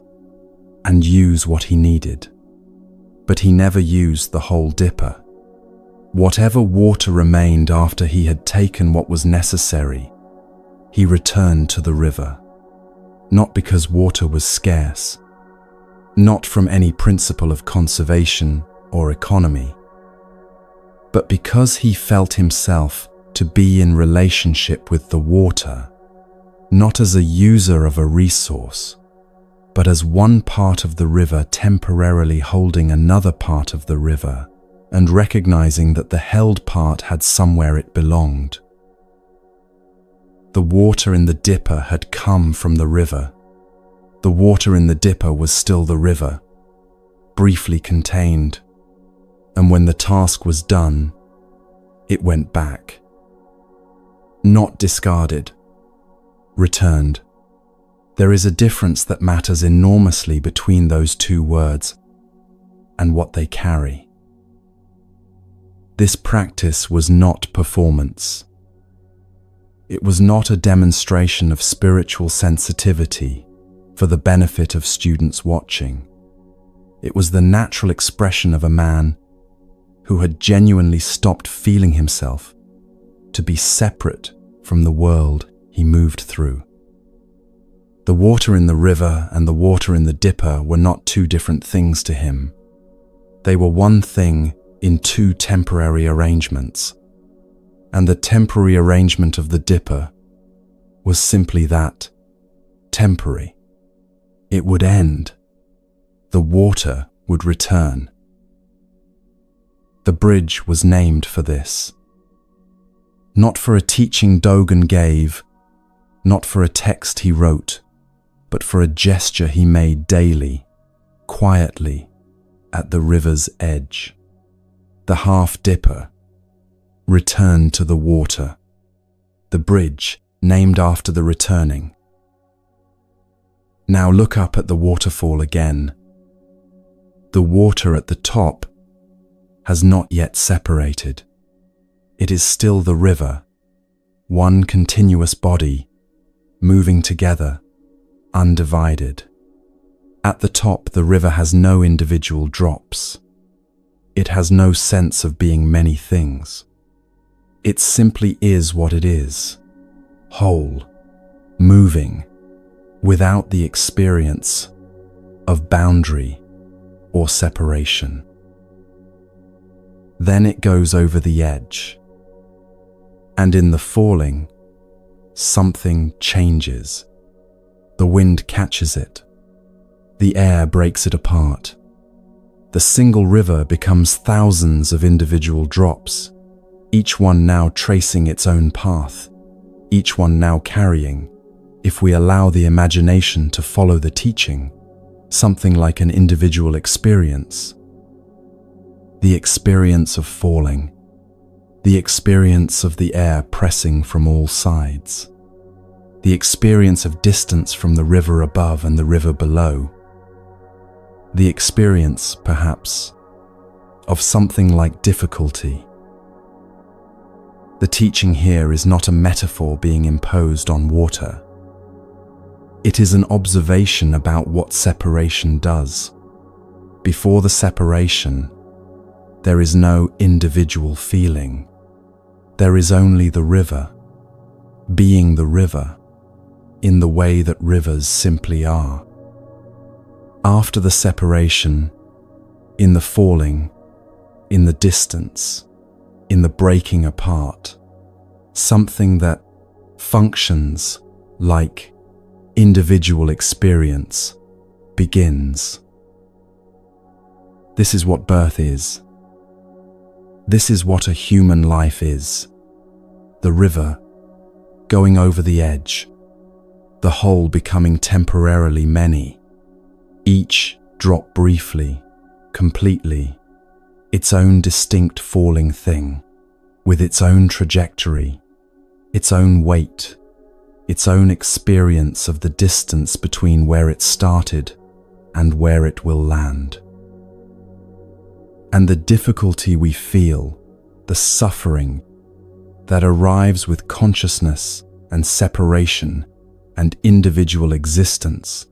and use what he needed. But he never used the whole dipper. Whatever water remained after he had taken what was necessary, he returned to the river. Not because water was scarce, not from any principle of conservation or economy, but because he felt himself to be in relationship with the water, not as a user of a resource, but as one part of the river temporarily holding another part of the river, and recognizing that the held part had somewhere it belonged. The water in the dipper had come from the river. The water in the dipper was still the river, briefly contained, and when the task was done, it went back. Not discarded, returned. There is a difference that matters enormously between those two words and what they carry. This practice was not performance. It was not a demonstration of spiritual sensitivity for the benefit of students watching. It was the natural expression of a man who had genuinely stopped feeling himself to be separate from the world he moved through. The water in the river and the water in the dipper were not two different things to him. They were one thing in two temporary arrangements, and the temporary arrangement of the dipper was simply that, temporary. It would end. The water would return. The bridge was named for this. Not for a teaching Dogen gave, not for a text he wrote, but for a gesture he made daily, quietly, at the river's edge. The half-dipper returned to the water, the bridge named after the returning. Now look up at the waterfall again. The water at the top has not yet separated. It is still the river, one continuous body, moving together, undivided. At the top, the river has no individual drops. It has no sense of being many things. It simply is what it is, whole, moving, without the experience of boundary or separation. Then it goes over the edge, and in the falling, something changes. The wind catches it. The air breaks it apart. The single river becomes thousands of individual drops, each one now tracing its own path, each one now carrying, if we allow the imagination to follow the teaching, something like an individual experience. The experience of falling, the experience of the air pressing from all sides, the experience of distance from the river above and the river below, the experience, perhaps, of something like difficulty. The teaching here is not a metaphor being imposed on water. It is an observation about what separation does. Before the separation, there is no individual feeling. There is only the river, being the river, in the way that rivers simply are. After the separation, in the falling, in the distance, in the breaking apart, something that functions like individual experience begins. This is what birth is. This is what a human life is. The river going over the edge, the whole becoming temporarily many, each drop briefly, completely, its own distinct falling thing, with its own trajectory, its own weight, its own experience of the distance between where it started and where it will land. And the difficulty we feel, the suffering that arrives with consciousness and separation and individual existence,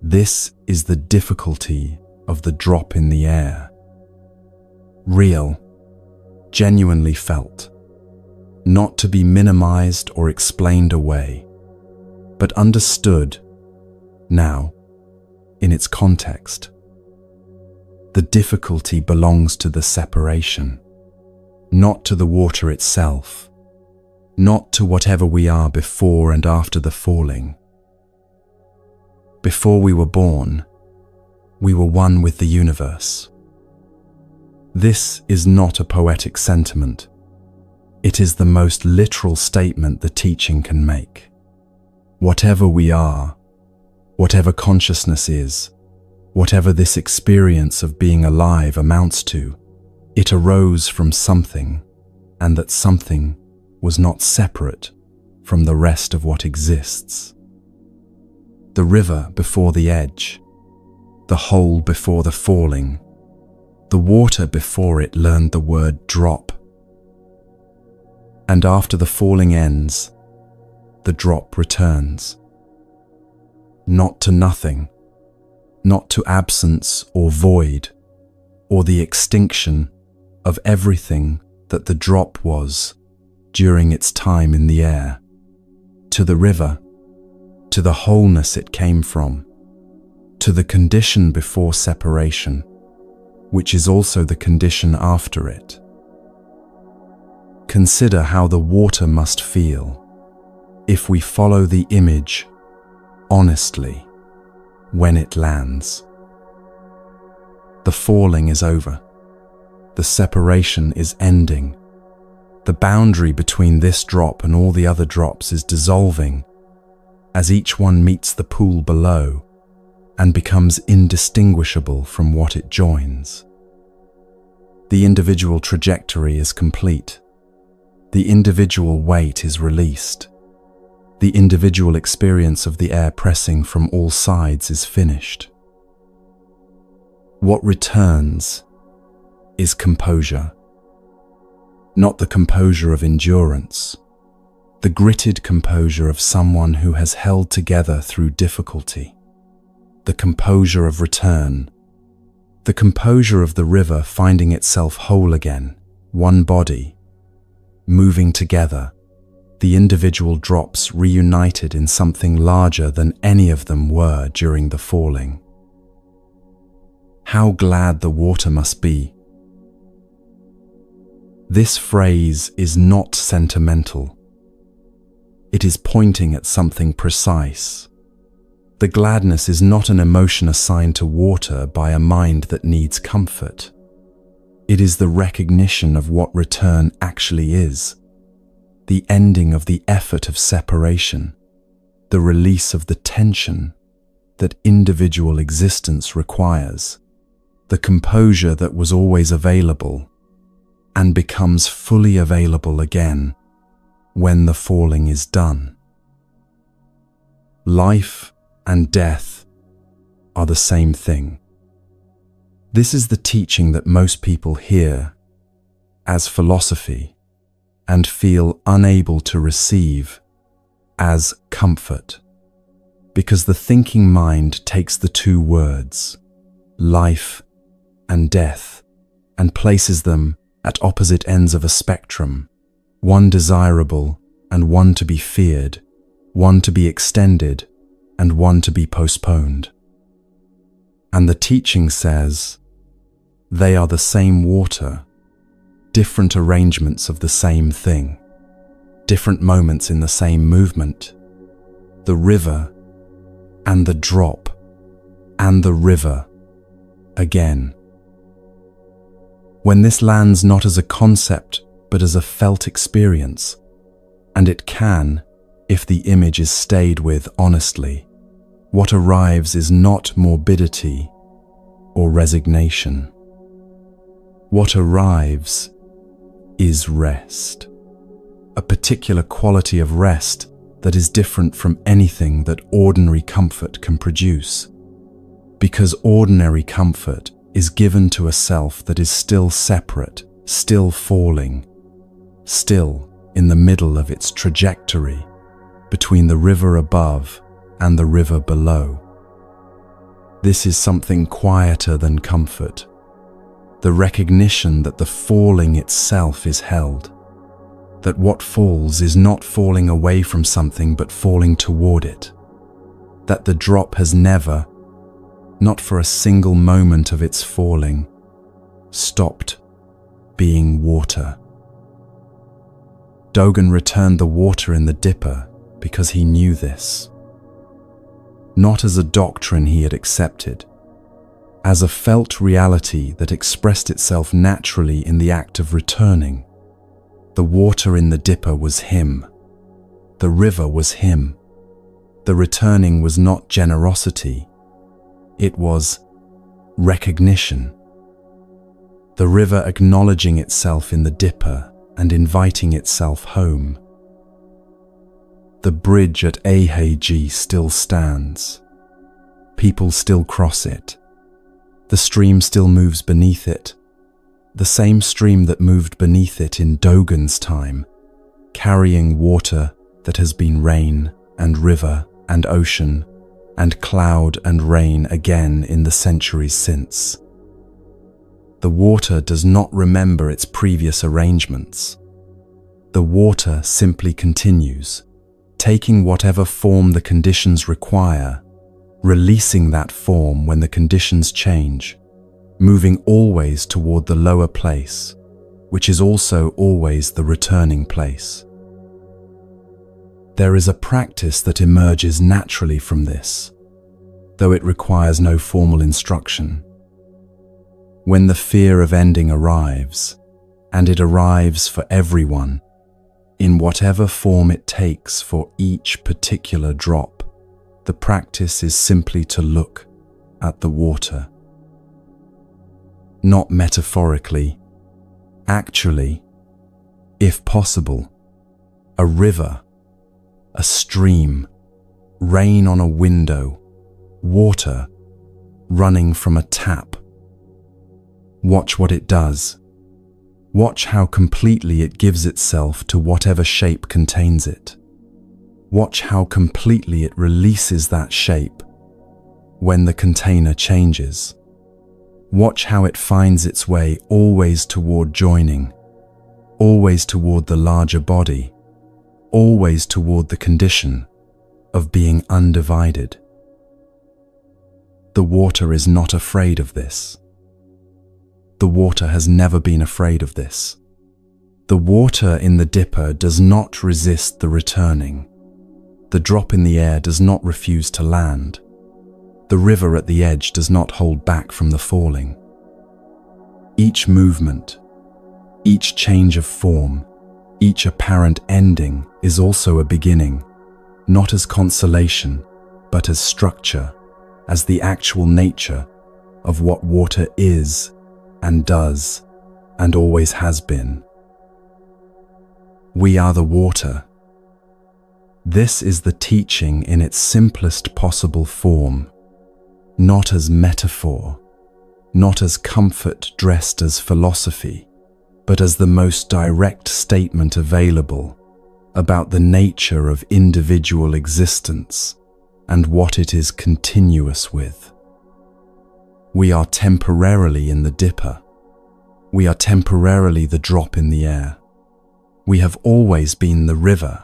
this is the difficulty of the drop in the air. Real, genuinely felt, not to be minimized or explained away, but understood now in its context. The difficulty belongs to the separation, not to the water itself. not to whatever we are before and after the falling. Before we were born, we were one with the universe. This is not a poetic sentiment. It is the most literal statement the teaching can make. Whatever we are, whatever consciousness is, whatever this experience of being alive amounts to, it arose from something, and that something was not separate from the rest of what exists. The river before the edge, the hole before the falling, the water before it learned the word drop. And after the falling ends, the drop returns. Not to nothing, not to absence or void, or the extinction of everything that the drop was during its time in the air, to the river, to the wholeness it came from, to the condition before separation, which is also the condition after it. Consider how the water must feel if we follow the image honestly when it lands. The falling is over. The separation is ending. The boundary between this drop and all the other drops is dissolving as each one meets the pool below and becomes indistinguishable from what it joins. The individual trajectory is complete. The individual weight is released. The individual experience of the air pressing from all sides is finished. What returns is composure. Not the composure of endurance, the gritted composure of someone who has held together through difficulty, the composure of return, the composure of the river finding itself whole again, one body, moving together, the individual drops reunited in something larger than any of them were during the falling. How glad the water must be. This phrase is not sentimental. It is pointing at something precise. The gladness is not an emotion assigned to water by a mind that needs comfort. It is the recognition of what return actually is, the ending of the effort of separation, the release of the tension that individual existence requires, the composure that was always available and becomes fully available again when the falling is done. Life and death are the same thing. This is the teaching that most people hear as philosophy and feel unable to receive as comfort, because the thinking mind takes the two words, life and death, and places them at opposite ends of a spectrum, one desirable and one to be feared, one to be extended and one to be postponed. And the teaching says, they are the same water, different arrangements of the same thing, different moments in the same movement, the river and the drop and the river again. When this lands not as a concept but as a felt experience, and it can, if the image is stayed with honestly, what arrives is not morbidity or resignation. What arrives is rest, a particular quality of rest that is different from anything that ordinary comfort can produce, because ordinary comfort is given to a self that is still separate, still falling, still in the middle of its trajectory between the river above and the river below. This is something quieter than comfort, the recognition that the falling itself is held, that what falls is not falling away from something but falling toward it, that the drop has never, not for a single moment of its falling, stopped being water. Dogen returned the water in the dipper because he knew this. Not as a doctrine he had accepted, as a felt reality that expressed itself naturally in the act of returning. The water in the dipper was him. The river was him. The returning was not generosity. It was recognition. The river acknowledging itself in the dipper and inviting itself home. The bridge at Aheji still stands. People still cross it. The stream still moves beneath it. The same stream that moved beneath it in Dogen's time, carrying water that has been rain and river and ocean and cloud and rain again in the centuries since. The water does not remember its previous arrangements. The water simply continues, taking whatever form the conditions require, releasing that form when the conditions change, moving always toward the lower place, which is also always the returning place. There is a practice that emerges naturally from this, though it requires no formal instruction. When the fear of ending arrives, and it arrives for everyone, in whatever form it takes for each particular drop, the practice is simply to look at the water. Not metaphorically, actually, if possible, a river, a stream, rain on a window, water running from a tap. Watch what it does. Watch how completely it gives itself to whatever shape contains it. Watch how completely it releases that shape when the container changes. Watch how it finds its way always toward joining, always toward the larger body, always toward the condition of being undivided. The water is not afraid of this. The water has never been afraid of this. The water in the dipper does not resist the returning. The drop in the air does not refuse to land. The river at the edge does not hold back from the falling. Each movement, each change of form, each apparent ending is also a beginning, not as consolation, but as structure, as the actual nature of what water is and does and always has been. We are the water. This is the teaching in its simplest possible form, not as metaphor, not as comfort dressed as philosophy, but as the most direct statement available about the nature of individual existence and what it is continuous with. We are temporarily in the dipper. We are temporarily the drop in the air. We have always been the river.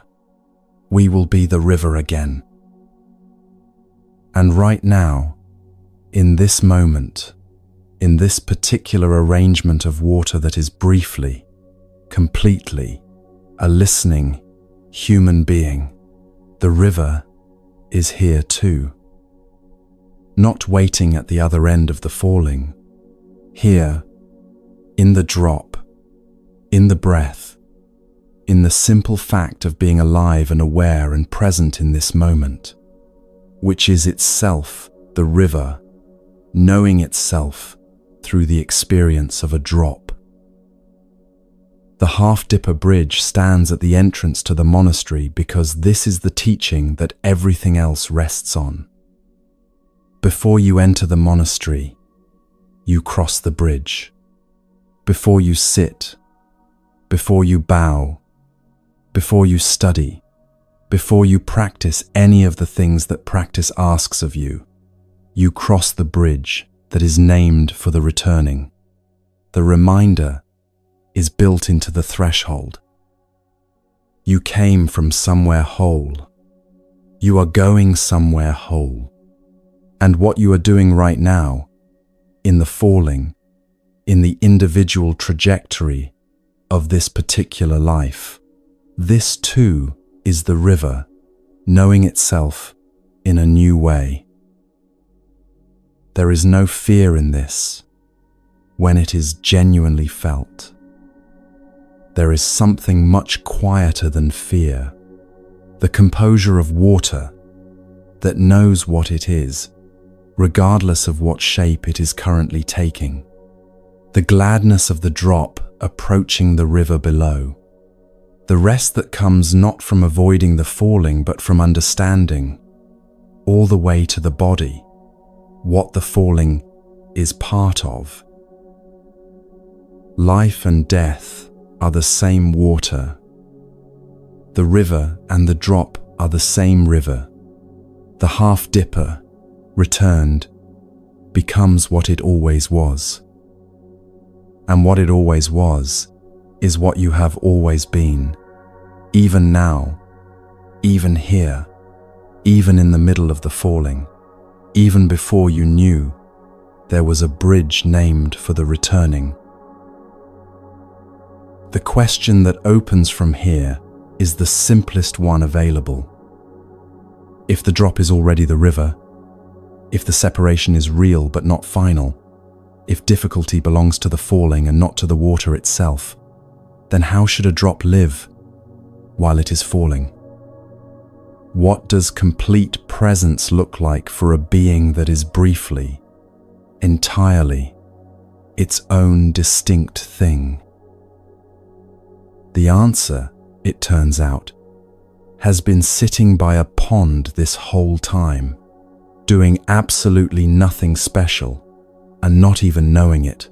We will be the river again. And right now, in this moment, in this particular arrangement of water that is briefly, completely, a listening human being, the river is here too. Not waiting at the other end of the falling. Here, in the drop, in the breath, in the simple fact of being alive and aware and present in this moment, which is itself the river, knowing itself through the experience of a drop. The half-dipper bridge stands at the entrance to the monastery because this is the teaching that everything else rests on. Before you enter the monastery, you cross the bridge. Before you sit, before you bow, before you study, before you practice any of the things that practice asks of you, you cross the bridge that is named for the returning. The reminder is built into the threshold. You came from somewhere whole. You are going somewhere whole. And what you are doing right now, in the falling, in the individual trajectory of this particular life, This too is the river, knowing itself in a new way. There is no fear in this when it is genuinely felt. There is something much quieter than fear, the composure of water that knows what it is, regardless of what shape it is currently taking. The gladness of the drop approaching the river below. The rest that comes not from avoiding the falling but from understanding, all the way to the body, what the falling is part of. Life and death are the same water. The river and the drop are the same river. The half-dipper, returned, becomes what it always was. And what it always was is what you have always been, even now, even here, even in the middle of the falling, even before you knew there was a bridge named for the returning. The question that opens from here is the simplest one available. If the drop is already the river, if the separation is real but not final, if difficulty belongs to the falling and not to the water itself, then how should a drop live while it is falling? What does complete presence look like for a being that is briefly, entirely, its own distinct thing? The answer, it turns out, has been sitting by a pond this whole time, doing absolutely nothing special, and not even knowing it.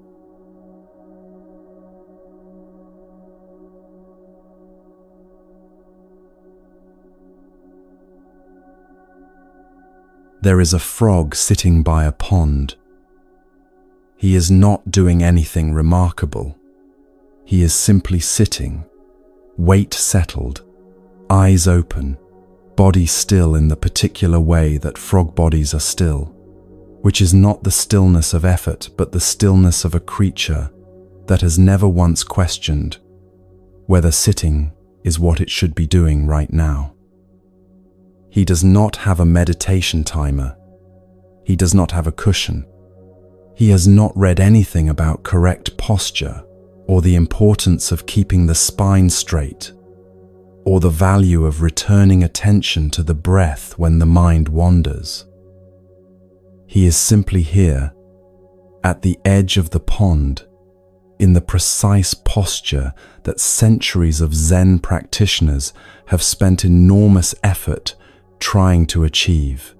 There is a frog sitting by a pond. He is not doing anything remarkable. He is simply sitting, weight settled, eyes open, body still in the particular way that frog bodies are still, which is not the stillness of effort but the stillness of a creature that has never once questioned whether sitting is what it should be doing right now. He does not have a meditation timer. He does not have a cushion. He has not read anything about correct posture or the importance of keeping the spine straight, or the value of returning attention to the breath when the mind wanders. He is simply here, at the edge of the pond, in the precise posture that centuries of Zen practitioners have spent enormous effort trying to achieve.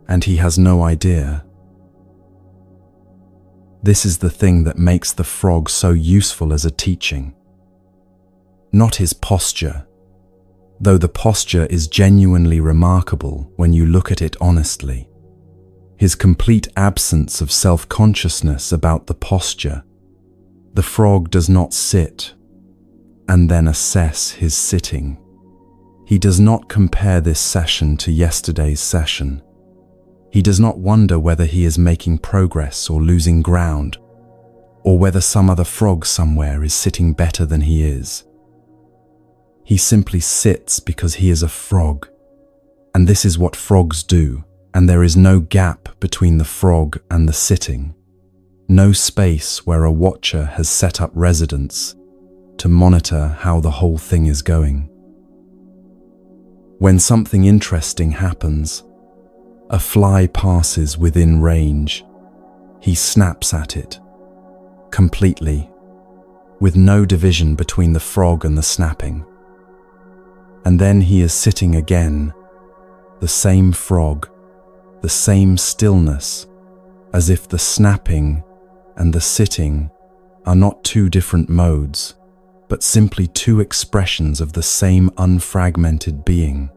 And he has no idea. This is the thing that makes the frog so useful as a teaching. Not his posture, though the posture is genuinely remarkable when you look at it honestly. His complete absence of self-consciousness about the posture. The frog does not sit and then assess his sitting. He does not compare this session to yesterday's session. He does not wonder whether he is making progress or losing ground, or whether some other frog somewhere is sitting better than he is. He simply sits because he is a frog, and this is what frogs do, and there is no gap between the frog and the sitting, no space where a watcher has set up residence to monitor how the whole thing is going. When something interesting happens, a fly passes within range. He snaps at it, completely, with no division between the frog and the snapping. And then he is sitting again, the same frog, the same stillness, as if the snapping and the sitting are not two different modes, but simply two expressions of the same unfragmented being.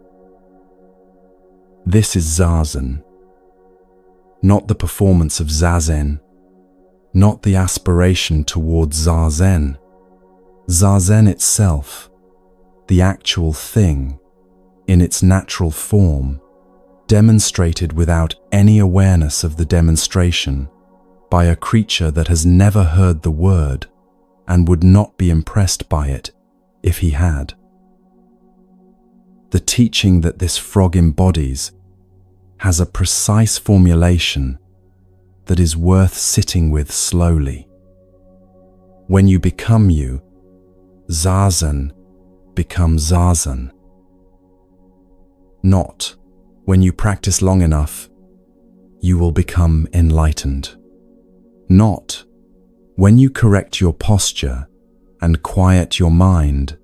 This is Zazen, not the performance of Zazen, not the aspiration towards Zazen. Zazen itself, the actual thing, in its natural form, demonstrated without any awareness of the demonstration by a creature that has never heard the word and would not be impressed by it if he had. The teaching that this frog embodies has a precise formulation that is worth sitting with slowly. When you become you, zazen becomes zazen. Not when you practice long enough, you will become enlightened. Not when you correct your posture and quiet your mind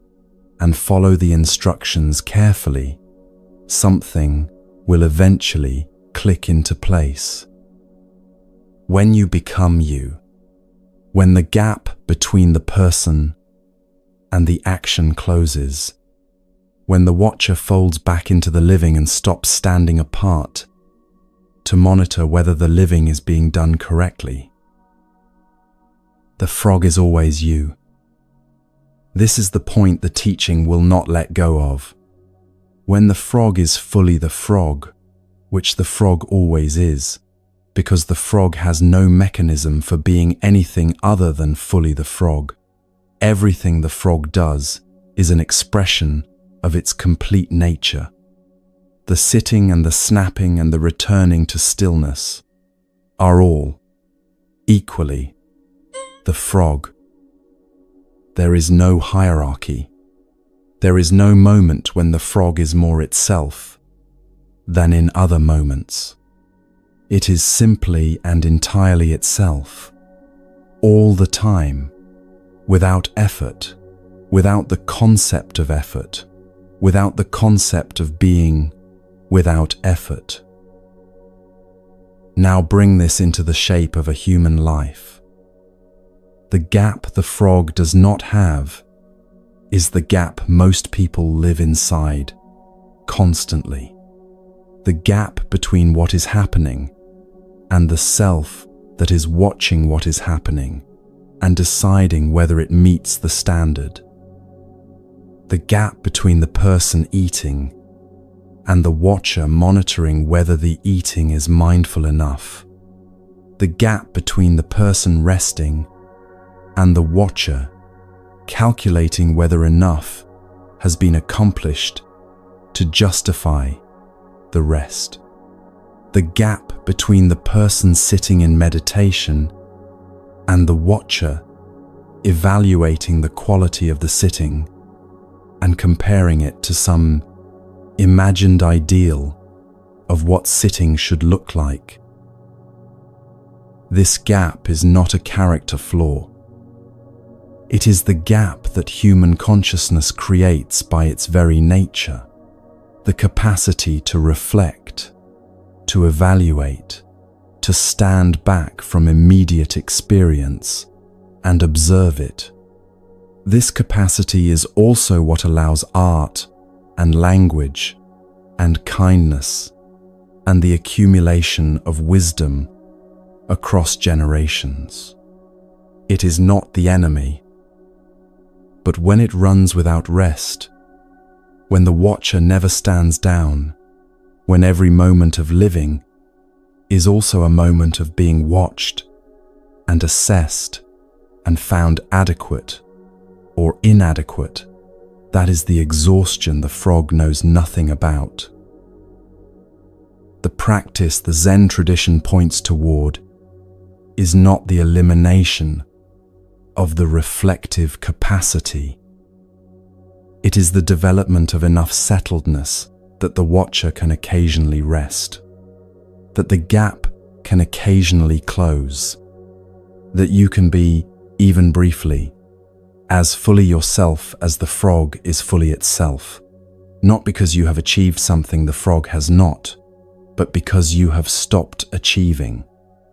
and follow the instructions carefully, something will eventually click into place. When you become you, when the gap between the person and the action closes, when the watcher folds back into the living and stops standing apart to monitor whether the living is being done correctly, the frog is always you. This is the point the teaching will not let go of. When the frog is fully the frog, which the frog always is, because the frog has no mechanism for being anything other than fully the frog. Everything the frog does is an expression of its complete nature. The sitting and the snapping and the returning to stillness are all, equally, the frog. There is no hierarchy. There is no moment when the frog is more itself than in other moments. It is simply and entirely itself, all the time, without effort, without the concept of effort, without the concept of being without effort. Now bring this into the shape of a human life. The gap the frog does not have is the gap most people live inside, constantly. The gap between what is happening and the self that is watching what is happening and deciding whether it meets the standard. The gap between the person eating and the watcher monitoring whether the eating is mindful enough. The gap between the person resting and the watcher calculating whether enough has been accomplished to justify the rest. The gap between the person sitting in meditation and the watcher evaluating the quality of the sitting and comparing it to some imagined ideal of what sitting should look like. This gap is not a character flaw. It is the gap that human consciousness creates by its very nature, the capacity to reflect, to evaluate, to stand back from immediate experience and observe it. This capacity is also what allows art and language and kindness and the accumulation of wisdom across generations. It is not the enemy, but when it runs without rest, when the watcher never stands down, when every moment of living is also a moment of being watched and assessed and found adequate or inadequate, that is the exhaustion the frog knows nothing about. The practice the Zen tradition points toward is not the elimination of the reflective capacity. It is the development of enough settledness that the watcher can occasionally rest, that the gap can occasionally close, that you can be, even briefly, as fully yourself as the frog is fully itself, not because you have achieved something the frog has not, but because you have stopped achieving,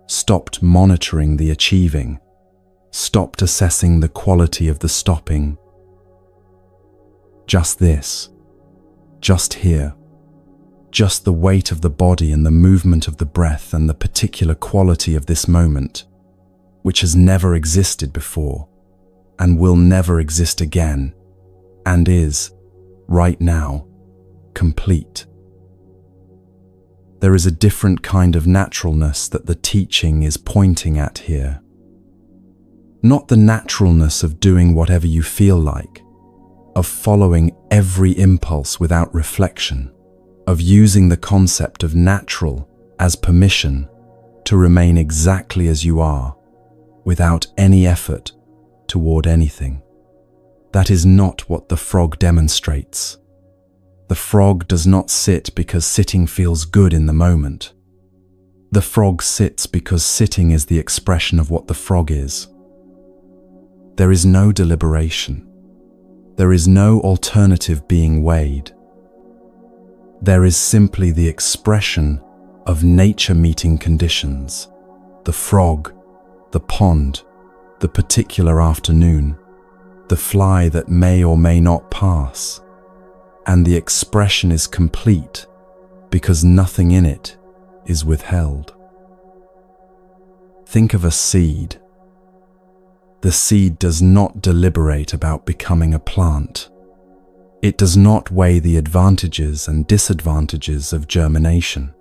stopped monitoring the achieving, stopped assessing the quality of the stopping. Just this, just here, just the weight of the body and the movement of the breath and the particular quality of this moment, which has never existed before and will never exist again, and is, right now, complete. There is a different kind of naturalness that the teaching is pointing at here. Not the naturalness of doing whatever you feel like, of following every impulse without reflection, of using the concept of natural as permission to remain exactly as you are, without any effort toward anything. That is not what the frog demonstrates. The frog does not sit because sitting feels good in the moment. The frog sits because sitting is the expression of what the frog is. There is no deliberation. There is no alternative being weighed. There is simply the expression of nature meeting conditions, the frog, the pond, the particular afternoon, the fly that may or may not pass, and the expression is complete because nothing in it is withheld. Think of a seed. The seed does not deliberate about becoming a plant. It does not weigh the advantages and disadvantages of germination.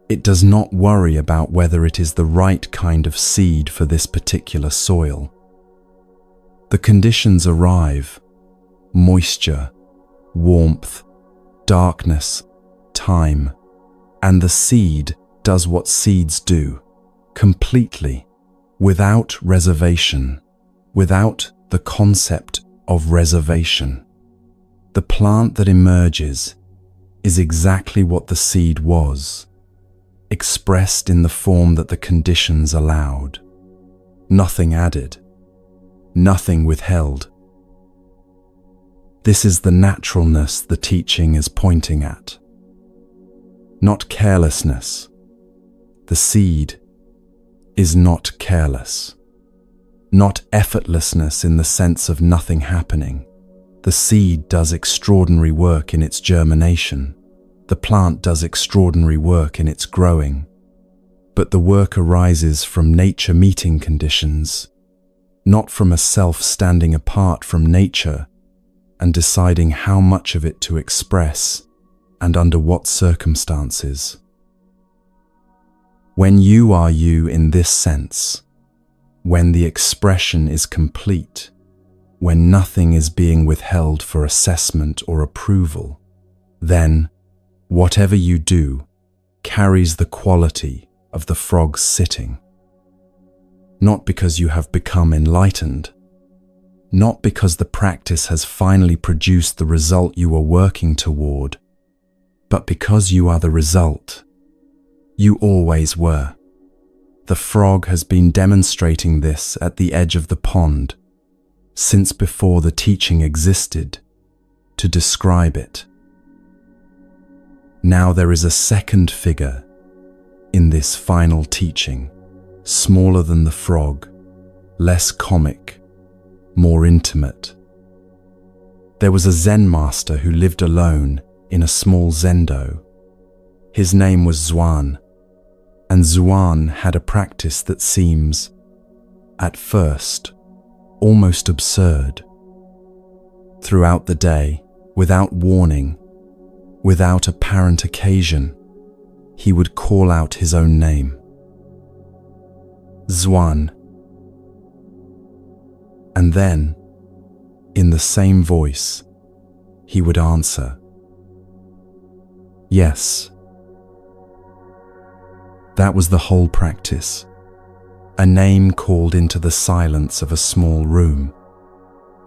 It does not worry about whether it is the right kind of seed for this particular soil. The conditions arrive: moisture, warmth, darkness, time, and the seed does what seeds do, completely, without reservation, without the concept of reservation. The plant that emerges is exactly what the seed was, expressed in the form that the conditions allowed. Nothing added, nothing withheld. This is the naturalness the teaching is pointing at. Not carelessness. The seed is not careless. Not effortlessness in the sense of nothing happening. The seed does extraordinary work in its germination. The plant does extraordinary work in its growing. But the work arises from nature meeting conditions, not from a self standing apart from nature and deciding how much of it to express and under what circumstances. When you are you in this sense, when the expression is complete, when nothing is being withheld for assessment or approval, then whatever you do carries the quality of the frog's sitting. Not because you have become enlightened, not because the practice has finally produced the result you are working toward, but because you are the result. You always were. The frog has been demonstrating this at the edge of the pond since before the teaching existed to describe it. Now there is a second figure in this final teaching, smaller than the frog, less comic, more intimate. There was a Zen master who lived alone in a small zendo. His name was Zhuan, and Zhuan had a practice that seems, at first, almost absurd. Throughout the day, without warning, without apparent occasion, he would call out his own name. Zhuan. And then, in the same voice, he would answer, yes. That was the whole practice. A name called into the silence of a small room.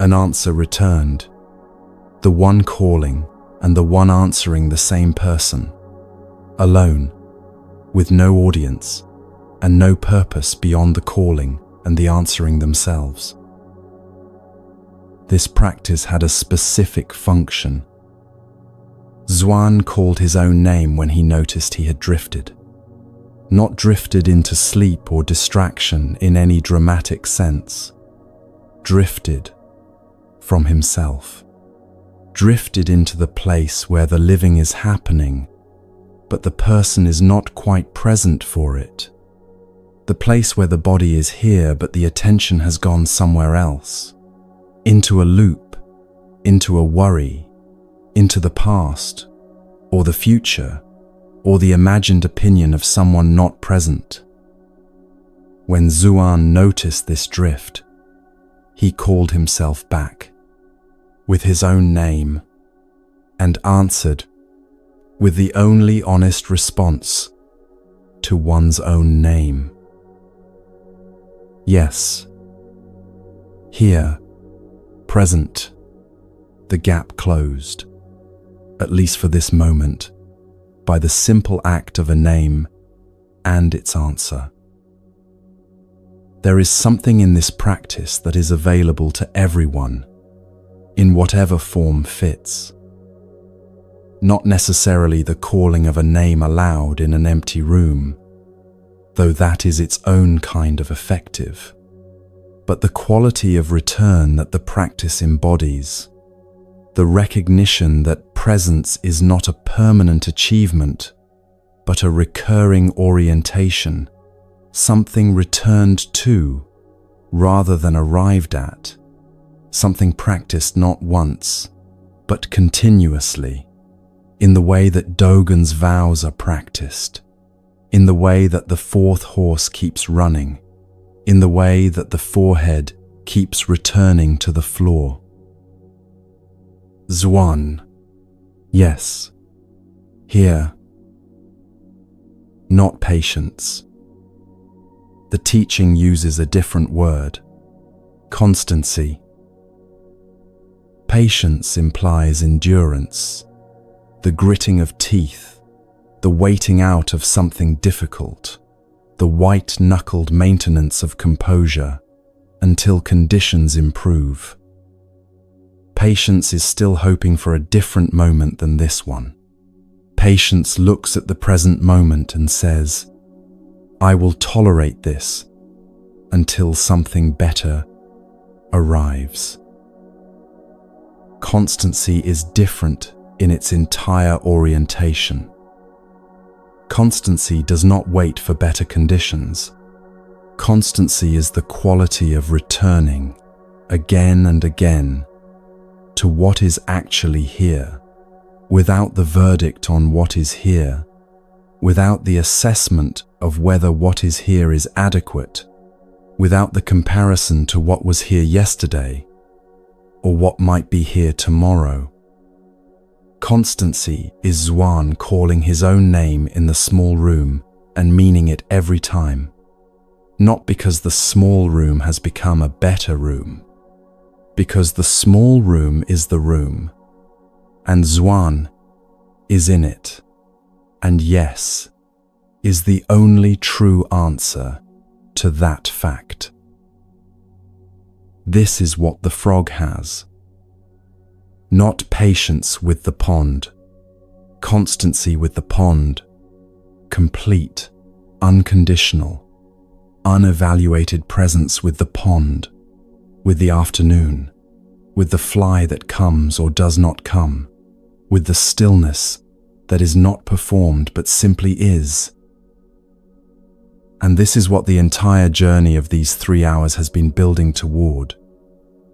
An answer returned. The one calling and the one answering the same person. Alone, with no audience, and no purpose beyond the calling and the answering themselves. This practice had a specific function. Zhuan called his own name when he noticed he had drifted. Not drifted into sleep or distraction in any dramatic sense. Drifted from himself. Drifted into the place where the living is happening, but the person is not quite present for it. The place where the body is here, but the attention has gone somewhere else. Into a loop, into a worry, into the past, or the future, or the imagined opinion of someone not present. When Zhuan noticed this drift, he called himself back. with his own name and answered with the only honest response to one's own name. Yes, here, present, the gap closed, at least for this moment, by the simple act of a name and its answer. There is something in this practice that is available to everyone, in whatever form fits. Not necessarily the calling of a name aloud in an empty room, though that is its own kind of effective, but the quality of return that the practice embodies, the recognition that presence is not a permanent achievement, but a recurring orientation, something returned to rather than arrived at, something practiced not once, but continuously, in the way that Dogen's vows are practiced, in the way that the fourth horse keeps running, in the way that the forehead keeps returning to the floor. Zwan. Yes. Here. Not patience. The teaching uses a different word. Constancy. Patience implies endurance, the gritting of teeth, the waiting out of something difficult, the white-knuckled maintenance of composure until conditions improve. Patience is still hoping for a different moment than this one. Patience looks at the present moment and says, I will tolerate this until something better arrives. Constancy is different in its entire orientation. Constancy does not wait for better conditions. Constancy is the quality of returning again and again to what is actually here, without the verdict on what is here, without the assessment of whether what is here is adequate, without the comparison to what was here yesterday or what might be here tomorrow. Constancy is Zwan calling his own name in the small room and meaning it every time, not because the small room has become a better room, because the small room is the room, and Zwan is in it, and yes is the only true answer to that fact. This is what the frog has. Not patience with the pond, constancy with the pond, complete, unconditional, unevaluated presence with the pond, with the afternoon, with the fly that comes or does not come, with the stillness that is not performed but simply is. And this is what the entire journey of these 3 hours has been building toward,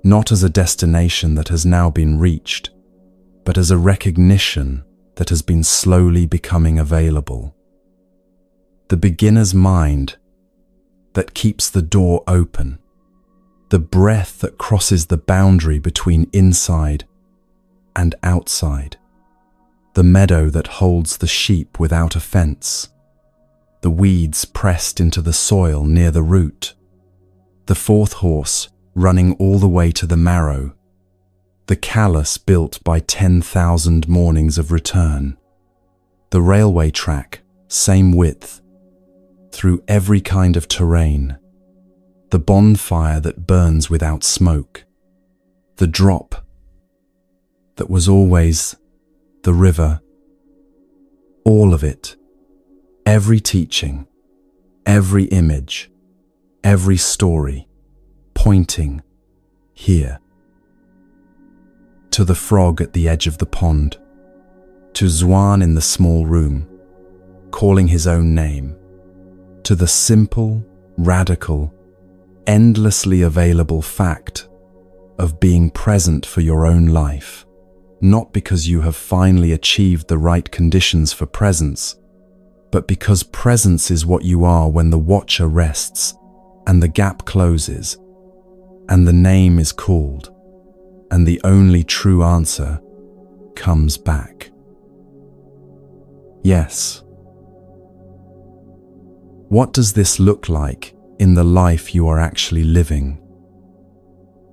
not as a destination that has now been reached, but as a recognition that has been slowly becoming available. The beginner's mind that keeps the door open, the breath that crosses the boundary between inside and outside, the meadow that holds the sheep without a fence, the weeds pressed into the soil near the root, the fourth horse running all the way to the marrow, the callus built by 10,000 mornings of return, the railway track, same width, through every kind of terrain, the bonfire that burns without smoke, the drop that was always the river, all of it, every teaching, every image, every story, pointing here. To the frog at the edge of the pond, to Zwan in the small room, calling his own name, to the simple, radical, endlessly available fact of being present for your own life, not because you have finally achieved the right conditions for presence, but because presence is what you are when the watcher rests and the gap closes and the name is called and the only true answer comes back. Yes. What does this look like in the life you are actually living?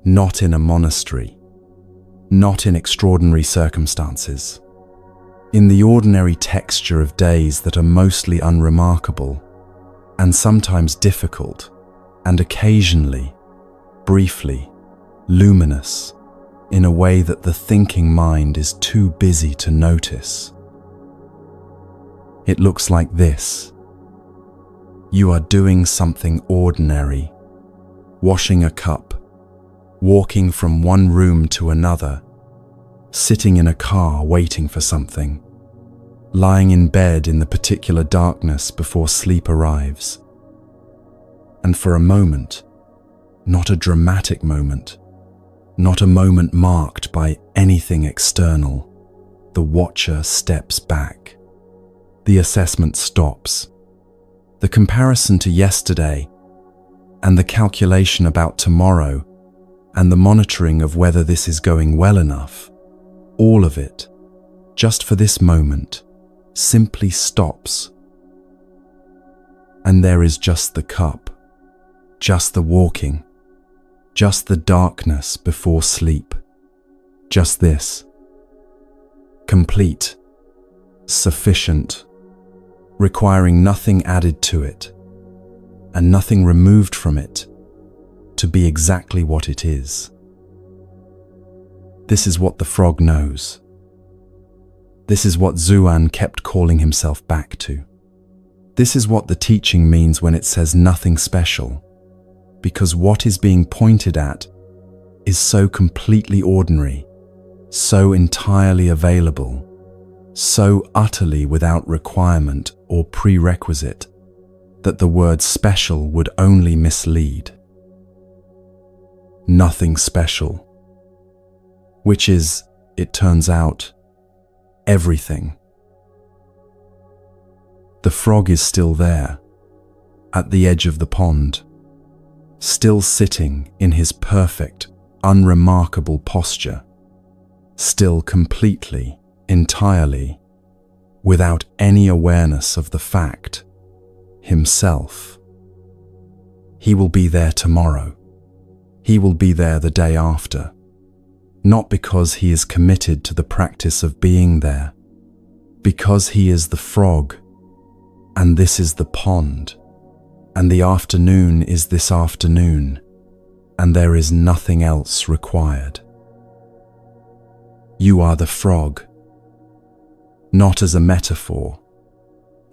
Not in a monastery, not in extraordinary circumstances, in the ordinary texture of days that are mostly unremarkable and sometimes difficult and occasionally, briefly, luminous in a way that the thinking mind is too busy to notice. It looks like this. You are doing something ordinary, washing a cup, walking from one room to another, sitting in a car waiting for something, lying in bed in the particular darkness before sleep arrives. And for a moment, not a dramatic moment, not a moment marked by anything external, the watcher steps back. The assessment stops. The comparison to yesterday, and the calculation about tomorrow, and the monitoring of whether this is going well enough, all of it, just for this moment, simply stops. And there is just the cup, just the walking, just the darkness before sleep, just this. Complete, sufficient, requiring nothing added to it, and nothing removed from it, to be exactly what it is. This is what the frog knows. This is what Zhuan kept calling himself back to. This is what the teaching means when it says nothing special, because what is being pointed at is so completely ordinary, so entirely available, so utterly without requirement or prerequisite, that the word special would only mislead. Nothing special, which is, it turns out, everything. The frog is still there, at the edge of the pond, still sitting in his perfect, unremarkable posture, still completely, entirely, without any awareness of the fact, himself. He will be there tomorrow. He will be there the day after, not because he is committed to the practice of being there, because he is the frog, and this is the pond, and the afternoon is this afternoon, and there is nothing else required. You are the frog, not as a metaphor,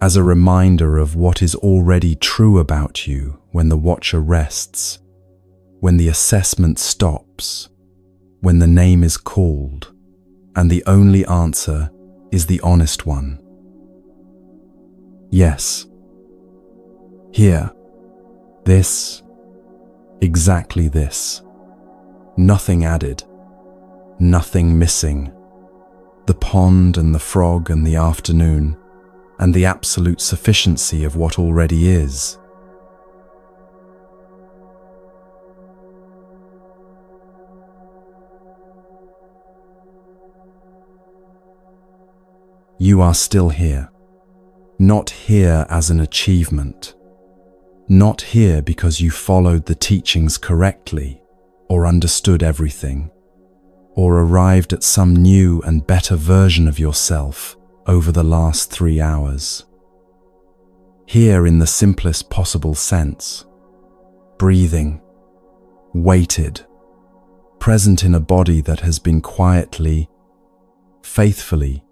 as a reminder of what is already true about you when the watcher rests, when the assessment stops, when the name is called, and the only answer is the honest one. Yes. Here. This. Exactly this. Nothing added. Nothing missing. The pond and the frog and the afternoon, and the absolute sufficiency of what already is. You are still here, not here as an achievement, not here because you followed the teachings correctly or understood everything, or arrived at some new and better version of yourself over the last 3 hours. Here in the simplest possible sense, breathing, weighted, present in a body that has been quietly, faithfully,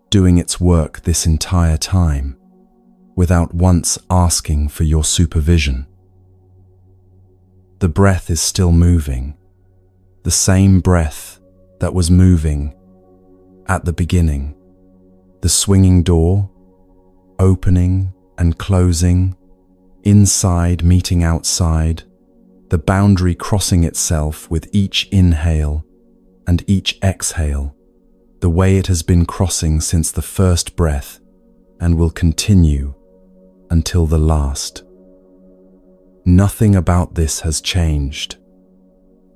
doing its work this entire time, without once asking for your supervision. The breath is still moving, the same breath that was moving at the beginning. The swinging door, opening and closing, inside meeting outside, the boundary crossing itself with each inhale and each exhale, the way it has been crossing since the first breath and will continue until the last. Nothing about this has changed,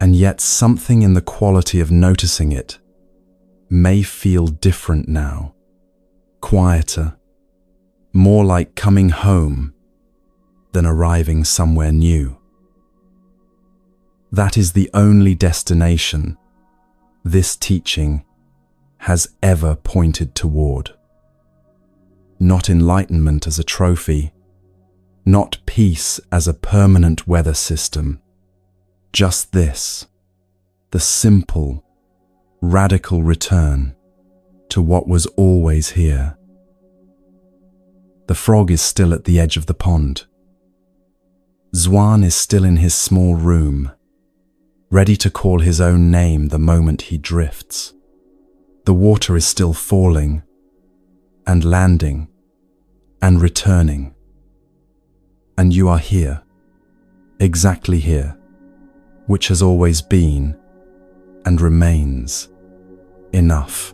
And yet something in the quality of noticing it may feel different now, quieter, more like coming home than arriving somewhere new. That is the only destination this teaching has ever pointed toward. Not enlightenment as a trophy, not peace as a permanent weather system, just this, the simple, radical return to what was always here. The frog is still at the edge of the pond. Zwan is still in his small room, ready to call his own name the moment he drifts. The water is still falling and landing and returning. And you are here, exactly here, which has always been and remains enough.